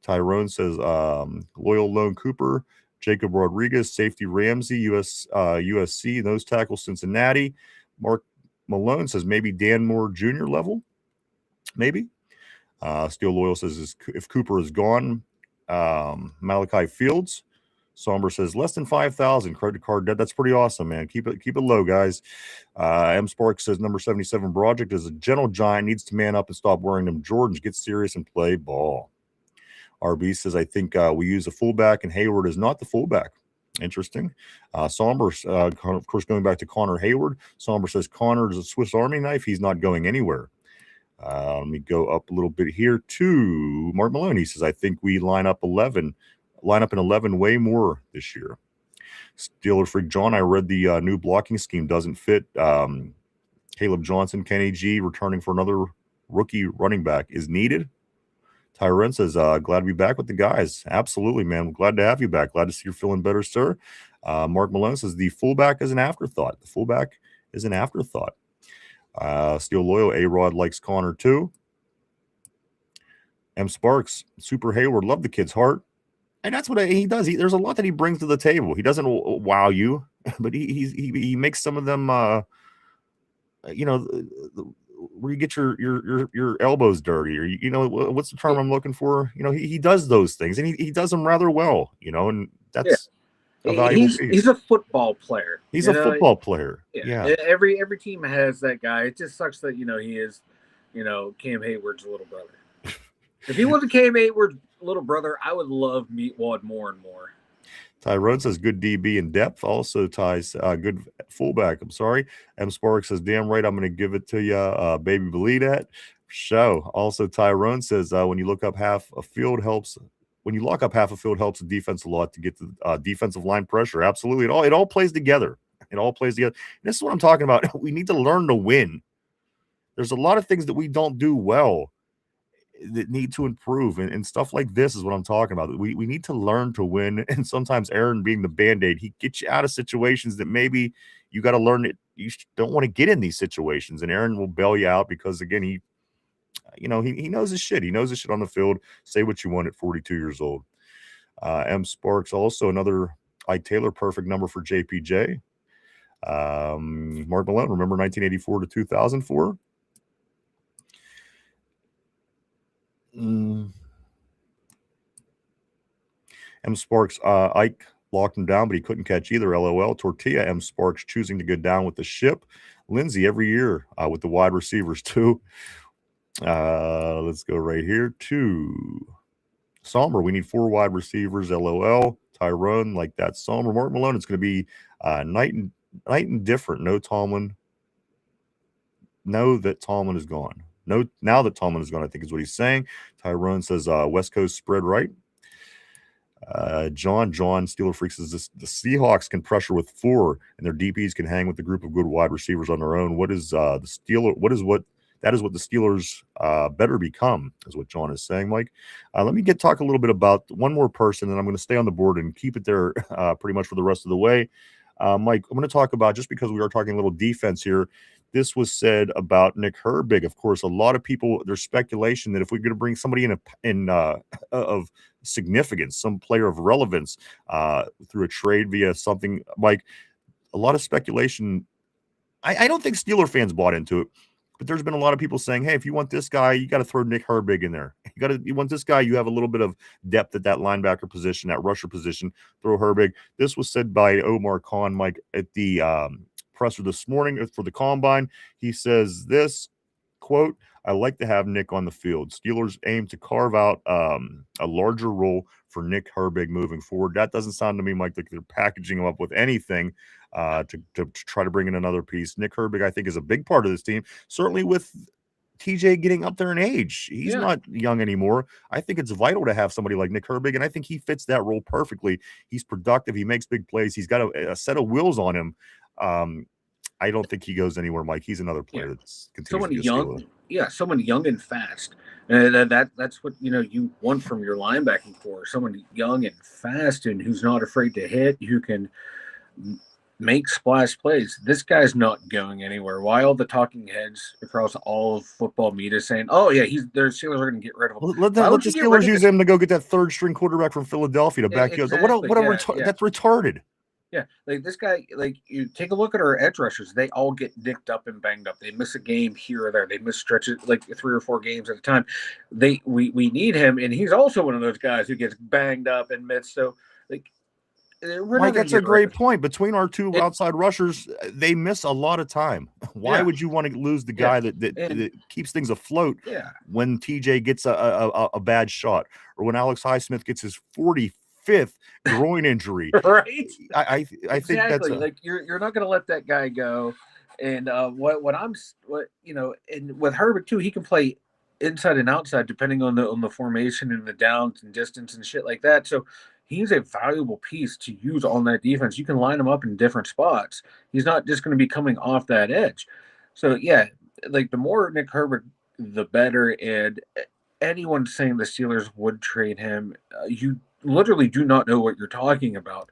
Tyrone says Loyal Lone Cooper, Jacob Rodriguez, safety Ramsey, USC, those tackles Cincinnati. Mark Malone says maybe Dan Moore Jr. level, maybe. Steel Loyal says if Cooper is gone, Malachi Fields. Somber says less than 5,000 credit card debt. That's pretty awesome, man. Keep it low, guys. M Sparks says number 77 Project is a gentle giant, needs to man up and stop wearing them Jordans, get serious and play ball. RB says, I think we use a fullback and Hayward is not the fullback. Interesting. Somber, of course, going back to Connor Hayward. Somber says Connor is a Swiss Army knife. He's not going anywhere. Let me go up a little bit here to Mark Malone. He says, I think we line up in 11 way more this year. Steeler Freak John, I read the new blocking scheme doesn't fit. Caleb Johnson, Kenny G returning for another rookie running back is needed. Tyrone says, glad to be back with the guys. Absolutely, man. Glad to have you back. Glad to see you're feeling better, sir. Mark Malone says the fullback is an afterthought. The fullback is an afterthought. Steel Loyal, A-Rod likes Connor too. M Sparks, Super Hayward, love the kid's heart. And that's what he does. There's a lot that he brings to the table. He doesn't wow you, but he makes some of them, where you get your elbows dirty, or what's the term I'm looking for? He does those things, and he does them rather well. And that's a valuable piece. He's a football player. He's a football player. Yeah. Every team has that guy. It just sucks that he is, Cam Hayward's little brother. If he wasn't Cam Hayward's little brother, I would love Meatwad more and more. Tyrone says good DB in depth. Also ties good fullback. I'm sorry. M Sparks says damn right. I'm going to give it to you, baby. Believe that. Show. Also, Tyrone says when you look up half a field helps. When you lock up half a field helps the defense a lot to get the defensive line pressure. Absolutely, it all plays together. It all plays together. And this is what I'm talking about. We need to learn to win. There's a lot of things that we don't do well that need to improve, and stuff like this is what I'm talking about. We need to learn to win, and sometimes Aaron being the Band-Aid, he gets you out of situations that maybe you got to learn that you don't want to get in these situations, and Aaron will bail you out because, again, he knows his shit. He knows his shit on the field. Say what you want at 42 years old. M Sparks, also another Ike Taylor perfect number for JPJ. Mark Malone, remember 1984 to 2004? M Sparks, Ike locked him down, but he couldn't catch either. LOL. Tortilla, M Sparks choosing to go down with the ship. Lindsay every year with the wide receivers too. Let's go right here to Somber. We need 4 wide receivers. LOL. Tyrone, like that. Somber. Mark Malone. It's going to be night and different. No Tomlin. Know that Tomlin is gone. No, now that Tomlin is gone, I think is what he's saying. Tyrone says West Coast spread right. John Steeler Freak says the Seahawks can pressure with 4, and their DBs can hang with a group of good wide receivers on their own. What is the Steeler? That is what the Steelers better become, is what John is saying, Mike. Let me talk a little bit about one more person, and I'm going to stay on the board and keep it there pretty much for the rest of the way. Mike, I'm going to talk about, just because we are talking a little defense here, this was said about Nick Herbig. Of course, a lot of people, there's speculation that if we're going to bring somebody in of significance, some player of relevance through a trade via something, Mike, a lot of speculation. I don't think Steeler fans bought into it, but there's been a lot of people saying, hey, if you want this guy, you got to throw Nick Herbig in there. You want this guy, you have a little bit of depth at that linebacker position, that rusher position, throw Herbig. This was said by Omar Khan, Mike, at the presser this morning for the Combine. He says this, quote, I like to have Nick on the field. Steelers aim to carve out a larger role for Nick Herbig moving forward. That doesn't sound to me, Mike, like they're packaging him up with anything to try to bring in another piece. Nick Herbig, I think, is a big part of this team, certainly with TJ getting up there in age. He's not young anymore. I think it's vital to have somebody like Nick Herbig, and I think he fits that role perfectly. He's productive. He makes big plays. He's got a set of wheels on him. I don't think he goes anywhere, Mike. He's another player that's continuing to be young. Someone young and fast. And that's what you want from your linebacking core. Someone young and fast and who's not afraid to hit, who can make splash plays. This guy's not going anywhere. Why all the talking heads across all of football media saying, "Oh yeah, their Steelers are going to get rid of him"? Let the Steelers use him to go get that 3rd string quarterback from Philadelphia to back you up. That's retarded. Yeah, like this guy, like you take a look at our edge rushers, they all get nicked up and banged up. They miss a game here or there. They miss stretches like 3 or 4 games at a time. We need him, and he's also one of those guys who gets banged up and missed. So like, Mike, that's a great point. Between our 2 outside rushers, they miss a lot of time. Why would you want to lose the guy that keeps things afloat when TJ gets a bad shot, or when Alex Highsmith gets his 45th groin injury? Right. I think that's like you're not going to let that guy go. And and with Herbert too, he can play inside and outside depending on the formation and the downs and distance and shit like that. So he's a valuable piece to use on that defense. You can line him up in different spots. He's not just going to be coming off that edge. So yeah, like the more Nick Herbert, the better. And anyone saying the Steelers would trade him, you literally do not know what you're talking about.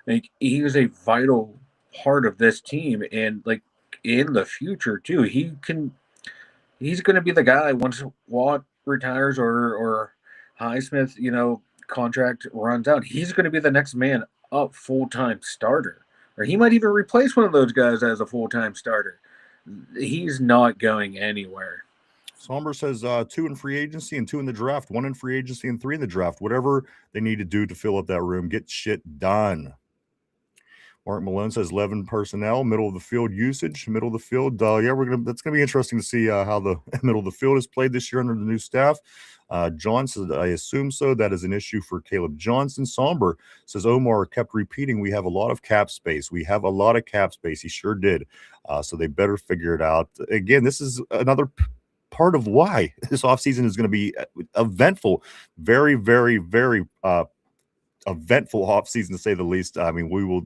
Like, he is a vital part of this team, and like in the future too, he's going to be the guy once Watt retires or Highsmith, contract runs out. He's going to be the next man up, full-time starter, or he might even replace one of those guys as a full-time starter. He's not going anywhere. Somber says 2 in free agency and 2 in the draft, 1 in free agency and 3 in the draft. Whatever they need to do to fill up that room, get shit done. Mark Malone says 11 personnel, middle of the field usage, middle of the field. That's gonna be interesting to see how the middle of the field is played this year under the new staff. John says, I assume so. That is an issue for Caleb Johnson. Somber says Omar kept repeating, we have a lot of cap space. We have a lot of cap space. He sure did. So they better figure it out. Again, this is another part of why this offseason is going to be eventful. Very, very, very eventful offseason, to say the least. I mean, we will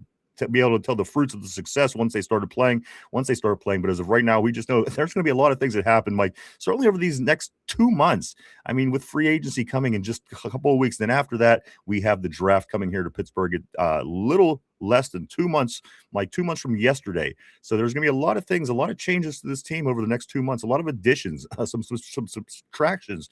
be able to tell the fruits of the success once they start playing. But as of right now, we just know there's going to be a lot of things that happen, Mike, certainly over these next 2 months. I mean, with free agency coming in just a couple of weeks, then after that, we have the draft coming here to Pittsburgh at little less than 2 months, like 2 months from yesterday. So there's going to be a lot of things, a lot of changes to this team over the next 2 months, a lot of additions, some subtractions,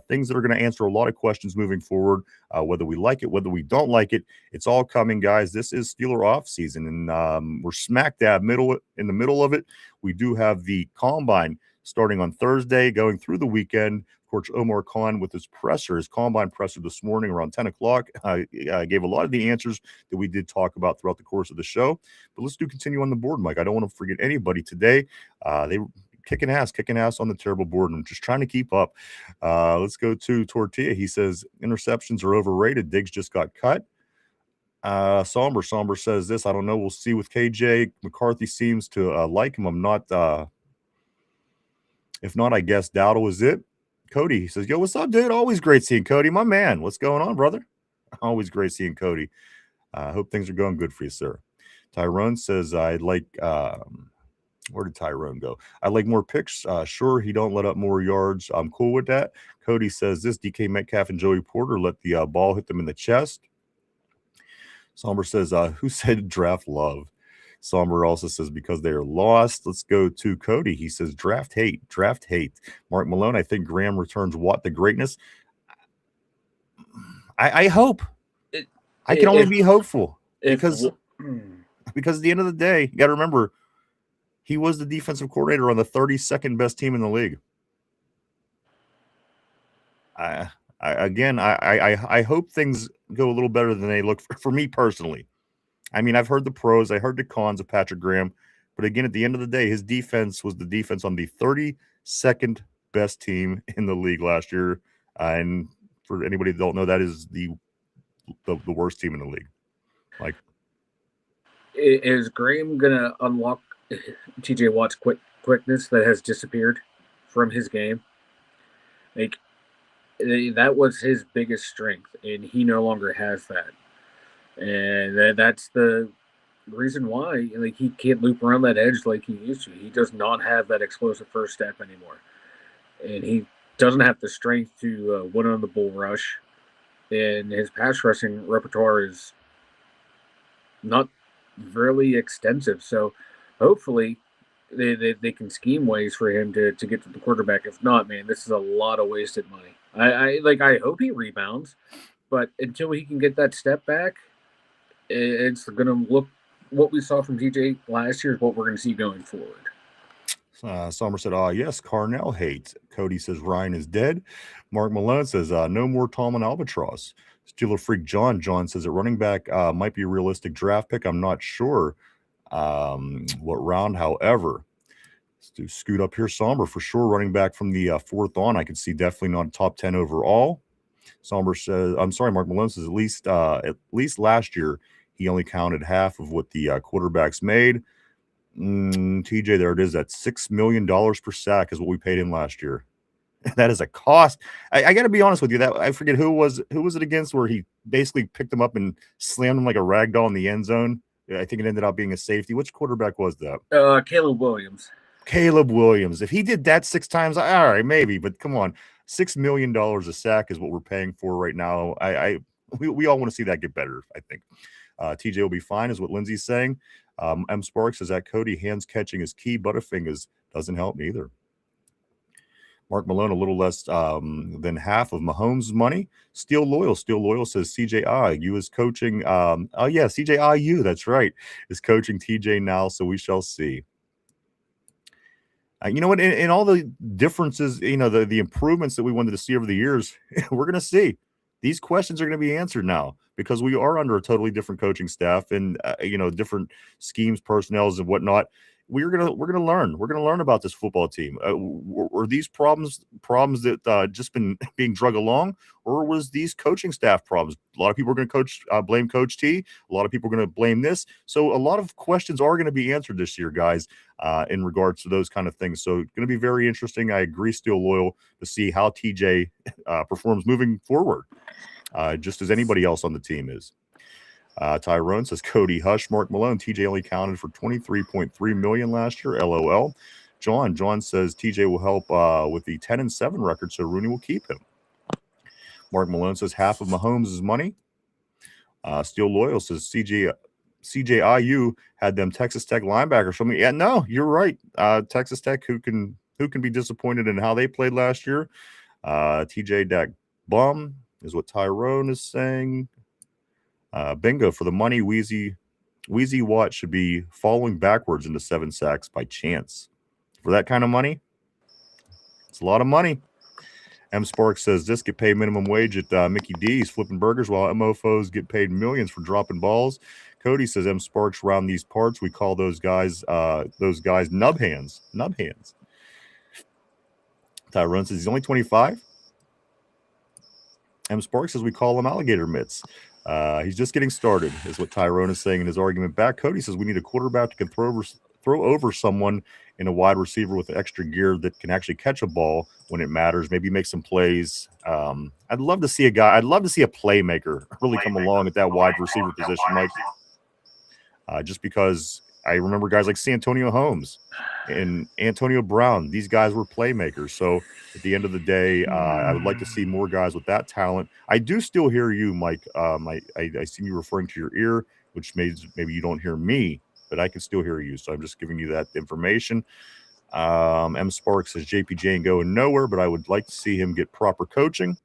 things that are going to answer a lot of questions moving forward, whether we like it, whether we don't like it. It's all coming, guys. This is Steeler off season, and we're smack dab in the middle of it. We do have the Combine starting on Thursday, going through the weekend. Coach Omar Khan with his combine presser this morning around 10 o'clock. Gave a lot of the answers that we did talk about throughout the course of the show. But let's continue on the board, Mike. I don't want to forget anybody today. They kicking ass on the terrible board and just trying to keep up. Let's go to Tortilla. He says interceptions are overrated. Diggs just got cut. Somber says this. I don't know. We'll see with KJ. McCarthy seems to like him. I'm not. If not, I guess Dowdle is it. Cody, he says, yo, what's up, dude? Always great seeing Cody, my man. What's going on, brother? Always great seeing Cody. Hope things are going good for you, sir. Tyrone says, I'd like, where did Tyrone go? I'd like more picks. Sure, he don't let up more yards. I'm cool with that. Cody says this, DK Metcalf and Joey Porter let the ball hit them in the chest. Somber says, who said draft love? Somber also says because they are lost. Let's go to Cody. He says draft hate. Mark Malone, I think Graham returns what? The greatness? I hope. I can only be hopeful because at the end of the day, you got to remember, he was the defensive coordinator on the 32nd best team in the league. I hope things go a little better than they look for me personally. I mean, I've heard the pros, I heard the cons of Patrick Graham, but again, at the end of the day, his defense was the defense on the 32nd best team in the league last year. And for anybody that don't know, that is the worst team in the league. Like, is Graham gonna unlock TJ Watt's quickness that has disappeared from his game? Like, that was his biggest strength, and he no longer has that. And that's the reason why, like, he can't loop around that edge like he used to. He does not have that explosive first step anymore, and he doesn't have the strength to win on the bull rush. And his pass rushing repertoire is not really extensive. So hopefully they can scheme ways for him to get to the quarterback. If not, man, this is a lot of wasted money. I hope he rebounds, but until he can get that step back, it's going to look what we saw from TJ last year is what we're going to see going forward. Sommer said, yes, Carnell hates. Cody says Ryan is dead. Mark Malone says, no more Tomlin Albatross. Steeler Freak John says a running back might be a realistic draft pick. I'm not sure what round, however. Let's do scoot up here. Somber for sure. Running back from the fourth on. I could see definitely not top 10 overall. Somber says, I'm sorry, Mark Malone says at least last year, he only counted half of what the quarterbacks made. TJ, there it is. At $6 million per sack is what we paid him last year. That is a cost. I got to be honest with you. That I forget who was it against where he basically picked him up and slammed him like a rag doll in the end zone. I think it ended up being a safety. Which quarterback was that? Caleb Williams. If he did that 6 times, all right, maybe. But come on, $6 million a sack is what we're paying for right now. We all want to see that get better. I think TJ will be fine, is what Lindsay's saying. M. Sparks says that Cody hands catching is key. Butterfingers doesn't help me either. Mark Malone, a little less than half of Mahomes' money. Still loyal says CJ IU is coaching. CJ IU, that's right, is coaching TJ now, so we shall see. You know what? In all the differences, the improvements that we wanted to see over the years, we're going to see. These questions are going to be answered now because we are under a totally different coaching staff and different schemes, personnels, and whatnot. We're gonna learn. We're gonna learn about this football team. Were these problems that just been being drug along, or was these coaching staff problems? A lot of people are going to blame Coach T. A lot of people are going to blame this. So a lot of questions are going to be answered this year, guys, in regards to those kind of things. So it's going to be very interesting. I agree, still loyal to see how TJ performs moving forward, just as anybody else on the team is. Tyrone says Cody hush. Mark Malone, TJ only counted for $23.3 million last year. LOL. John says TJ will help with the 10-7 record, so Rooney will keep him. Mark Malone says half of Mahomes' money. Still loyal says CJIU had them Texas Tech linebackers from me. Yeah, no, you're right. Texas Tech, who can be disappointed in how they played last year. TJ Dak bum is what Tyrone is saying. Bingo for the money. Wheezy Watt should be falling backwards into 7 sacks by chance. For that kind of money, it's a lot of money. M Sparks says this get paid minimum wage at Mickey D's flipping burgers while MOFOs get paid millions for dropping balls. Cody says M Sparks around these parts we call those guys nub hands. Nub hands. Tyrone says he's only 25. M Sparks says we call him alligator mitts. He's just getting started, is what Tyrone is saying in his argument back. Cody says we need a quarterback that can throw over someone in a wide receiver with extra gear that can actually catch a ball when it matters, maybe make some plays. I'd love to see a playmaker really come along at that wide receiver position, Mike. Just because I remember guys like Santonio Holmes and Antonio Brown. These guys were playmakers. So at the end of the day, I would like to see more guys with that talent. I do still hear you, Mike. I see you referring to your ear, which means maybe you don't hear me, but I can still hear you. So I'm just giving you that information. M Sparks says JPJ ain't going nowhere, but I would like to see him get proper coaching.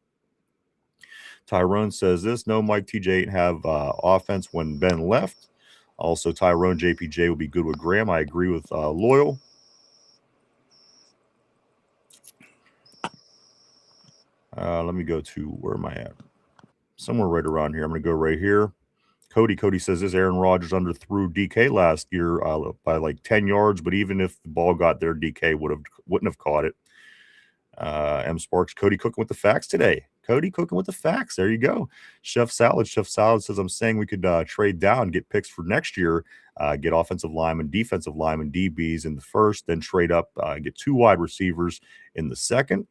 Tyrone says this. No, Mike, TJ ain't have offense when Ben left. Also, Tyrone JPJ will be good with Graham. I agree with Loyal. Let me go to, where am I at? Somewhere right around here. I'm going to go right here. Cody says this. Aaron Rodgers underthrew DK last year by like 10 yards, but even if the ball got there, DK wouldn't have caught it. M Sparks, Cody cooking with the facts today. Cody cooking with the facts. There you go. Chef Salad says, I'm saying we could trade down, get picks for next year, get offensive linemen, defensive linemen, DBs in the first, then trade up, get 2 wide receivers in the second.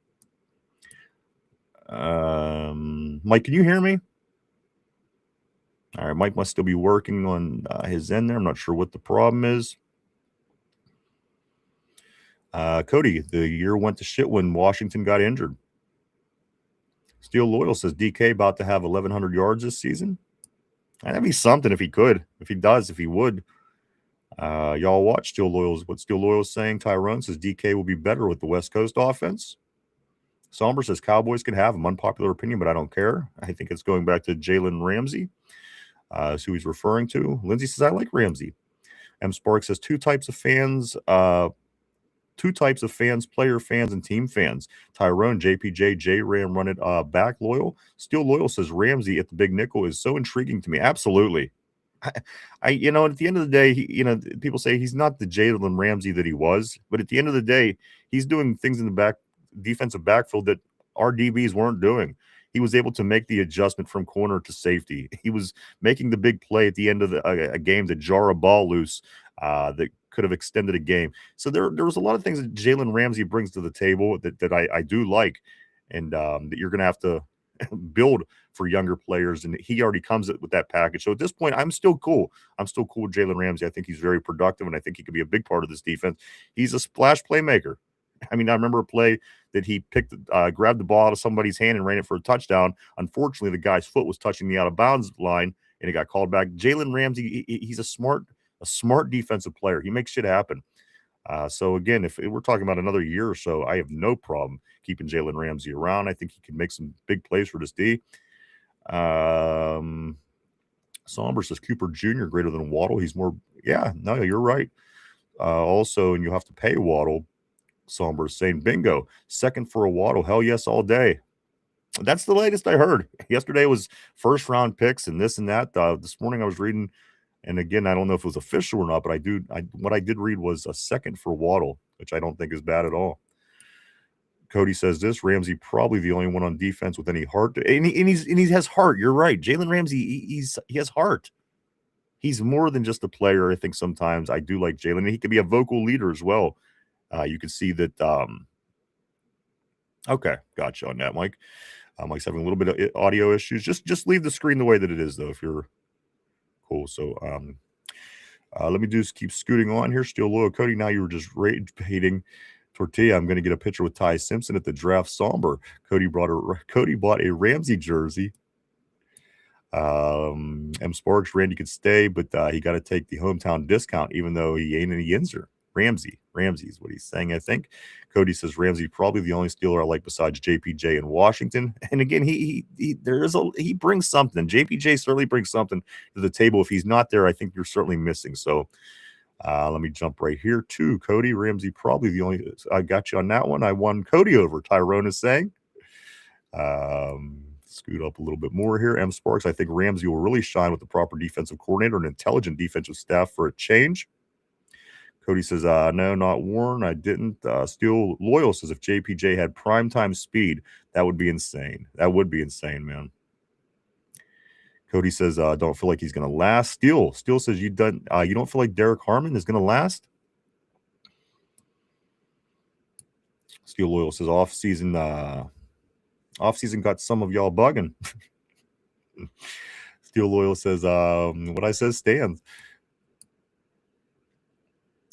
Mike, can you hear me? All right, Mike must still be working on his end there. I'm not sure what the problem is. Cody, the year went to shit when Washington got injured. Steel Loyal says DK about to have 1,100 yards this season. That'd be something if he could. If he would. Y'all watch Steel Loyal's what Steel Loyal is saying. Tyrone says DK will be better with the West Coast offense. Somber says Cowboys can have him. Unpopular opinion, but I don't care. I think it's going back to Jalen Ramsey. That's who he's referring to. Lindsay says, I like Ramsey. M Sparks says two types of fans, player fans and team fans. Tyrone, JPJ, J-Ram run it back. Loyal. Steel Loyal says Ramsey at the big nickel is so intriguing to me. Absolutely. At the end of the day, people say he's not the Jalen Ramsey that he was, but at the end of the day, he's doing things in the defensive backfield that our DBs weren't doing. He was able to make the adjustment from corner to safety. He was making the big play at the end of a game to jar a ball loose that could have extended a game. So there was a lot of things that Jalen Ramsey brings to the table that I do like, and that you're going to have to build for younger players, and he already comes with that package. So at this point, I'm still cool. I'm still cool with Jalen Ramsey. I think he's very productive, and I think he could be a big part of this defense. He's a splash playmaker. I mean, I remember a play that he grabbed the ball out of somebody's hand and ran it for a touchdown. Unfortunately, the guy's foot was touching the out of bounds line, and it got called back. Jalen Ramsey, he's a smart defensive player. He makes shit happen. So again, if we're talking about another year or so, I have no problem keeping Jalen Ramsey around. I think he can make some big plays for this D. Somber says Cooper Jr. greater than Waddle. He's more. Yeah, no, you're right. Also, and you have to pay Waddle. Somber saying bingo. Second for a Waddle. Hell yes, all day. That's the latest I heard. Yesterday was first round picks and this and that. This morning I was reading, and again, I don't know if it was official or not, but what I did read was a second for Waddle, which I don't think is bad at all. Cody says this, Ramsey probably the only one on defense with any heart. And he has heart. You're right. Jalen Ramsey, he has heart. He's more than just a player. I think sometimes I do like Jalen. He can be a vocal leader as well. You can see that. Okay, gotcha on that, Mike. Mike's having a little bit of audio issues. Just leave the screen the way that it is, though, if you're cool. So let me just keep scooting on here. Still low, Cody. Now you were just rage baiting Tortilla. I'm going to get a picture with Ty Simpson at the draft. Somber. Cody bought a Ramsey jersey. M Sparks, Randy could stay, but he got to take the hometown discount, even though he ain't any Yinzer. Ramsey is what he's saying, I think. Cody says Ramsey probably the only Steeler I like besides JPJ in Washington. And again, he brings something. JPJ certainly brings something to the table. If he's not there, I think you're certainly missing. So let me jump right here to Cody. Ramsey probably the only. I got you on that one. I won Cody over. Tyrone is saying. Scoot up a little bit more here. M. Sparks, I think Ramsey will really shine with the proper defensive coordinator and intelligent defensive staff for a change. Cody says, no, not Warren. I didn't. Steel Loyal says, if JPJ had primetime speed, that would be insane. That would be insane, man. Cody says, don't feel like he's going to last. Steel says, you don't feel like Derek Harmon is going to last? Steel Loyal says, off-season got some of y'all bugging. Steel Loyal says, what I says stands.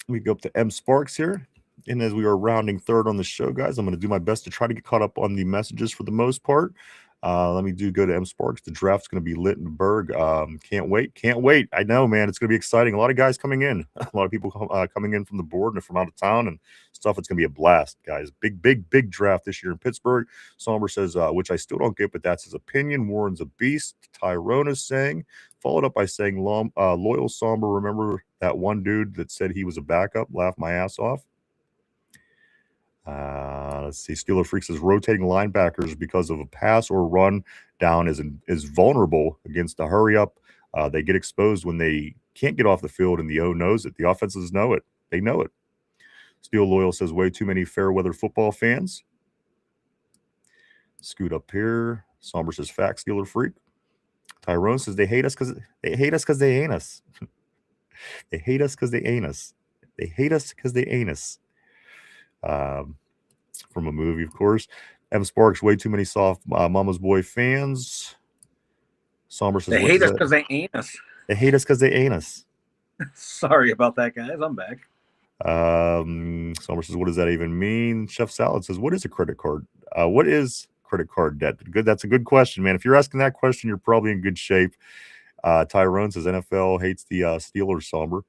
We go up to M. Sparks here. And as we are rounding third on the show, guys, I'm going to do my best to try to get caught up on the messages for the most part. Let me go to M. Sparks. The draft's going to be Littenberg. Can't wait. I know, man. It's going to be exciting. A lot of guys coming in. A lot of people coming in from the board and from out of town and stuff. It's going to be a blast, guys. Big draft this year in Pittsburgh. Somber says, which I still don't get, but that's his opinion. Warren's a beast. Tyrone is saying. Followed up by saying, loyal Somber, remember that one dude that said he was a backup? Laugh my ass off. Let's see. Steeler Freak says rotating linebackers because of a pass or run down is vulnerable against a hurry up. They get exposed when they can't get off the field, and the O knows it. The offenses know it. They know it. Steel Loyal says way too many fair weather football fans. Scoot up here. Somber says facts. Steeler Freak. Tyrone says they hate us because they ain't us. They hate us because they ain't us. They hate us because they ain't us. From a movie, of course. M. Sparks, way too many soft Mama's Boy fans. Somber says they hate us because they ain't us. They hate us because they ain't us. Sorry about that, guys. I'm back. Somber says, what does that even mean? Chef Salad says, what is a credit card? What is credit card debt? That's a good question, man. If you're asking that question, you're probably in good shape. Tyrone says NFL hates the Steelers. Somber.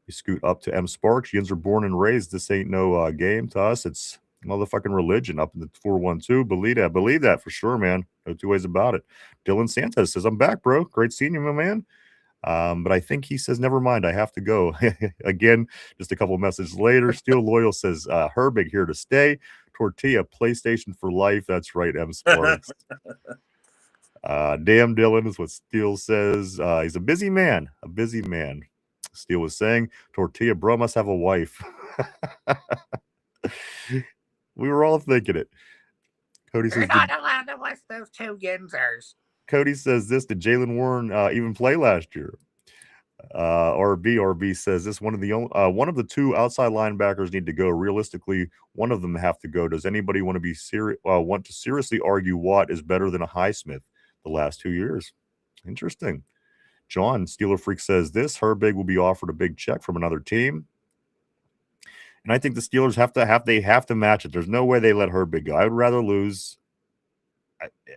You scoot up to M. Sparks. Yins are born and raised. This ain't no game to us. It's motherfucking religion up in the 412. Believe that for sure, man. No two ways about it. Dylan Santos says, I'm back, bro. Great seeing you, my man. But I think he says, never mind, I have to go. Again, just a couple of messages later. Steel Loyal says, Herbig here to stay. Tortilla, PlayStation for life. That's right, M. Sparks. Damn Dylan is what Steel says. He's a busy man. Steel was saying, Tortilla, bro, must have a wife. We were all thinking it. Cody says, You're not allowed to watch those two Yinzers. Cody says this, did Jalen Warren even play last year? RB says this, one of the two outside linebackers need to go. Realistically, one of them have to go. Does anybody want to seriously argue Watt is better than a Highsmith the last 2 years? Interesting. John, Steeler Freak, says this, Herbig will be offered a big check from another team. And I think the Steelers have to match it. There's no way they let Herbig go. I would rather lose.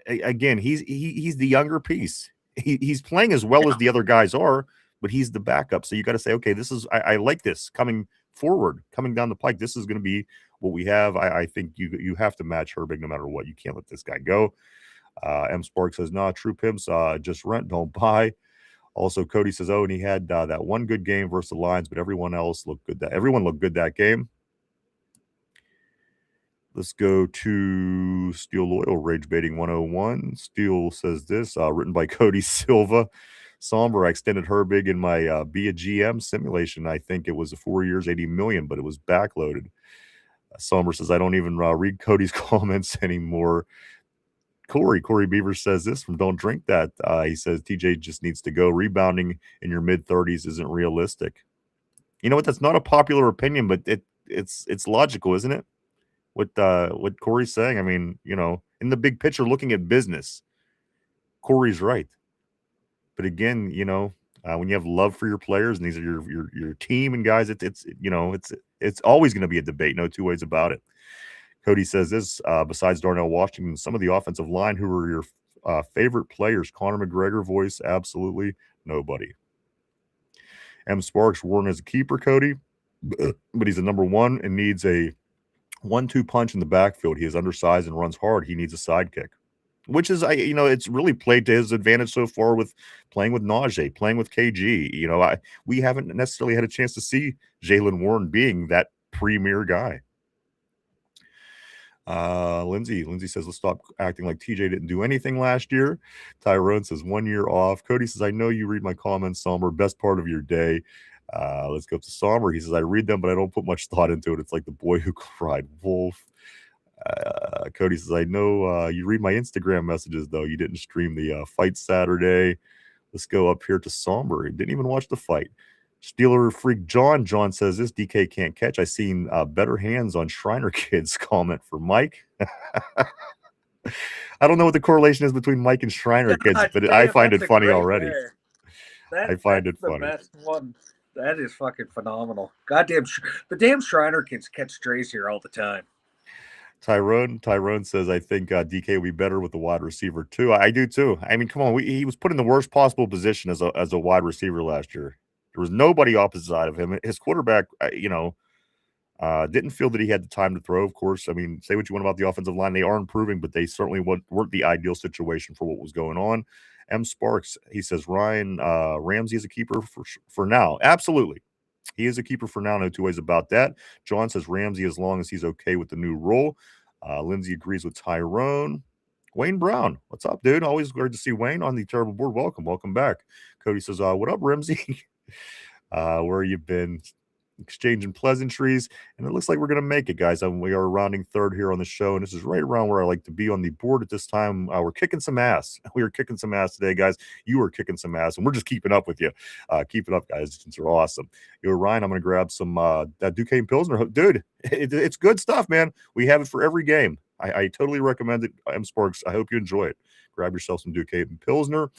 Again, he's the younger piece. He's playing as well as the other guys are, but he's the backup. So you got to say, okay, I like this coming down the pike. This is going to be what we have. I think you have to match Herbig no matter what. You can't let this guy go. M. Sparks says, nah, true pimps, just rent, don't buy. Also, Cody says, and he had that one good game versus the Lions, but everyone looked good that game. Let's go to Steel Loyal, Rage Baiting 101. Steel says this, written by Cody Silva. Somber, I extended Herbig in my Be a GM simulation. I think it was 4 years, 80 million, but it was backloaded. Somber says, I don't even read Cody's comments anymore. Corey Beaver says this from Don't Drink That. He says TJ just needs to go. Rebounding in your mid-30s isn't realistic. You know what? That's not a popular opinion, but it's logical, isn't it? What Corey's saying. I mean, in the big picture, looking at business, Corey's right. But again, when you have love for your players and these are your team and guys, it's always going to be a debate. No two ways about it. Cody says this, besides Darnell Washington, some of the offensive line, who are your favorite players? Conor McGregor voice, absolutely nobody. M. Sparks, Warren is a keeper, Cody, but he's a number one and needs a 1-2 punch in the backfield. He is undersized and runs hard. He needs a sidekick, which is, it's really played to his advantage so far with playing with Najee, playing with KG. We haven't necessarily had a chance to see Jalen Warren being that premier guy. Lindsay says, let's stop acting like TJ didn't do anything last year. Tyrone says, 1 year off. Cody says, I know you read my comments, Somber. Best part of your day. Let's go up to Somber. He says, I read them, but I don't put much thought into it. It's like the boy who cried wolf. Cody says, I know you read my Instagram messages, though. You didn't stream the fight Saturday. Let's go up here to Somber. He didn't even watch the fight. Steeler freak John. John says, this DK can't catch. I seen better hands on Shriner Kids. Comment for Mike. I don't know what the correlation is between Mike and Shriner Kids, but I find it funny already. I find it funny. Best one. That is fucking phenomenal. Goddamn, the damn Shriner Kids catch strays here all the time. Tyrone says, I think DK will be better with the wide receiver too. I do too. I mean, come on, he was put in the worst possible position as a wide receiver last year. There was nobody opposite side of him. His quarterback, didn't feel that he had the time to throw. Of course, I mean, say what you want about the offensive line, they are improving, but they certainly weren't the ideal situation for what was going on. M. Sparks, he says, Ryan Ramsey is a keeper for now. Absolutely. He is a keeper for now. No two ways about that. John says Ramsey as long as he's okay with the new role. Lindsay agrees with Tyrone. Wayne Brown, what's up, dude? Always great to see Wayne on the terrible board. Welcome back. Cody says, what up, Ramsey? Where you been? Exchanging pleasantries, and it looks like we're going to make it, guys. We are rounding third here on the show, and this is right around where I like to be on the board at this time. We're kicking some ass. We are kicking some ass today, guys. You are kicking some ass, and we're just keeping up with you. Keep it up, guys. Since you're awesome. Yo, Ryan, I'm going to grab some that Duquesne Pilsner. Dude, it's good stuff, man. We have it for every game. I totally recommend it. M. Sparks, I hope you enjoy it. Grab yourself some Duquesne Pilsner.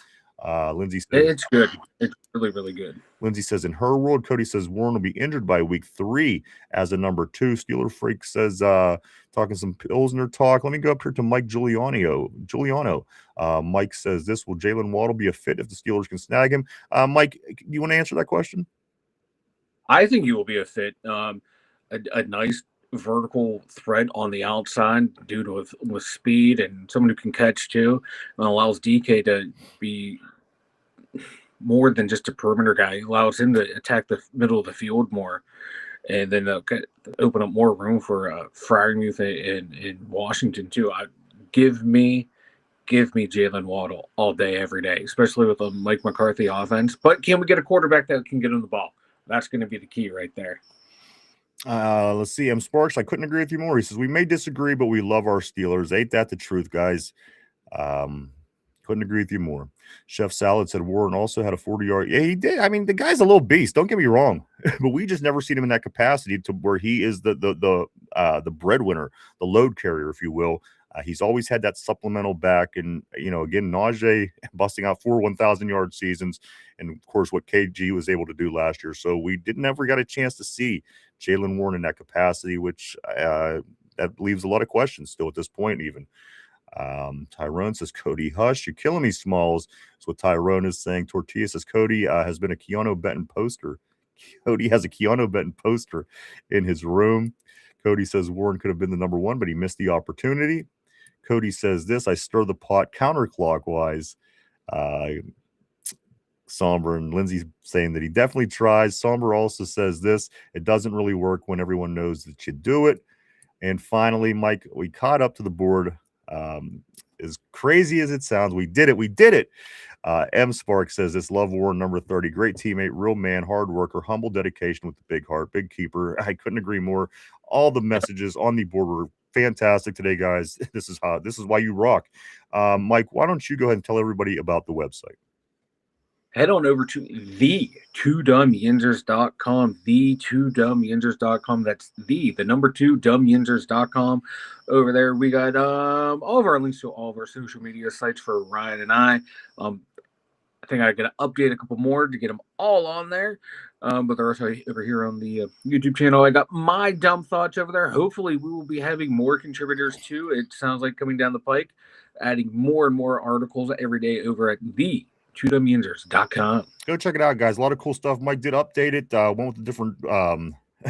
Lindsay says, it's good. It's really, really good. Lindsay says, in her world, Cody says Warren will be injured by week 3 as a number 2. Steeler Freak says, talking some Pilsner talk. Let me go up here to Mike Giuliano. Mike says, will Jalen Waddle be a fit if the Steelers can snag him? Mike, do you want to answer that question? I think he will be a fit. A nice vertical threat on the outside, dude with speed and someone who can catch too, and allows DK to be more than just a perimeter guy. It allows him to attack the middle of the field more, and then open up more room for Freiermuth in Washington too. Give me Jalen Waddle all day, every day, especially with the Mike McCarthy offense. But can we get a quarterback that can get him the ball? That's going to be the key right there. Let's see. M. Sparks, I couldn't agree with you more. He says, we may disagree, but we love our Steelers. Ain't that the truth, guys? Couldn't agree with you more. Chef Salad said Warren also had a 40-yard. Yeah, he did. I mean, the guy's a little beast. Don't get me wrong, but we just never seen him in that capacity to where he is the breadwinner, the load carrier, if you will. He's always had that supplemental back, and again, Najee busting out 4 1,000-yard seasons, and of course what KG was able to do last year. So we never got a chance to see Jalen Warren in that capacity, which that leaves a lot of questions still at this point. Even Tyrone says, Cody, hush, you're killing me, Smalls. That's what Tyrone is saying. Tortilla says, Cody has been a Keanu Benton poster. Cody has a Keanu Benton poster in his room. Cody says Warren could have been the number 1, but he missed the opportunity. Cody says this, I stir the pot counterclockwise. Somber and Lindsay's saying that he definitely tries. Somber also says this, it doesn't really work when everyone knows that you do it. And finally, Mike, we caught up to the board. As crazy as it sounds, we did it. M. Spark says this, love Warren number 30, great teammate, real man, hard worker, humble dedication with the big heart, big keeper. I couldn't agree more. All the messages on the board were fantastic today, guys. This is why you rock. Mike, why don't you go ahead and tell everybody about the website? Head on over to the2dumyinzers.com, the2dumyinzers.com. That's the number 2 dumyinzers.com. Over there, we got all of our links to all of our social media sites for Ryan and I. I think I got to update a couple more to get them all on there. But they're also over here on the YouTube channel. I got my dumb thoughts over there. Hopefully, we will be having more contributors too. It sounds like coming down the pike, adding more and more articles every day over at the2dumyinzers.com. Go check it out, guys. A lot of cool stuff. Mike did update it. One with the different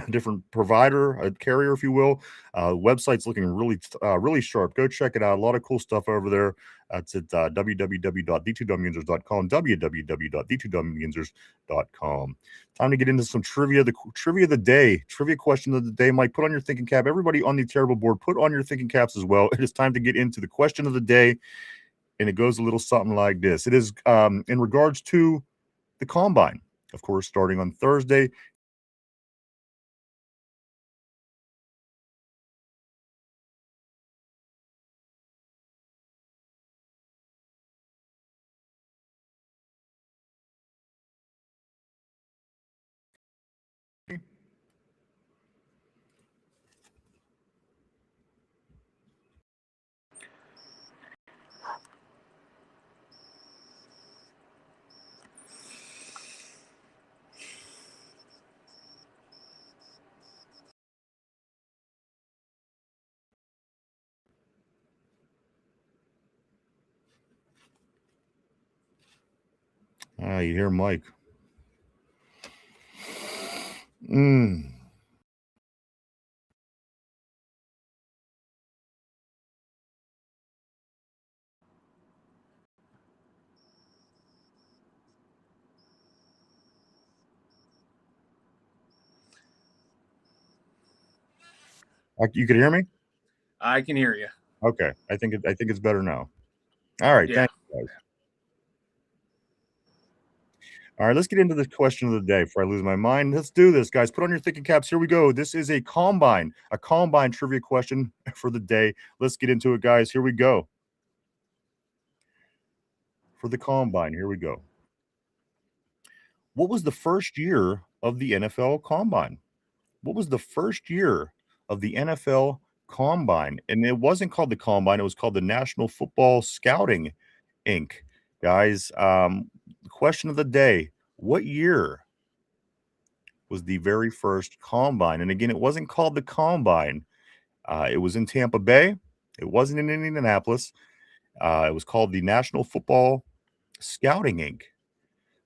different provider, a carrier, if you will. Website's looking really sharp. Go check it out. A lot of cool stuff over there. That's at www.the2dumyinzers.com, www.the2dumyinzers.com. Time to get into some trivia. The trivia of the day, trivia question of the day. Mike, put on your thinking cap. Everybody on the terrible board, put on your thinking caps as well. It is time to get into the question of the day, and it goes a little something like this. It is in regards to the combine, of course, starting on Thursday. You hear Mike. You can hear me? I can hear you. Okay. I think it's better now. All right. Yeah. Thank you, guys. All right, let's get into the question of the day before I lose my mind. Let's do this, guys. Put on your thinking caps. Here we go. This is a combine trivia question for the day. Let's get into it, guys. Here we go. For the combine, here we go. What was the first year of the NFL combine? What was the first year of the NFL combine? And it wasn't called the combine, it was called the National Football Scouting Inc. Guys, the question of the day, what year was the very first combine? And again, it wasn't called the combine. It was in Tampa Bay. It wasn't in Indianapolis. It was called the National Football Scouting Inc.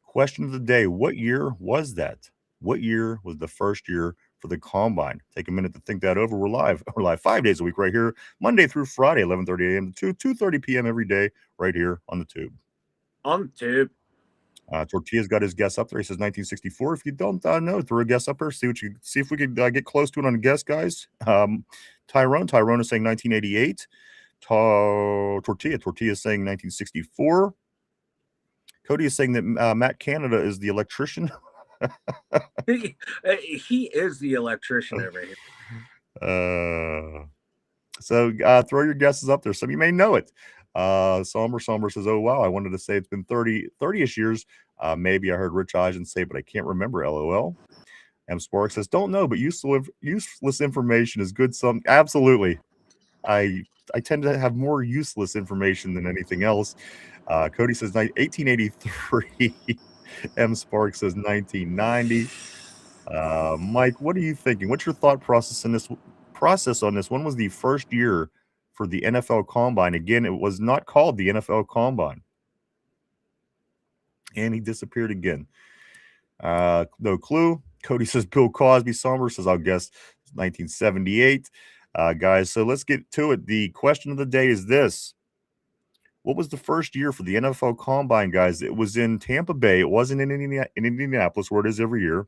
Question of the day, what year was that? What year was the first year for the combine? Take a minute to think that over. We're live 5 days a week right here, Monday through Friday, 11:30 a.m. to 2:30 p.m. every day right here on the tube. On the tube. Tortilla's got his guess up there. He says 1964. If you don't know, throw a guess up there. See if we could get close to it on a guess, guys. Tyrone is saying 1988. Tortilla is saying 1964. Cody is saying that Matt Canada is the electrician. He is the electrician over here. So throw your guesses up there. Some of you may know it. Somber says, oh, wow, I wanted to say it's been 30-ish years. Maybe I heard Rich Eisen say, but I can't remember, LOL. M. Spark says, don't know, but useless information is good. Absolutely. I tend to have more useless information than anything else. Cody says 1883. M. Spark says 1990. Mike, what are you thinking? What's your thought process on this? When was the first year for the NFL Combine? Again, it was not called the NFL Combine. And he disappeared again. No clue. Cody says Bill Cosby. Somber says, I'll guess 1978. Guys, so let's get to it. The question of the day is this. What was the first year for the NFL Combine, guys? It was in Tampa Bay. It wasn't in Indianapolis, where it is every year.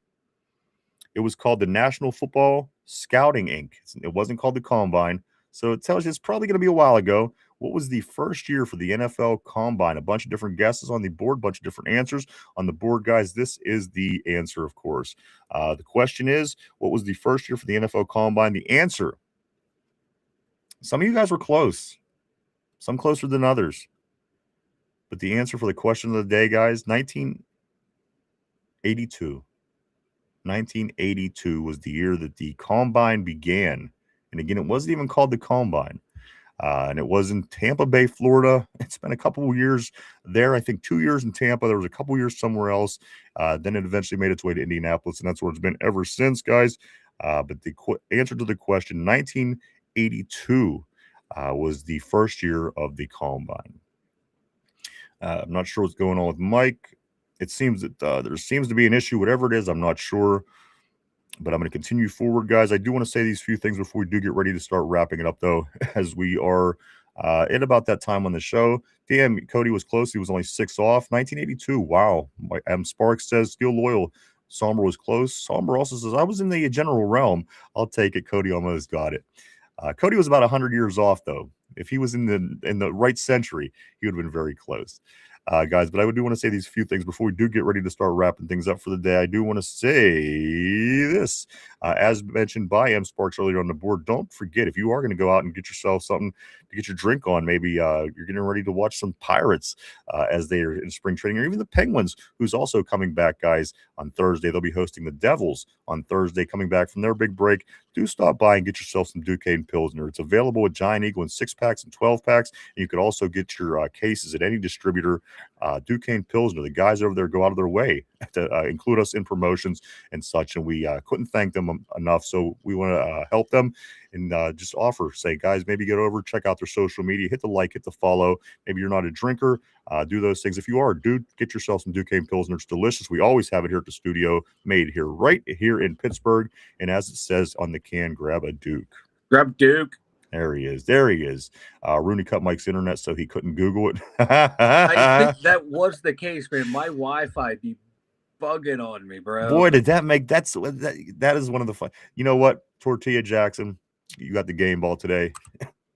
It was called the National Football Scouting Inc. It wasn't called the Combine. So it tells you it's probably going to be a while ago. What was the first year for the NFL Combine? A bunch of different guesses on the board, a bunch of different answers on the board, guys. This is the answer, of course. The question is, what was the first year for the NFL Combine? The answer. Some of you guys were close. Some closer than others. But the answer for the question of the day, guys, 1982. 1982 was the year that the Combine began. And again, it wasn't even called the Combine. And it was in Tampa Bay, Florida. It's been a couple of years there. I think 2 years in Tampa. There was a couple of years somewhere else. Then it eventually made its way to Indianapolis, and that's where it's been ever since, guys. But the answer to the question, 1982 was the first year of the Combine. I'm not sure what's going on with Mike. It seems that there seems to be an issue, whatever it is. I'm not sure. But I'm going to continue forward, guys. I do want to say these few things before we do get ready to start wrapping it up, though, as we are at about that time on the show. Damn, Cody was close. He was only 6 off. 1982. Wow. Sparks says, still loyal. Somber was close. Somber also says, I was in the general realm. I'll take it. Cody almost got it. Cody was about 100 years off, though. If he was in the right century, he would have been very close. Guys, but I do want to say these few things before we do get ready to start wrapping things up for the day. I do want to say this, as mentioned by M Sparks earlier on the board. Don't forget, if you are going to go out and get yourself something to get your drink on, maybe you're getting ready to watch some Pirates as they are in spring training, or even the Penguins, who's also coming back, guys, on Thursday. They'll be hosting the Devils on Thursday, coming back from their big break. Do stop by and get yourself some Duquesne Pilsner. It's available at Giant Eagle in 6-packs and 12-packs. And you could also get your cases at any distributor. Duquesne Pilsner, the guys over there go out of their way to include us in promotions and such, and we couldn't thank them enough, so we want to help them and just offer, say, guys, maybe get over, check out their social media, hit the like, hit the follow. Maybe you're not a drinker, do those things. If you are, dude, get yourself some Duquesne Pilsner. It's delicious. We always have it here at the studio, made here, right here in Pittsburgh, and as it says on the can, grab a Duke. Grab Duke. There he is. There he is. Rooney cut Mike's internet so he couldn't Google it. I think that was the case, man. My Wi-Fi be bugging on me, bro. Boy, did that make that is one of the fun. You know what, Tortilla Jackson, you got the game ball today.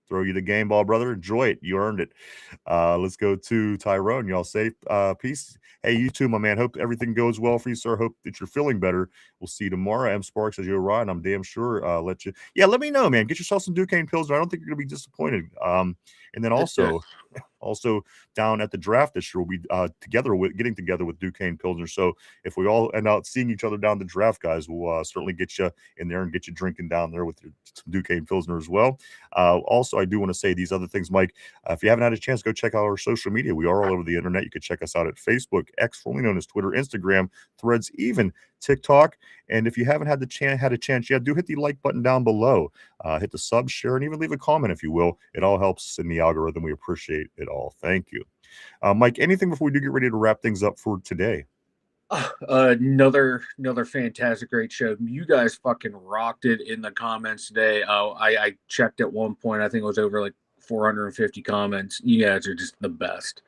Throw you the game ball, brother. Enjoy it. You earned it. Let's go to Tyrone. Y'all safe? Peace. Hey, you too, my man. Hope everything goes well for you, sir. Hope that you're feeling better. We'll see you tomorrow. M Sparks says you're right. I'm damn sure. Let me know, man. Get yourself some Duquesne Pilsner. I don't think you're gonna be disappointed. And then also down at the draft this year, we'll be getting together with Duquesne Pilsner. So if we all end up seeing each other down the draft, guys, we'll certainly get you in there and get you drinking down there with some Duquesne Pilsner as well. Also, I do want to say these other things, Mike. If you haven't had a chance, go check out our social media. We are all over the internet. You can check us out at Facebook, X, formerly known as Twitter, Instagram, Threads, even TikTok. And if you haven't had a chance yet, do hit the like button down below. Hit the sub, share, and even leave a comment if you will. It all helps us in the algorithm. We appreciate it all. Thank you. Mike, anything before we do get ready to wrap things up for today? Another fantastic, great show. You guys fucking rocked it in the comments today. I checked at one point. I think it was over like 450 comments. You guys are just the best.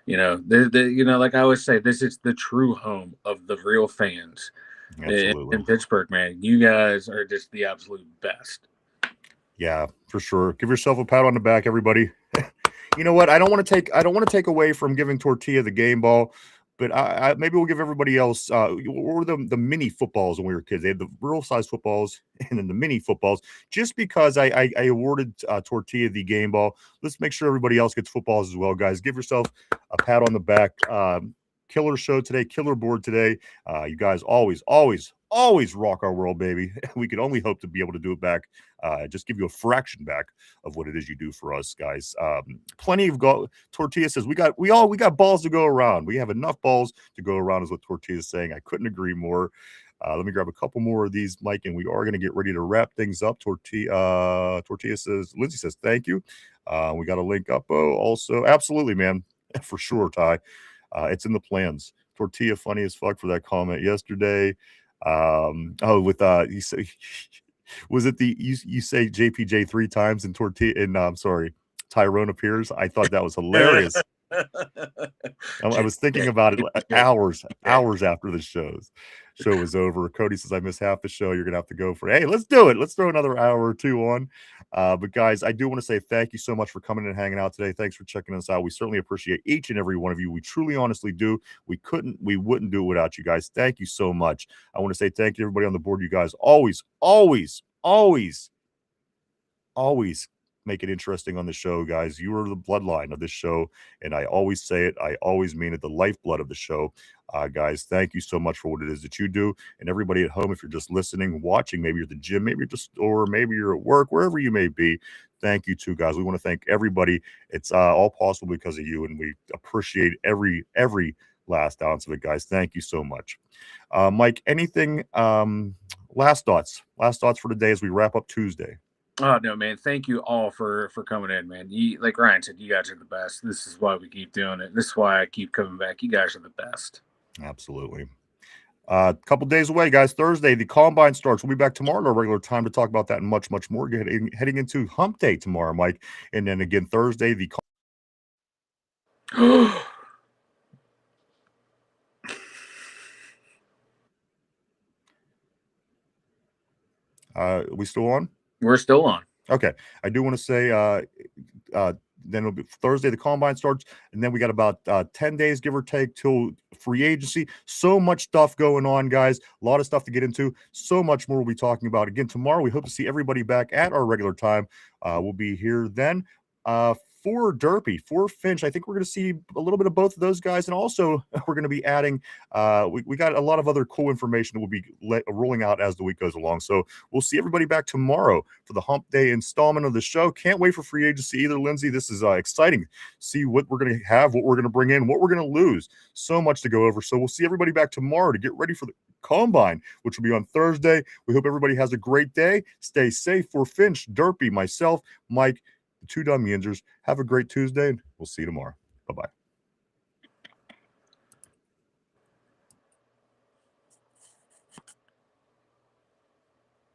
Like I always say, this is the true home of the real fans in Pittsburgh, man. You guys are just the absolute best. Yeah, for sure. Give yourself a pat on the back, everybody. You know what? I don't want to take away from giving Tortilla the game ball, but I maybe we'll give everybody else or the mini footballs when we were kids. They had the real size footballs and then the mini footballs. Just because I awarded Tortilla the game ball, let's make sure everybody else gets footballs as well, guys. Give yourself a pat on the back. Killer show today, killer board today. You guys always rock our world, baby. We could only hope to be able to do it back. Just give you a fraction back of what it is you do for us, guys. Plenty of Tortilla says we got balls to go around. We have enough balls to go around, is what Tortilla is saying. I couldn't agree more. Let me grab a couple more of these, Mike, and we are going to get ready to wrap things up. Tortilla says, Lindsay says, thank you. We got a link up. Also, absolutely, man, for sure, Ty. It's in the plans. Tortilla, funny as fuck for that comment yesterday. You say, was it you say JPJ 3 times and Tortilla and I'm sorry, Tyrone appears. I thought that was hilarious. I was thinking about it hours after the show was over. Cody says, I missed half the show. You're gonna have to go for it. Hey, let's do it. Let's throw another hour or two on. But guys, I do want to say thank you so much for coming and hanging out today. Thanks for checking us out. We certainly appreciate each and every one of you. We truly, honestly do. We wouldn't do it without you guys. Thank you so much. I want to say thank you to everybody on the board. You guys always make it interesting on the show, guys. You are the bloodline of this show, and I always say it. I always mean it. The lifeblood of the show. Guys, thank you so much for what it is that you do. And everybody at home, if you're just listening, watching, maybe you're at the gym, maybe you're at the store, maybe you're at work, wherever you may be, thank you too, guys. We want to thank everybody. It's all possible because of you, and we appreciate every last ounce of it, guys. Thank you so much. Mike, anything, last thoughts for today as we wrap up Tuesday? Oh, no, man. Thank you all for coming in, man. Like Ryan said, you guys are the best. This is why we keep doing it. This is why I keep coming back. You guys are the best. Absolutely. A couple days away, guys. Thursday, the combine starts. We'll be back tomorrow at our regular time to talk about that and much, much more. Heading into hump day tomorrow, Mike. And then again, Thursday, the we still on? We're still on. Okay. I do want to say then it'll be Thursday, the combine starts, and then we got about 10 days, give or take, till free agency. So much stuff going on, guys. A lot of stuff to get into. So much more we'll be talking about. Again, tomorrow, we hope to see everybody back at our regular time. We'll be here then. For Derpy, for Finch, I think we're going to see a little bit of both of those guys. And also, we're going to be adding, we got a lot of other cool information that will be rolling out as the week goes along. So we'll see everybody back tomorrow for the Hump Day installment of the show. Can't wait for free agency either, Lindsay. This is exciting. See what we're going to have, what we're going to bring in, what we're going to lose. So much to go over. So we'll see everybody back tomorrow to get ready for the combine, which will be on Thursday. We hope everybody has a great day. Stay safe. For Finch, Derpy, myself, Mike, the two Dum Yinzers, have a great Tuesday, and we'll see you tomorrow. Bye-bye.